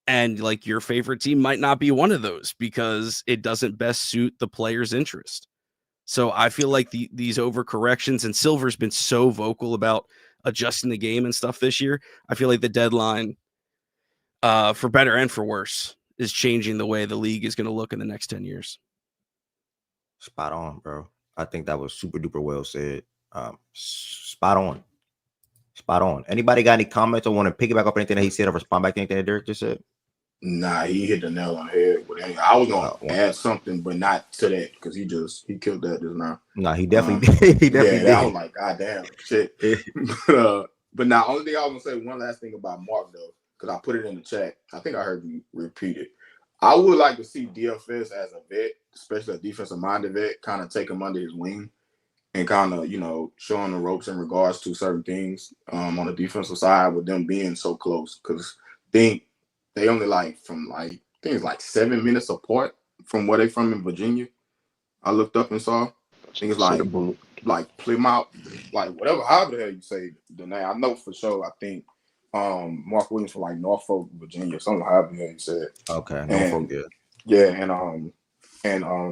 [SPEAKER 15] And like your favorite team might not be one of those because it doesn't best suit the player's interest. So I feel like these overcorrections, and Silver's been so vocal about adjusting the game and stuff this year. I feel like the deadline, for better and for worse, is changing the way the league is going to look in the next 10 years.
[SPEAKER 1] Spot on, bro. I think that was super duper well said. Spot on. Spot on. Anybody got any comments or want to piggyback up anything that he said or respond back to anything that Derek just said?
[SPEAKER 13] Nah, he hit the nail on the head with anything. I was gonna add something, but not to that because he killed that just now.
[SPEAKER 1] No, he definitely did. He definitely did.
[SPEAKER 13] I was like, God damn, shit. But now, only thing I was gonna say, one last thing about Mark though, because I put it in the chat. I think I heard you repeat it. I would like to see DFS as a vet, especially a defensive minded vet, kind of take him under his wing and kind of, show him the ropes in regards to certain things on the defensive side with them being so close. Because they only from things like 7 minutes apart from where they from in Virginia. I looked up and saw. I think it's like Plymouth, like whatever, however the hell you say the name. I know for sure. I think Mark Williams from like Norfolk, Virginia, something however the hell you said.
[SPEAKER 1] Okay, Norfolk, good.
[SPEAKER 13] Yeah, and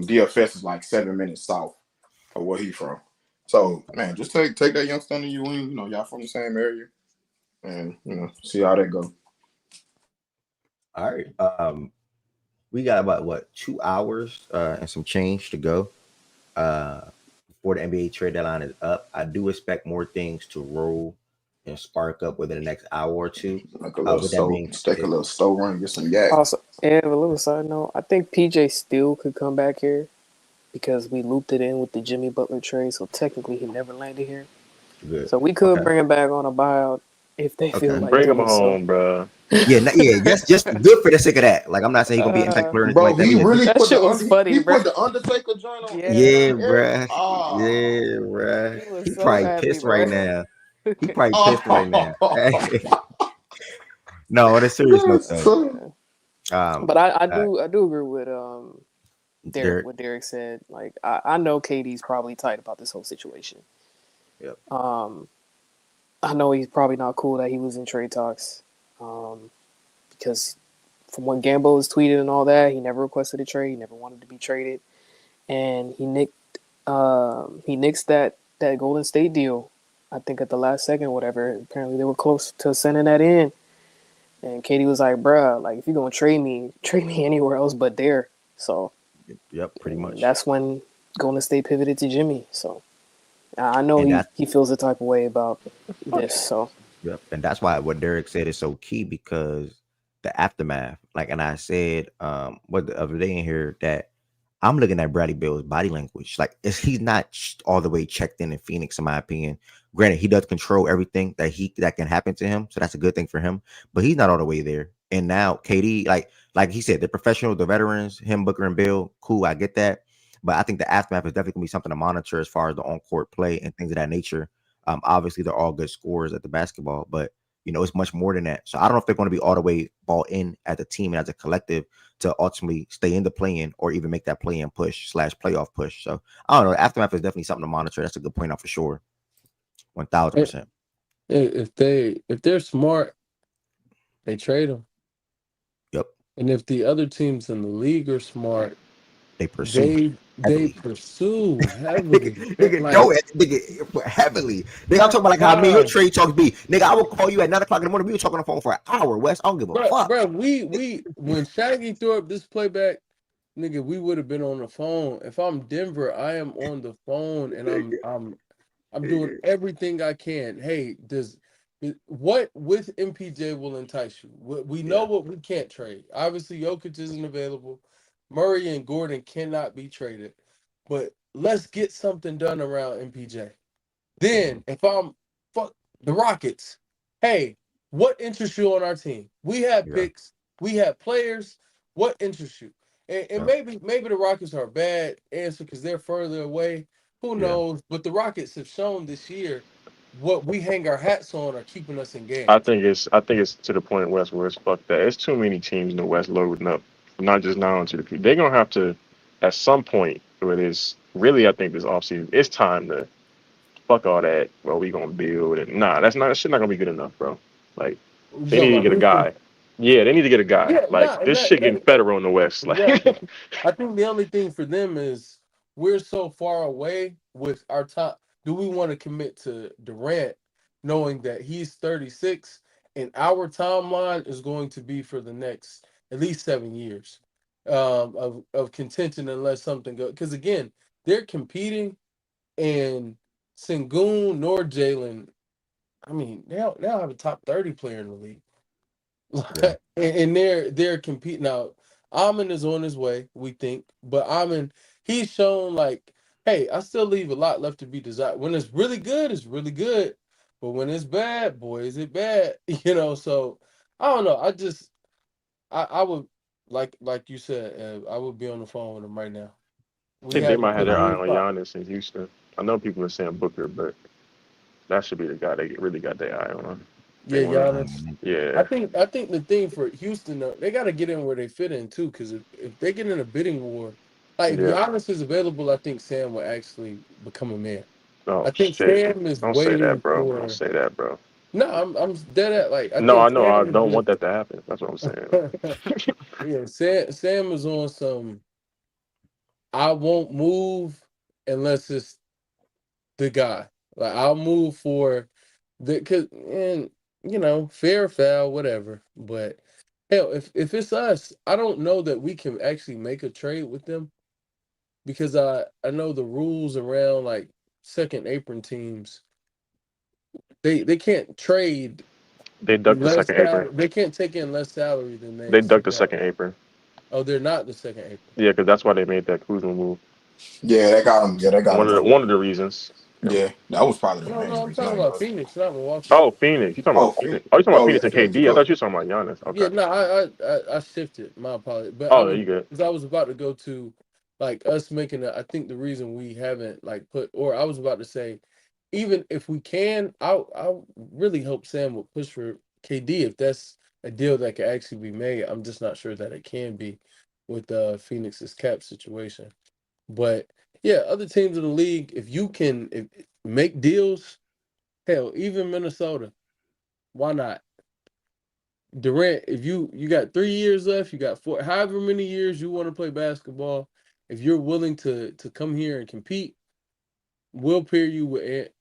[SPEAKER 13] DFS is like 7 minutes south of where he from. So man, just take that youngster under your wing. Y'all from the same area, and see how that go.
[SPEAKER 1] All right. We got about 2 hours and some change to go before the NBA trade deadline is up. I do expect more things to roll and spark up within the next hour or two.
[SPEAKER 13] Like a little take a little slow run, get some yak.
[SPEAKER 5] Also, and a little side note, I think PJ Steele could come back here because we looped it in with the Jimmy Butler trade, so technically he never landed here.
[SPEAKER 1] Good.
[SPEAKER 5] So we could
[SPEAKER 1] Okay.
[SPEAKER 5] bring him back on a buyout if they feel
[SPEAKER 1] Okay.
[SPEAKER 5] like
[SPEAKER 4] Bring him
[SPEAKER 5] doing so.
[SPEAKER 4] home, bro.
[SPEAKER 1] Yeah, yeah, just good for the sake of that. Like I'm not saying he's gonna be an impact player or anything
[SPEAKER 13] Bro,
[SPEAKER 1] like that.
[SPEAKER 13] he
[SPEAKER 1] But yeah,
[SPEAKER 13] really
[SPEAKER 1] good.
[SPEAKER 5] That
[SPEAKER 13] put
[SPEAKER 5] shit was funny,
[SPEAKER 13] he
[SPEAKER 5] bro.
[SPEAKER 13] put the Undertaker joint on
[SPEAKER 5] Yeah,
[SPEAKER 1] Yeah,
[SPEAKER 13] MTV.
[SPEAKER 1] bruh.
[SPEAKER 13] Ah,
[SPEAKER 1] Yeah, bruh.
[SPEAKER 5] he was
[SPEAKER 1] He
[SPEAKER 5] so
[SPEAKER 1] probably
[SPEAKER 5] happy,
[SPEAKER 1] pissed right
[SPEAKER 5] bro.
[SPEAKER 1] now. He probably pissed right now.
[SPEAKER 13] oh,
[SPEAKER 1] No, on a serious note
[SPEAKER 13] that's
[SPEAKER 1] though.
[SPEAKER 13] tough.
[SPEAKER 5] But I
[SPEAKER 1] Uh,
[SPEAKER 5] do agree with
[SPEAKER 1] Derek.
[SPEAKER 5] what Derek said. Like I know KD's probably tight about this whole situation.
[SPEAKER 1] Yep.
[SPEAKER 5] I know he's probably not cool that he was in trade talks. Because from what Gambo has tweeted and all that, he never requested a trade. He never wanted to be traded, and he nixed that Golden State deal. I think at the last second, or whatever. Apparently, they were close to sending that in, and Katie was like, "Bruh, like if you're gonna trade me anywhere else but there." So
[SPEAKER 1] Yep. Pretty
[SPEAKER 5] and
[SPEAKER 1] much.
[SPEAKER 5] that's when Golden State pivoted to Jimmy. So I know
[SPEAKER 1] And that's
[SPEAKER 5] he feels the type of way about this. So
[SPEAKER 1] Yep. And that's why what Derek said is so key because the aftermath. Like, and I said, what the other day in here that I'm looking at Bradley Bill's body language. Like, he's not all the way checked in Phoenix, in my opinion. Granted, he does control everything that can happen to him, so that's a good thing for him. But he's not all the way there. And now KD, like he said, they're professional, the veterans, him, Booker, and Bill. Cool, I get that. But I think the aftermath is definitely gonna be something to monitor as far as the on-court play and things of that nature. Obviously, they're all good scorers at the basketball, but it's much more than that. So I don't know if they're going to be all the way ball in as a team and as a collective to ultimately stay in the play-in or even make that play-in push / playoff push. So I don't know. Aftermath is definitely something to monitor. That's a good point out for sure. 1000%.
[SPEAKER 8] If they're smart, they trade him.
[SPEAKER 1] Yep.
[SPEAKER 8] And if the other teams in the league are smart,
[SPEAKER 1] They pursue
[SPEAKER 8] they
[SPEAKER 1] heavily.
[SPEAKER 8] pursue heavily.
[SPEAKER 1] Nigga,
[SPEAKER 8] Like,
[SPEAKER 1] go at nigga heavily. Nigga, I'm talking about like how me and your
[SPEAKER 8] God,
[SPEAKER 1] trade talks be. Nigga, I will call you at 9 o'clock in the morning. We were talking on the phone for an hour, Wes. I don't give a fuck.
[SPEAKER 8] bro, we when Shaggy threw up this playback, nigga, we would have been on the phone. If I'm Denver, I am on the phone and I'm doing everything I can. Hey, what with MPJ will entice you? We know what we can't trade. Obviously, Jokic isn't available. Murray and Gordon cannot be traded. But let's get something done around MPJ. Then, if I'm fuck the Rockets, hey, what interests you on our team? We have picks, we have players. What interests you? And maybe the Rockets are a bad answer because they're further away. Who knows? But the Rockets have shown this year what we hang our hats on are keeping us in games.
[SPEAKER 4] I think it's to the point where it's fucked that. It's too many teams in the West loading up, not just now into the future. They're gonna have to, at some point, where it is really, I think this offseason, it's time to fuck all that. Well, we gonna build and that shit not gonna be good enough, bro. Like
[SPEAKER 8] You
[SPEAKER 4] they
[SPEAKER 8] talking
[SPEAKER 4] need to
[SPEAKER 8] about
[SPEAKER 4] get a
[SPEAKER 8] Houston?
[SPEAKER 4] guy. Yeah, they need to get a guy.
[SPEAKER 8] Yeah,
[SPEAKER 4] Like
[SPEAKER 8] nah, and
[SPEAKER 4] this shit getting
[SPEAKER 8] that
[SPEAKER 4] federal in the West. Like
[SPEAKER 8] exactly. I think the only thing for them is we're so far away with our top. Do we want to commit to Durant, knowing that he's 36 and our timeline is going to be for the next at least 7 years of contention unless something goes? Because again, they're competing, and Sengun nor Jalen. I mean, they'll have a top 30 player in the league. And they're competing now. Amon is on his way, we think, but Amon, he's shown like, hey, I still leave a lot left to be desired. When it's really good, it's really good, but when it's bad, boy, is it bad? So I don't know. I would like you said, I would be on the phone with him right now.
[SPEAKER 4] I
[SPEAKER 8] We
[SPEAKER 4] think they
[SPEAKER 8] have
[SPEAKER 4] might
[SPEAKER 8] a
[SPEAKER 4] have their eye
[SPEAKER 8] clean
[SPEAKER 4] on
[SPEAKER 8] spot.
[SPEAKER 4] Giannis in Houston. I know people are saying Booker, but that should be the guy they really got their eye on.
[SPEAKER 8] Yeah, Giannis. I
[SPEAKER 4] Yeah.
[SPEAKER 8] think the thing for Houston though, they got to get in where they fit in too. Because if they get in a bidding war, like if
[SPEAKER 4] Yeah.
[SPEAKER 8] Giannis is available, I think Sam will actually become a man.
[SPEAKER 4] Oh
[SPEAKER 8] I think
[SPEAKER 4] shit!
[SPEAKER 8] Sam is
[SPEAKER 4] Don't say
[SPEAKER 8] waiting
[SPEAKER 4] that, bro. Don't
[SPEAKER 8] for.
[SPEAKER 4] say that, bro.
[SPEAKER 8] No, I'm dead at like I
[SPEAKER 4] No, I
[SPEAKER 8] think
[SPEAKER 4] know. I
[SPEAKER 8] Sam
[SPEAKER 4] don't
[SPEAKER 8] is
[SPEAKER 4] want that to happen. That's what I'm saying.
[SPEAKER 8] just. Yeah, Sam is on some. I won't move unless it's the guy. Like I'll move for and fair, foul, whatever. But hell, if it's us, I don't know that we can actually make a trade with them because I know the rules around like second apron teams. They can't trade
[SPEAKER 4] They ducked the
[SPEAKER 8] less
[SPEAKER 4] second apron.
[SPEAKER 8] salary. They can't take in less salary than they
[SPEAKER 4] They ducked the
[SPEAKER 8] should have.
[SPEAKER 4] second apron.
[SPEAKER 8] Oh, they're not the second apron.
[SPEAKER 4] Yeah, because that's why they made that Kuzma move.
[SPEAKER 13] Yeah, they got him. Yeah, they got him.
[SPEAKER 4] One of the reasons.
[SPEAKER 13] Yeah, that was probably the
[SPEAKER 8] No,
[SPEAKER 13] main
[SPEAKER 8] I'm
[SPEAKER 13] reason.
[SPEAKER 8] talking
[SPEAKER 13] I ain't
[SPEAKER 8] about
[SPEAKER 13] gonna-
[SPEAKER 8] Phoenix, not Milwaukee.
[SPEAKER 4] Oh, Phoenix. You talking
[SPEAKER 13] Oh,
[SPEAKER 4] about Phoenix? Oh, you talking about Phoenix
[SPEAKER 13] yeah,
[SPEAKER 4] and
[SPEAKER 13] Phoenix is
[SPEAKER 4] KD? I
[SPEAKER 13] cool.
[SPEAKER 4] thought you were talking about Giannis. Okay.
[SPEAKER 8] Yeah, no, I shifted. My apologies, but
[SPEAKER 4] Oh, you good?
[SPEAKER 8] because I was about to go to like us making I think the reason we haven't like put, or I was about to say, even if we can, I really hope Sam would push for KD if that's a deal that could actually be made. I'm just not sure that it can be with Phoenix's cap situation. But yeah, other teams in the league, if you can make deals, hell, even Minnesota, why not? Durant, if you got 3 years left, you got 4, however many years you want to play basketball, if you're willing to come here and compete, we'll pair you with it.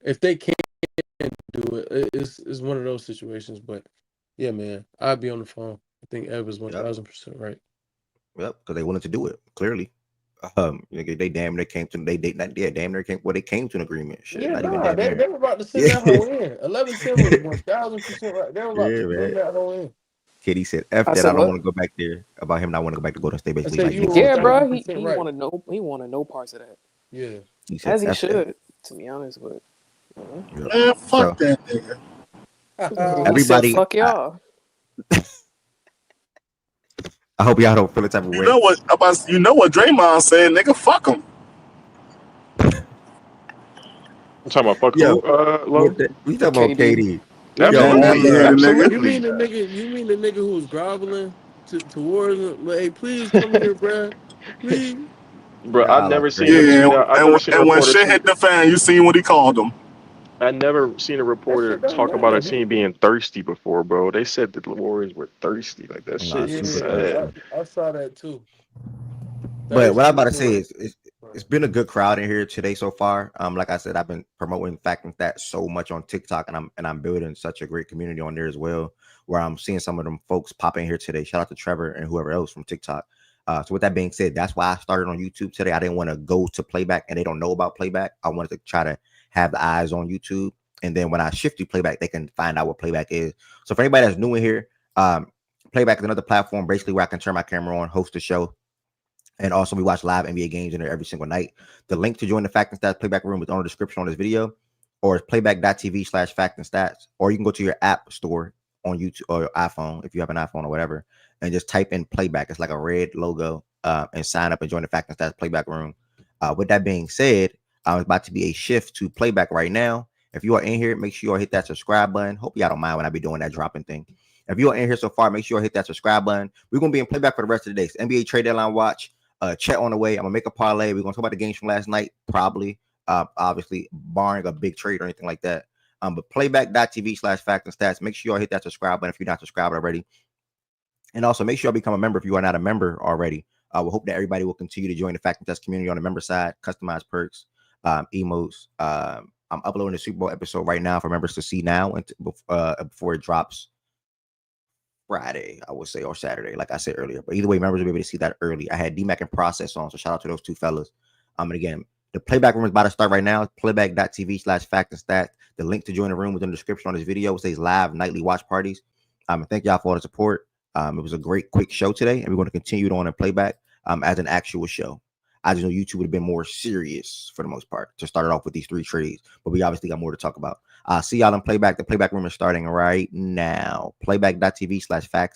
[SPEAKER 8] If they can't do it, it's one of those situations. But yeah, man, I'd be on the phone. I think Ev is 1000% right.
[SPEAKER 1] Yep, because they wanted to do it clearly. They damn near came to damn near came. Well, they came to an agreement. Shit,
[SPEAKER 8] Yeah,
[SPEAKER 1] not even
[SPEAKER 8] nah,
[SPEAKER 1] damn near.
[SPEAKER 8] they were about to send
[SPEAKER 1] Yeah,
[SPEAKER 8] that whole in. 11-10 was 1000% right. They were about
[SPEAKER 1] yeah,
[SPEAKER 8] to
[SPEAKER 1] man.
[SPEAKER 8] send that whole in.
[SPEAKER 1] Kitty said, "F
[SPEAKER 5] I
[SPEAKER 1] that. I
[SPEAKER 5] said
[SPEAKER 1] don't
[SPEAKER 5] what?
[SPEAKER 1] want to go back there." About him not want to go back to Golden State.
[SPEAKER 8] I
[SPEAKER 1] Basically,
[SPEAKER 8] said
[SPEAKER 1] like
[SPEAKER 8] you
[SPEAKER 1] Nick
[SPEAKER 8] were
[SPEAKER 1] said
[SPEAKER 5] Yeah,
[SPEAKER 1] today.
[SPEAKER 5] bro.
[SPEAKER 8] 1000%
[SPEAKER 5] He
[SPEAKER 8] right.
[SPEAKER 5] wanted no parts of that,
[SPEAKER 8] Yeah.
[SPEAKER 1] He said,
[SPEAKER 5] as he
[SPEAKER 1] "F that."
[SPEAKER 5] should. To be honest, but
[SPEAKER 1] Yep.
[SPEAKER 6] Man, fuck
[SPEAKER 1] So
[SPEAKER 6] that nigga.
[SPEAKER 5] he said,
[SPEAKER 1] everybody,
[SPEAKER 5] "Fuck y'all."
[SPEAKER 1] I hope y'all don't feel the type of
[SPEAKER 6] You
[SPEAKER 1] way.
[SPEAKER 6] know what? You know what Draymond said, nigga? Fuck him.
[SPEAKER 4] You talking about fuck
[SPEAKER 1] Yo,
[SPEAKER 4] who? Low?
[SPEAKER 1] we talking about
[SPEAKER 5] KD.
[SPEAKER 1] KD. Yo,
[SPEAKER 6] That
[SPEAKER 4] Absolutely,
[SPEAKER 6] nappy
[SPEAKER 1] all
[SPEAKER 6] headed nigga.
[SPEAKER 8] You mean
[SPEAKER 4] absolutely.
[SPEAKER 8] the nigga who was groveling towards him? Like, hey, please come here, bruh. Please.
[SPEAKER 4] Bro, I've
[SPEAKER 1] y'all are
[SPEAKER 4] never seen him
[SPEAKER 1] crazy.
[SPEAKER 6] Yeah,
[SPEAKER 4] tweet out. I've never seen a
[SPEAKER 6] and when
[SPEAKER 4] reporter
[SPEAKER 6] shit hit
[SPEAKER 4] tweet.
[SPEAKER 6] the fan, you seen what he called him.
[SPEAKER 4] I never seen a
[SPEAKER 8] That
[SPEAKER 4] reporter
[SPEAKER 8] shit don't
[SPEAKER 4] talk about
[SPEAKER 8] matter.
[SPEAKER 4] a team being thirsty before, bro. They said that the Warriors were thirsty. Like that
[SPEAKER 1] Nah,
[SPEAKER 4] shit
[SPEAKER 1] super
[SPEAKER 4] is
[SPEAKER 8] Yeah,
[SPEAKER 4] sad.
[SPEAKER 1] thirsty.
[SPEAKER 8] I saw that too.
[SPEAKER 1] But what I'm
[SPEAKER 8] Thirsty
[SPEAKER 1] about to say
[SPEAKER 8] for
[SPEAKER 1] is, it's been a good crowd in here today so far. Like I said, I've been promoting Fact and Stats so much on TikTok, and I'm building such a great community on there as well, where I'm seeing some of them folks pop in here today. Shout out to Trevor and whoever else from TikTok. So with that being said, that's why I started on YouTube today. I didn't want to go to Playback, and they don't know about Playback. I wanted to try to have the eyes on YouTube, and then when I shift to Playback, they can find out what Playback is. So for anybody that's new in here, Playback is another platform basically where I can turn my camera on, host a show. And also, we watch live NBA games in there every single night. The link to join the Fact and Stats Playback room is on the description on this video, or it's playback.tv/Fact and Stats, or you can go to your app store on YouTube or your iPhone if you have an iPhone or whatever, and just type in Playback. It's like a red logo, and sign up and join the Fact and Stats Playback room. With that being said, it's about to be a shift to Playback right now. If you are in here, make sure you hit that subscribe button. Hope y'all don't mind when I be doing that dropping thing. If you are in here so far, make sure you hit that subscribe button. We're gonna be in Playback for the rest of the day. It's NBA trade deadline watch. Chat on the way. I'm gonna make a parlay. We're gonna talk about the games from last night, probably. Obviously, barring a big trade or anything like that. But playback.tv/Fact and Stats. Make sure y'all hit that subscribe button if you're not subscribed already. And also make sure y'all become a member if you are not a member already. We hope that everybody will continue to join the Fact and Stats community on the member side, customized perks, emotes. I'm uploading the Super Bowl episode right now for members to see now and before it drops Friday, I would say, or Saturday, like I said earlier. But either way, members will be able to see that early. I had DMAC and Process on, so shout out to those two fellas. And again, the Playback room is about to start right now. Playback.tv/Fact and Stats. The link to join the room is in the description on this video. It says live nightly watch parties. Thank y'all for all the support. It was a great, quick show today, and we're going to continue it on in Playback as an actual show. I just know YouTube would have been more serious for the most part to start it off with these 3 trades, but we obviously got more to talk about. See y'all in Playback. The Playback room is starting right now. Playback.tv/Facts